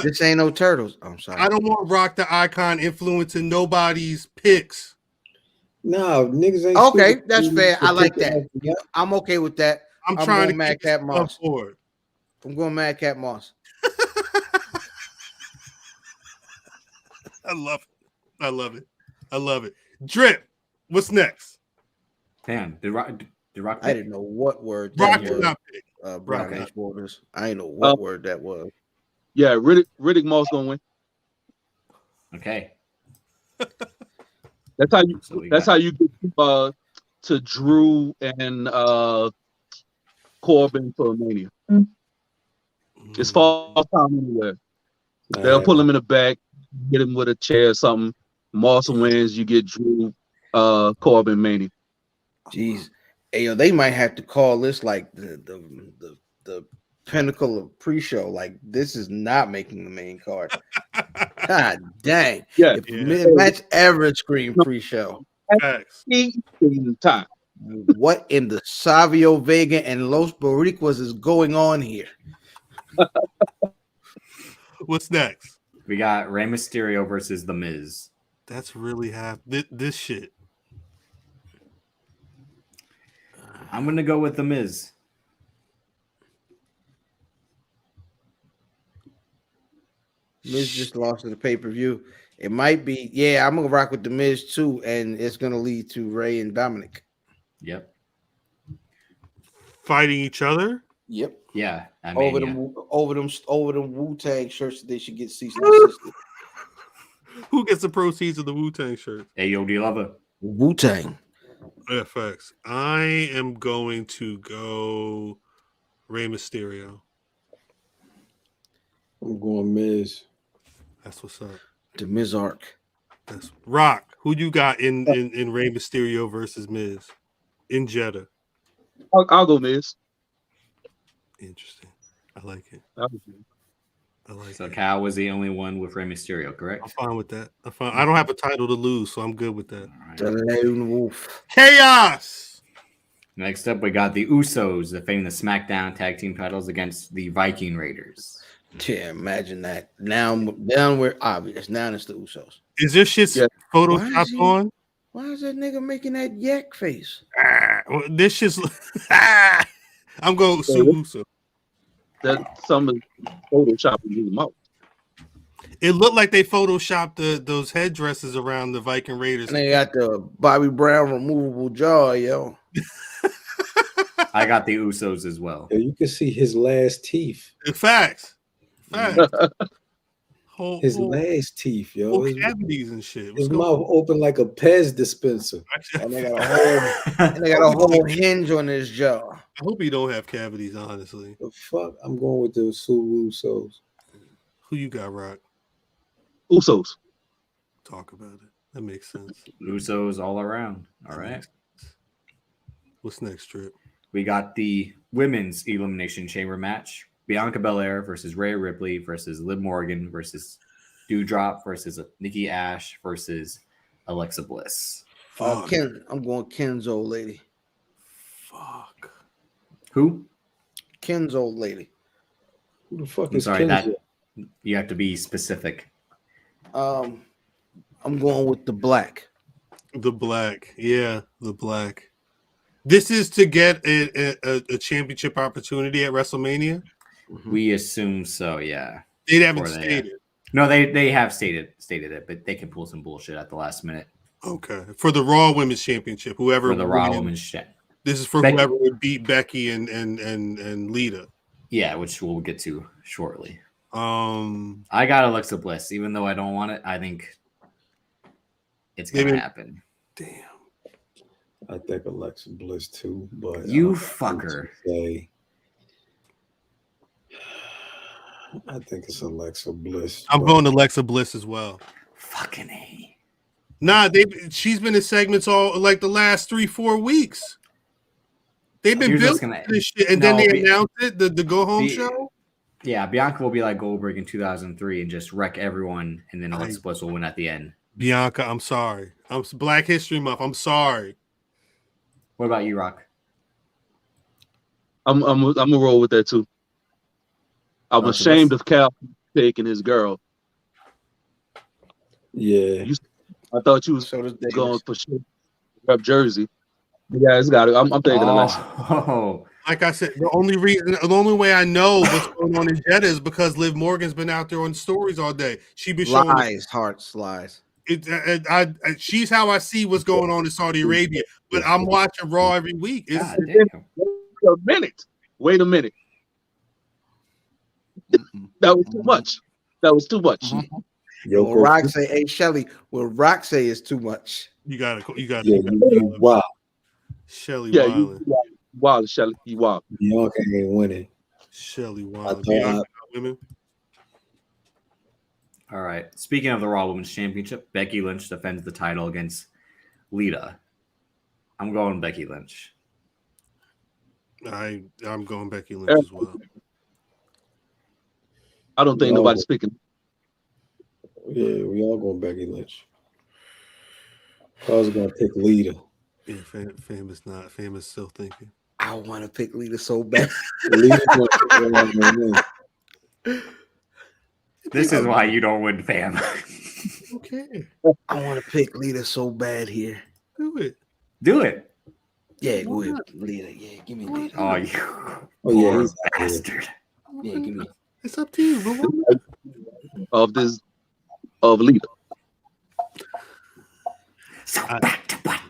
this ain't no turtles. I'm sorry. I don't want Rock the Icon influencing nobody's picks. No, niggas ain't okay. That's fair. I like that. I'm okay with that. I'm trying to Madcap Moss. Forward. I'm going Madcap Moss. I love it. Drip, what's next? Damn, did Rock I didn't know what word Rock that did was. not pick. Brown H. Borders. I didn't know what word that was. Yeah, Riddick Moss gonna win. Okay. That's how you get to Drew and Corbin for Mania. It's fall time anywhere. They'll pull him in the back, get him with a chair or something. Moss wins, you get Drew Corbin Mania. Jeez. Hey, yo, they might have to call this like the pinnacle of pre-show. Like, this is not making the main card. God dang. Yeah. Match ever screen pre-show. Time. What in the Savio Vega and Los Boricuas is going on here? What's next? We got Rey Mysterio versus The Miz. That's really this shit. I'm gonna go with The Miz. Miz just lost to the pay-per-view. It might be, I'm gonna rock with the Miz too, and it's gonna lead to Ray and Dominic. Yep. Fighting each other? Yep. Yeah. I mean, over them Wu-Tang shirts that they should get cease and desist. Who gets the proceeds of the Wu-Tang shirt? AOD lover. Wu-Tang. FX. I am going to go Rey Mysterio. I'm going Miz. That's what's up. The Mizark. That's Rock. Who you got in Rey Mysterio versus Miz in Jeddah? I'll go Miz. Interesting. I like it. I like So it. Cal was the only one with Rey Mysterio, correct? I'm fine with that. I'm fine. I don't have a title to lose, so I'm good with that. All The right. Lone Wolf. Chaos. Next up, we got the Usos defending the SmackDown Tag Team titles against the Viking Raiders. Yeah, imagine that. Now we're obvious. Now it's the Usos. Is this shit photoshopped on? Why is that nigga making that yak face? This shit's. I'm going Uso. That some of Photoshop in his mouth. It looked like they photoshopped those headdresses around the Viking Raiders. And they got the Bobby Brown removable jaw, yo. I got the Usos as well. Yeah, you can see his last teeth. Facts. His last teeth, yo. Whole His, cavities and shit. his mouth open like a Pez dispenser. And they got a whole hinge on his jaw. I hope he don't have cavities, honestly. The fuck? I'm going with the Usos. Who you got, Rock? Usos. Talk about it. That makes sense. Usos all around. All right. What's next, Trip? We got the women's Elimination Chamber match. Bianca Belair versus Rhea Ripley versus Liv Morgan versus Doudrop versus Nikki Ash versus Alexa Bliss. I'm going Ken's old lady. Fuck. Who? Ken's old lady. Who the fuck I'm is sorry, Kenzo? that you have to be specific. I'm going with the black. The black. Yeah, the black. This is to get a championship opportunity at WrestleMania? We assume so, yeah. They haven't stated. No, they have stated it, but they can pull some bullshit at the last minute. Okay. For the Raw Women's Championship, whoever For the Raw Women's shit. This is for whoever would beat Becky and Lita. Yeah, which we'll get to shortly. I got Alexa Bliss, even though I don't want it. I think it's gonna happen. Damn. I think Alexa Bliss too, but you fucker. I think it's Alexa Bliss. I'm going Alexa Bliss as well. Fucking A. Nah, she's been in segments all like the last 3-4 weeks. They've been building this shit, and then they announced it, the go home show. Yeah, Bianca will be like Goldberg in 2003 and just wreck everyone, and then Alexa Bliss will win at the end. Bianca, I'm sorry. I'm Black History Month. I'm sorry. What about you, Rock? I'm gonna roll with that too. I'm ashamed of Cal taking his girl. Yeah, I thought you was going for sure. Rep Jersey. Yeah, it's got it. I'm taking Alexa. Oh, like I said, the only way I know what's going on in Jeddah is because Liv Morgan's been out there on stories all day. She be showing lies. She's how I see what's going on in Saudi Arabia. But I'm watching Raw every week. Wait a minute. That was too much. Well, Rock say, "Hey Shelly," well, Rock say is too much. You got to. Yeah, wow. Shelly, you wild, Shelly, you wild. Bianca ain't winning. Shelly, wild. Bianca women. All right. Speaking of the Raw Women's Championship, Becky Lynch defends the title against Lita. I'm going Becky Lynch. I'm going Becky Lynch as well. I don't think nobody's speaking. Yeah, we all going Becky Lynch. I was gonna pick Lita. Yeah, fam is not. Fam is still thinking. I want to pick Lita so bad. This is why you don't win, fam. Okay. I want to pick Lita so bad here. Do it. Do it. Yeah, go ahead, Lita. Yeah, give me Lita. Oh, you poor bastard. Yeah, give me. It's up to you, bro. Of Lita. So back to what?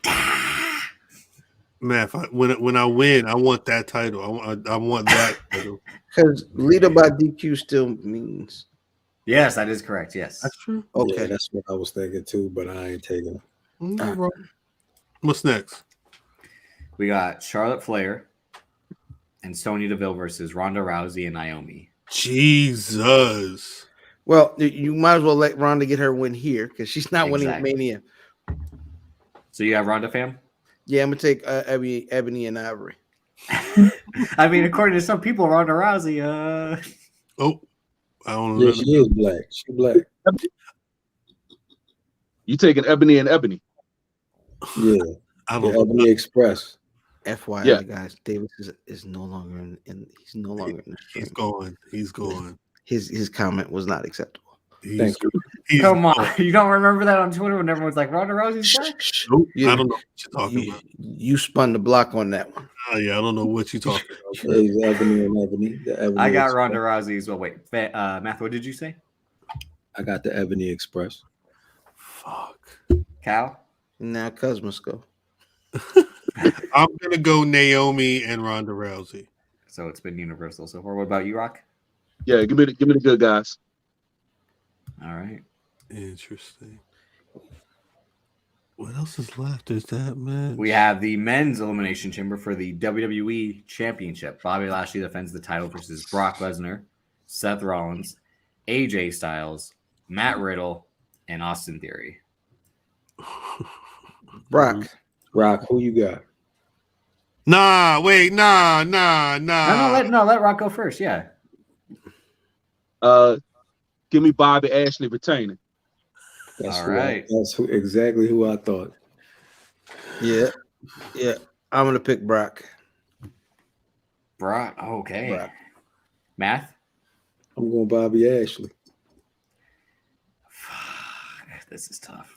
Math, when I win, I want that title. I want that title. Because Lita by DQ still means. Yes, that is correct. Yes. That's true. Okay, yeah, that's what I was thinking too, but I ain't taking it. What's next? We got Charlotte Flair and Sonya Deville versus Ronda Rousey and Naomi. Jesus. Well, you might as well let Ronda get her win here because she's not winning at Mania. So you have Ronda, fam? Yeah, I'm gonna take Ebony and Ivory. I mean, according to some people, Ronda Rousey. Oh, I don't know. Yeah, she is black. She black. You taking Ebony and Ebony? Yeah, Ebony Express. FYI, guys, Davis is no longer in. He's no longer in. He's gone. He's gone. His comment was not acceptable. Thank you. Come on, you don't remember that on Twitter when everyone's like Ronda Rousey's black? Nope, I don't know what you're talking about. You spun the block on that one. Oh yeah, I don't know what you're talking about. Ebony and Ebony. The Ebony I got Express. Ronda Rousey's. Well, wait, Matth, what did you say? I got the Ebony Express. Fuck. Cal? Now, Cuz must go. I'm gonna go Naomi and Ronda Rousey. So it's been universal so far. What about you, Rock? Yeah, give me the good guys. All right. Interesting. What else is left? Is that man? We have the men's elimination chamber for the WWE Championship. Bobby Lashley defends the title versus Brock Lesnar, Seth Rollins, AJ Styles, Matt Riddle, and Austin Theory. Brock, who you got? Nah, wait, nah. No, let Rock go first. Yeah. Give me Bobby Ashley retaining. That's all right. That's exactly who I thought. Yeah. I'm gonna pick Brock. Brock. Okay. Brock. Math. I'm going Bobby Ashley. This is tough.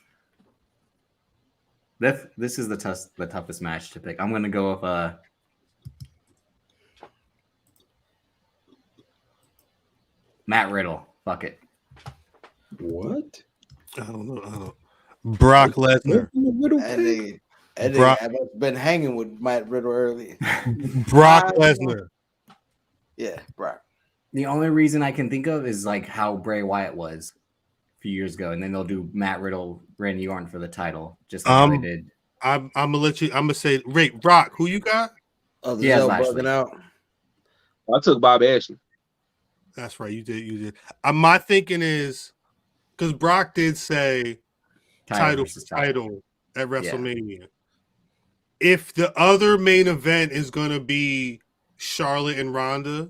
This is the toughest match to pick. I'm gonna go with Matt Riddle. Fuck it. What? I don't know. Brock Lesnar. I've been hanging with Matt Riddle early. Brock Lesnar. Yeah, Brock. The only reason I can think of is like how Bray Wyatt was a few years ago, and then they'll do Matt Riddle, Randy Orton for the title, just like they did. I'm gonna say, Rick, Brock, who you got? Yeah, bugging out. I took Bobby Ashley. That's right, you did. My thinking is because Brock did say title at WrestleMania. Yeah. If the other main event is gonna be Charlotte and Ronda,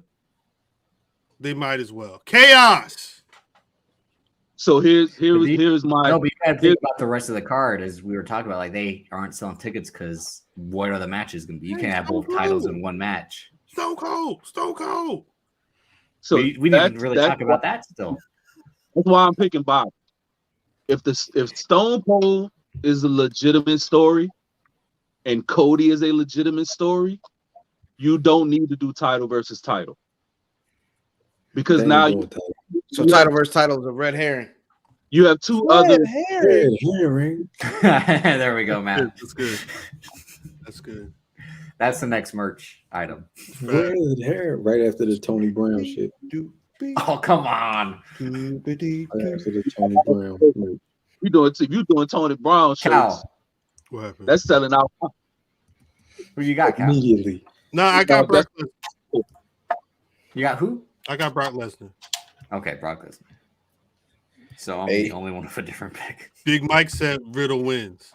they might as well. Chaos. So here's my. No, but you gotta think about the rest of the card, as we were talking about. Like they aren't selling tickets because what are the matches gonna be? You can't have both titles in one match. Stone Cold. So we didn't really talk about that still. That's why I'm picking Bob. If Stone Cold is a legitimate story, and Cody is a legitimate story, you don't need to do title versus title. Because now title versus title is a red herring. You have two other herring. There we go, Matt. That's good. That's the next merch item. Red hair right after the Tony Brown shit. Oh, come on. Right after the Tony Brown. If you doing Tony Brown shirts, what happened? That's selling out. Who you got, Cal? Immediately. No, I got Brock Lesnar. You got who? I got Brock Lesnar. Okay, Brock Lesnar. So I'm the only one with a different pick. Big Mike said Riddle wins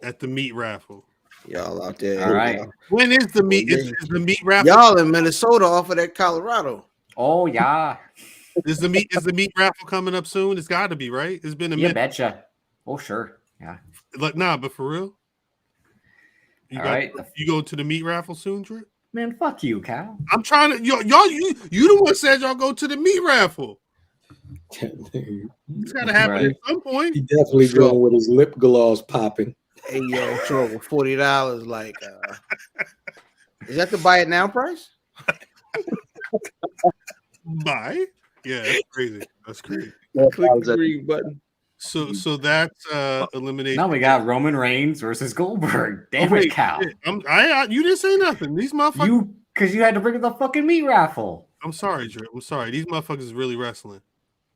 at the meat raffle. Y'all out there. All right. When is the meat? Is the meat raffle? Y'all in Minnesota off of that Colorado. Oh yeah. Is the meat raffle coming up soon? It's got to be, right? It's been a minute. Betcha. Oh sure. Yeah. Like but for real. You go to the meat raffle soon, Drip? Man, fuck you, Cal. I'm trying to you the one said y'all go to the meat raffle. It's got to happen at some point. He definitely going with his lip gloss popping. Hey yo, throw $40. Like, is that the buy it now price? Buy? Yeah, that's crazy. That's crazy. Click the green button. So that's elimination. Now we got Roman Reigns versus Goldberg. Damn it, Cal. You didn't say nothing. These motherfuckers. Because you had to bring up the fucking meat raffle. I'm sorry, Drip. I'm sorry. These motherfuckers is really wrestling.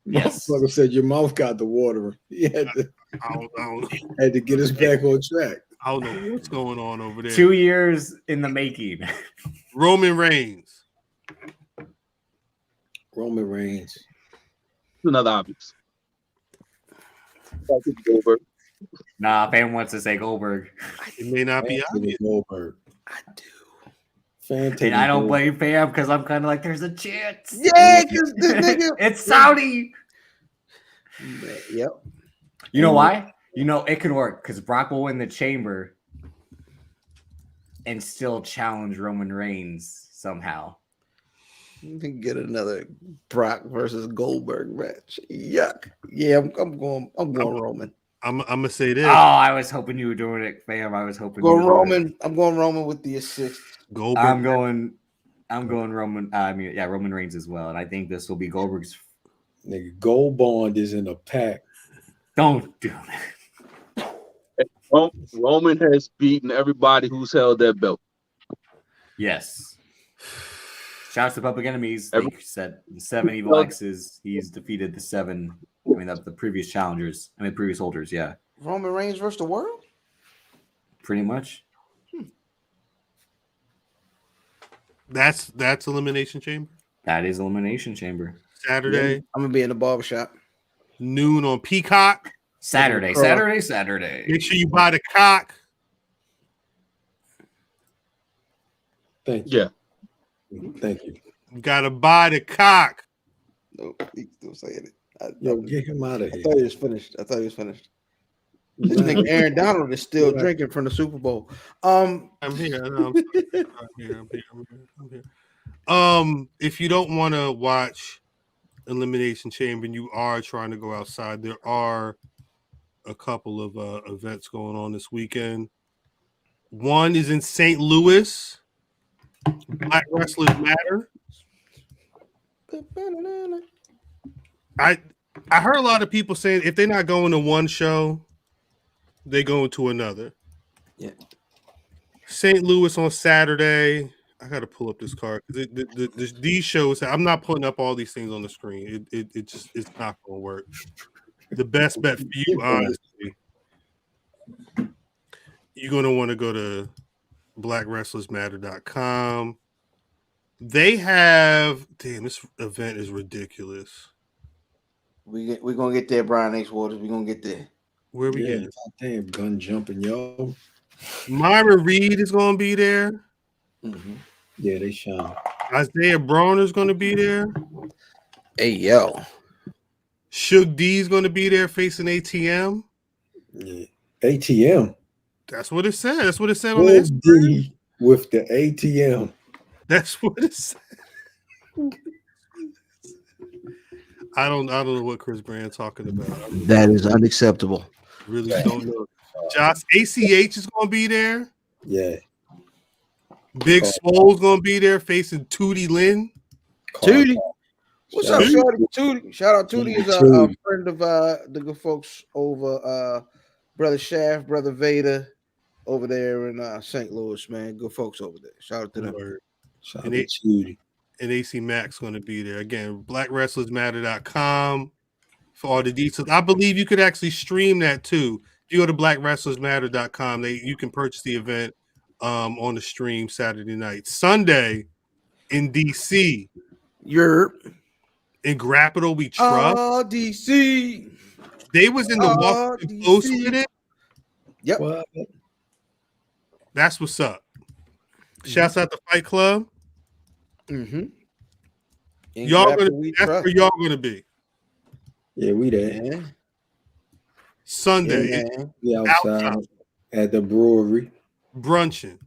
Yes. Motherfucker said your mouth got the water. He had to get us back on track. I don't know what's going on over there. 2 years in the making. Roman Reigns. Roman Reigns. Another obvious. Goldberg. Nah, fam wants to say Goldberg. It may not be obvious. Goldberg. I do. And I don't blame fam because I'm kind of like, there's a chance. Yeah, because this nigga. It's Saudi. Yep. You know why? You know, it could work because Brock will win the chamber and still challenge Roman Reigns somehow. You can get another Brock versus Goldberg match. Yuck. Yeah, I'm going Roman. I'm gonna say this. Oh, I was hoping you were doing it, fam. I was hoping Going Roman. I'm going Roman with the assist. Goldberg. I'm going Roman. Roman Reigns as well. And I think this will be Goldberg's. Nigga, Gold Bond is in a pack. Don't do that. Roman has beaten everybody who's held that belt. Yes. Shouts to Public Enemies. They said the 7 Evil X's. He's defeated the 7. The previous challengers. Previous holders. Yeah. Roman Reigns versus the world. Pretty much. That's Elimination Chamber. That is Elimination Chamber. Saturday. Yeah, I'm gonna be in the barbershop. Noon on Peacock. Saturday. Make sure you buy the cock. Thank you. Yeah. Thank you. You gotta buy the cock. No, he's still saying it. Yo, get him out of here. I thought he was finished. This nigga Aaron Donald is still drinking from the Super Bowl. I'm here. I'm here. If you don't want to watch Elimination Chamber and you are trying to go outside, there are a couple of events going on this weekend. One is in St. Louis. Black Rasslin Matter. I heard a lot of people saying if they're not going to one show, they go to another. Yeah. St. Louis on Saturday. I got to pull up this card because these shows. I'm not putting up all these things on the screen. It's not going to work. The best bet for you, honestly, you're going to want to go to blackwrestlersmatter.com. They have this event is ridiculous. We're gonna get there, Brian H. Waters. We're gonna get there. Where we get? Damn, gun jumping, yo. Myra Reed is gonna be there. Mm-hmm. Yeah, they shine. Isaiah Broner is gonna be there. Hey, yo. Suge D is gonna be there facing ATM. Yeah. ATM. That's what it said. That's what it said on the Instagram. With the ATM. That's what it said. I don't know what Chris Brand talking about. That is unacceptable. Really don't know. Josh ACH is gonna be there. Yeah. Big Swole's gonna be there facing Tootie Lynn. Tootie. What's up, Shorty? Tootie. Shout out Tootie is a friend of the good folks over Brother Shaft, Brother Vader over there in St. Louis, man. Good folks over there. Shout out to them. Shout out to Tootie. And AC Mac's going to be there. Again, blackwrestlersmatter.com for all the details. I believe you could actually stream that too. If you go to blackwrestlersmatter.com, you can purchase the event on the stream Saturday night. Sunday in DC. Europe. In Grapitol, we trust. DC. They was in the Washington Post with it. Yep. What? That's what's up. Shouts out to Fight Club. Mm-hmm. Y'all gonna that's where y'all gonna be. Yeah, we there. Yeah. Sunday. Yeah, we outside at the brewery. Brunching.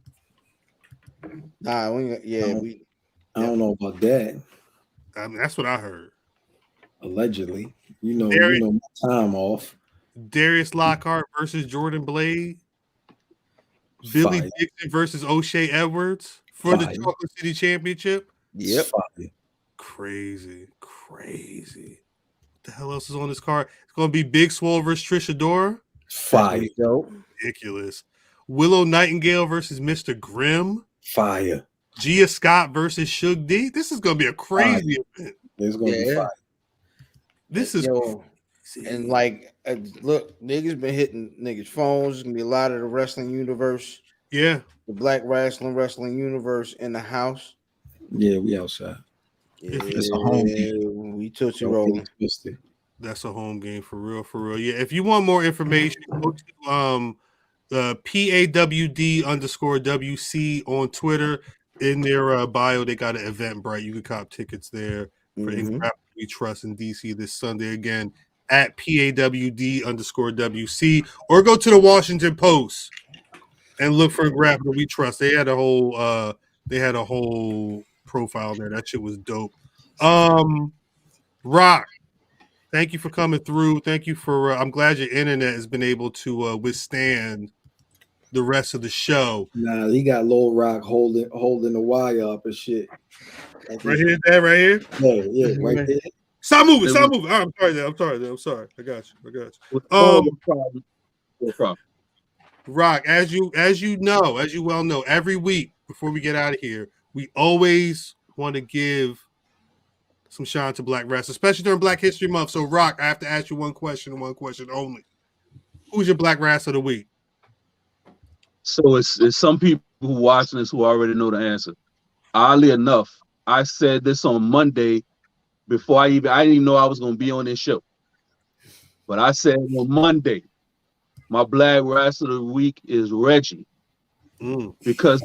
Nah, we I don't know about that. I mean, that's what I heard. Allegedly. You know my time off. Darius Lockhart versus Jordan Blade. Billy Dixon versus O'Shea Edwards for the Chocolate City Championship. Yep. Crazy. What the hell else is on this card? It's going to be Big Swole versus Trish Adora. Fire. Ridiculous. Willow Nightingale versus Mr. Grimm. Fire. Gia Scott versus Suge D. This is going to be a crazy event. It's going to be fire. This is and like, look, niggas been hitting niggas' phones. It's going to be a lot of the wrestling universe. Yeah. The Black Rasslin Wrestling universe in the house. Yeah, we outside. It's a home game. We Tootsie rolling. That's a home game for real, for real. Yeah. If you want more information, go to the PAWD_WC on Twitter. In their bio, they got an Eventbrite. You can cop tickets there for We Trust in DC this Sunday again at PAWD_WC, or go to the Washington Post and look for Grapitol We Trust. They had a whole profile there. That shit was dope. Rock, thank you for coming through. Thank you for I'm glad your internet has been able to withstand the rest of the show. Nah, he got Lil Rock holding the wire up and shit. Right here, Dad, right here? Yeah, right there. Stop moving. I'm sorry. I got you. No problem. Rock, as you well know, every week before we get out of here, we always want to give some shine to Black Rasslers, especially during Black History Month. So, Rock, I have to ask you one question and one question only. Who's your Black Rassler of the week? So it's some people who watching this who already know the answer. Oddly enough, I said this on Monday before I didn't even know I was going to be on this show. But I said on Monday, my Black Rasslers of the week is Reggie. Because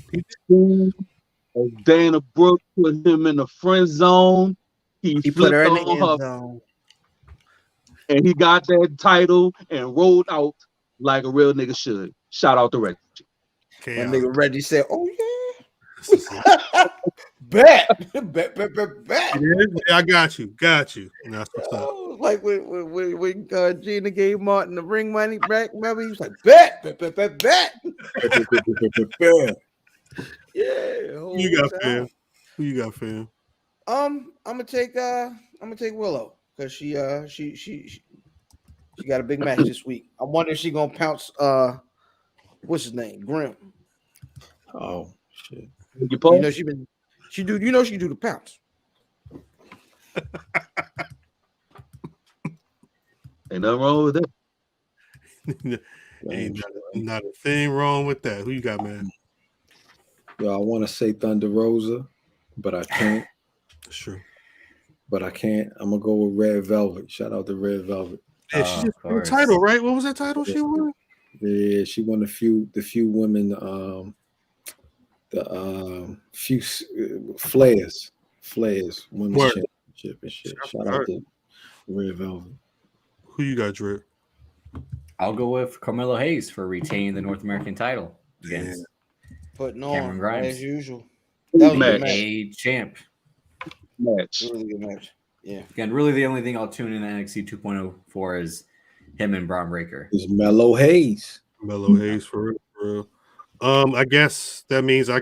Dana Brooke put him in the friend zone. He put her in the on end zone. And he got that title and rolled out like a real nigga should. Shout out to Reggie. That nigga Reggie said, "Oh yeah, bet." Yeah, I got you. That's what's up. Like when Gina gave Martin the ring money back, remember he was like, bet. Yeah. Who you got, fam? I'm gonna take Willow because she got a big match this week. I wonder if she gonna pounce what's his name? Grim. Oh shit. She can do the pounce. Ain't nothing wrong with that. Ain't not a thing wrong with that. Who you got, man? Yo, I want to say Thunder Rosa, but I can't. Sure. But I can't. I'm gonna go with Red Velvet. Shout out to Red Velvet. Yeah, she just won the title, right? What was that title she won? Yeah, she won the few women few Flares women's championship and shit. Shout out to Red Velvet. Who you got, Drip? I'll go with Carmelo Hayes for retaining the North American title against Putting Cameron on Grimes as usual. That was a a champ match. Really good match. Yeah. Again, really the only thing I'll tune in NXT 2.0 for is him and Braun Breaker. Is Mellow Hayes. Mellow Hayes for real. I guess that means I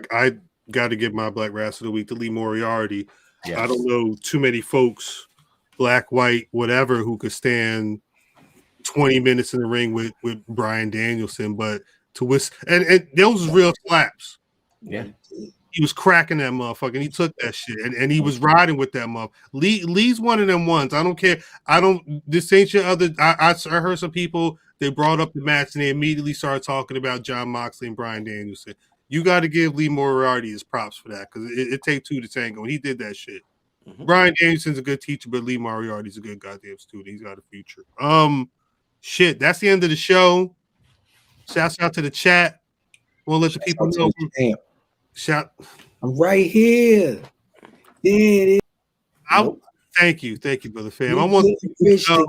got to give my Black Rasslers of the week to Lee Moriarty. Yes. I don't know too many folks, black, white, whatever, who could stand 20 minutes in the ring with Bryan Danielson, but and those was real slaps. Yeah. He was cracking that motherfucker, and he took that shit, and he was riding with that motherfucker. Lee's one of them ones. I don't care. This ain't your other. I heard some people, they brought up the match, and they immediately started talking about Jon Moxley and Bryan Danielson. You got to give Lee Moriarty his props for that, because it takes two to tango, and he did that shit. Mm-hmm. Bryan Danielson's a good teacher, but Lee Moriarty's a good goddamn student. He's got a future. Shit, that's the end of the show. Shouts out to the chat. We'll let the people know. Shout! I'm right here. Yeah, thank you, brother fam. I want to know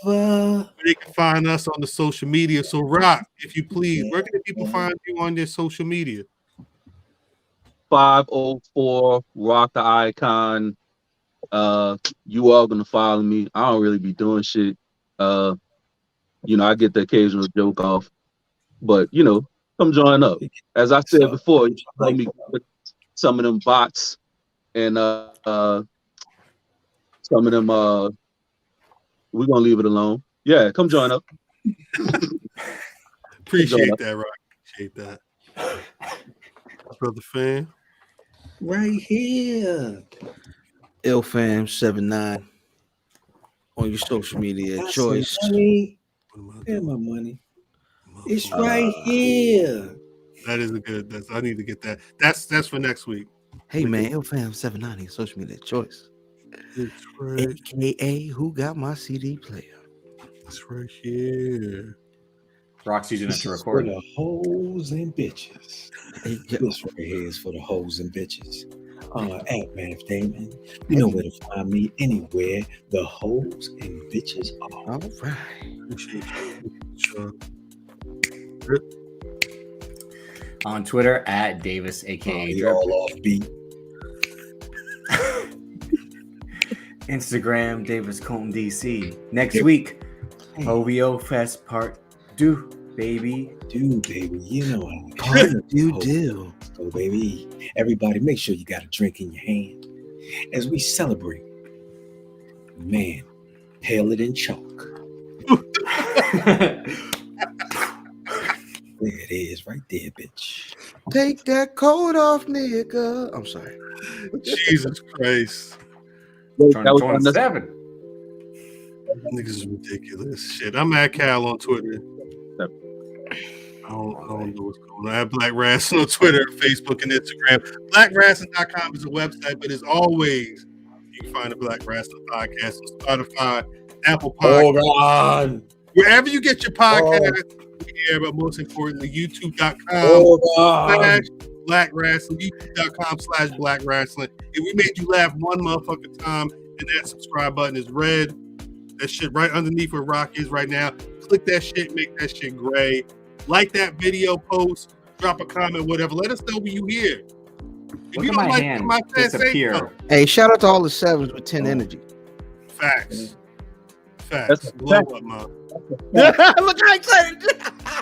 where they can find us on the social media. So, Rock, if you please, where can people find you on their social media? 504 Rock the Icon. You all gonna follow me. I don't really be doing shit. I get the occasional joke off, but come join up. As I said before, you let me put some of them bots and some of them we're gonna leave it alone. Yeah, come join up. Appreciate that, Rock. Appreciate that. Brother fan. Right here. IlFam79 on your social media choice. Where's my money? It's right here. That is a good. I need to get that. That's for next week. Hey man, IlFam79 on social media choice. That's right. AKA who got my CD player. That's right here. Rock's using it This to is record. for the hoes and bitches. This right here is for the hoes and bitches. At Matth Damon. You know where to find me anywhere the hoes and bitches are. All right. Appreciate you. On Twitter at Davis, aka You Drip. all off beat. Instagram Davis Colton DC. Next week, OVO Fest Part 2, baby. Do baby, you know how do. So baby, everybody, make sure you got a drink in your hand as we celebrate. Man, paler than chalk. There it is, right there, bitch. Take that coat off, nigga. I'm sorry. Jesus Christ. That was 27. Niggas is ridiculous. Shit. I'm at Cal on Twitter. I don't know what's going on. I have Black Rasslin on Twitter, Facebook, and Instagram. BlackRasslin.com is a website, but as always, you can find the Black Rasslin Podcast on Spotify, Apple Podcasts. Hold on. Wherever you get your podcast, but most importantly, YouTube.com /Black Rasslin, YouTube.com/Black Rasslin. If we made you laugh one motherfucking time and that subscribe button is red, that shit right underneath where Rock is right now, click that shit, make that shit gray. Like that video, post, drop a comment, whatever. Let us know when you here. If Look you at don't my like hand my fan, say disappear. so. Hey, shout out to all the sevens with 10 energy. Facts. That's a Blow fact. up, man. Look how excited.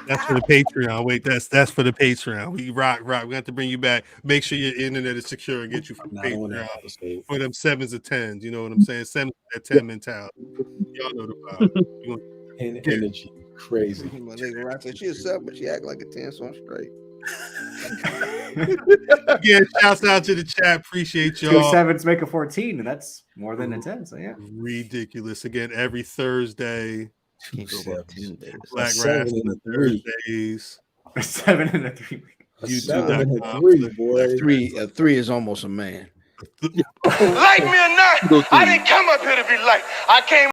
That's for the Patreon. Wait, that's for the Patreon. We rock. We have to bring you back. Make sure your internet is secure and get you from Not on that Patreon episode. for them 7s or 10s. You know what I'm saying? 7 at 10 mentality. Y'all know the vibe. And energy, crazy. My nigga Rock said she a 7, but she act like a 10, so I'm straight. Again, shouts out to the chat. Appreciate 2 y'all. 7s make a 14, and that's more than a 10. So yeah, Ridiculous. Again, every Thursday. Can't go about 10 days. Black 7 and a 3. Thursdays. a 7 and a 3. A 7 and a 3, boy. A 3 is almost a man. Like me or not, I didn't come up here to be liked. I came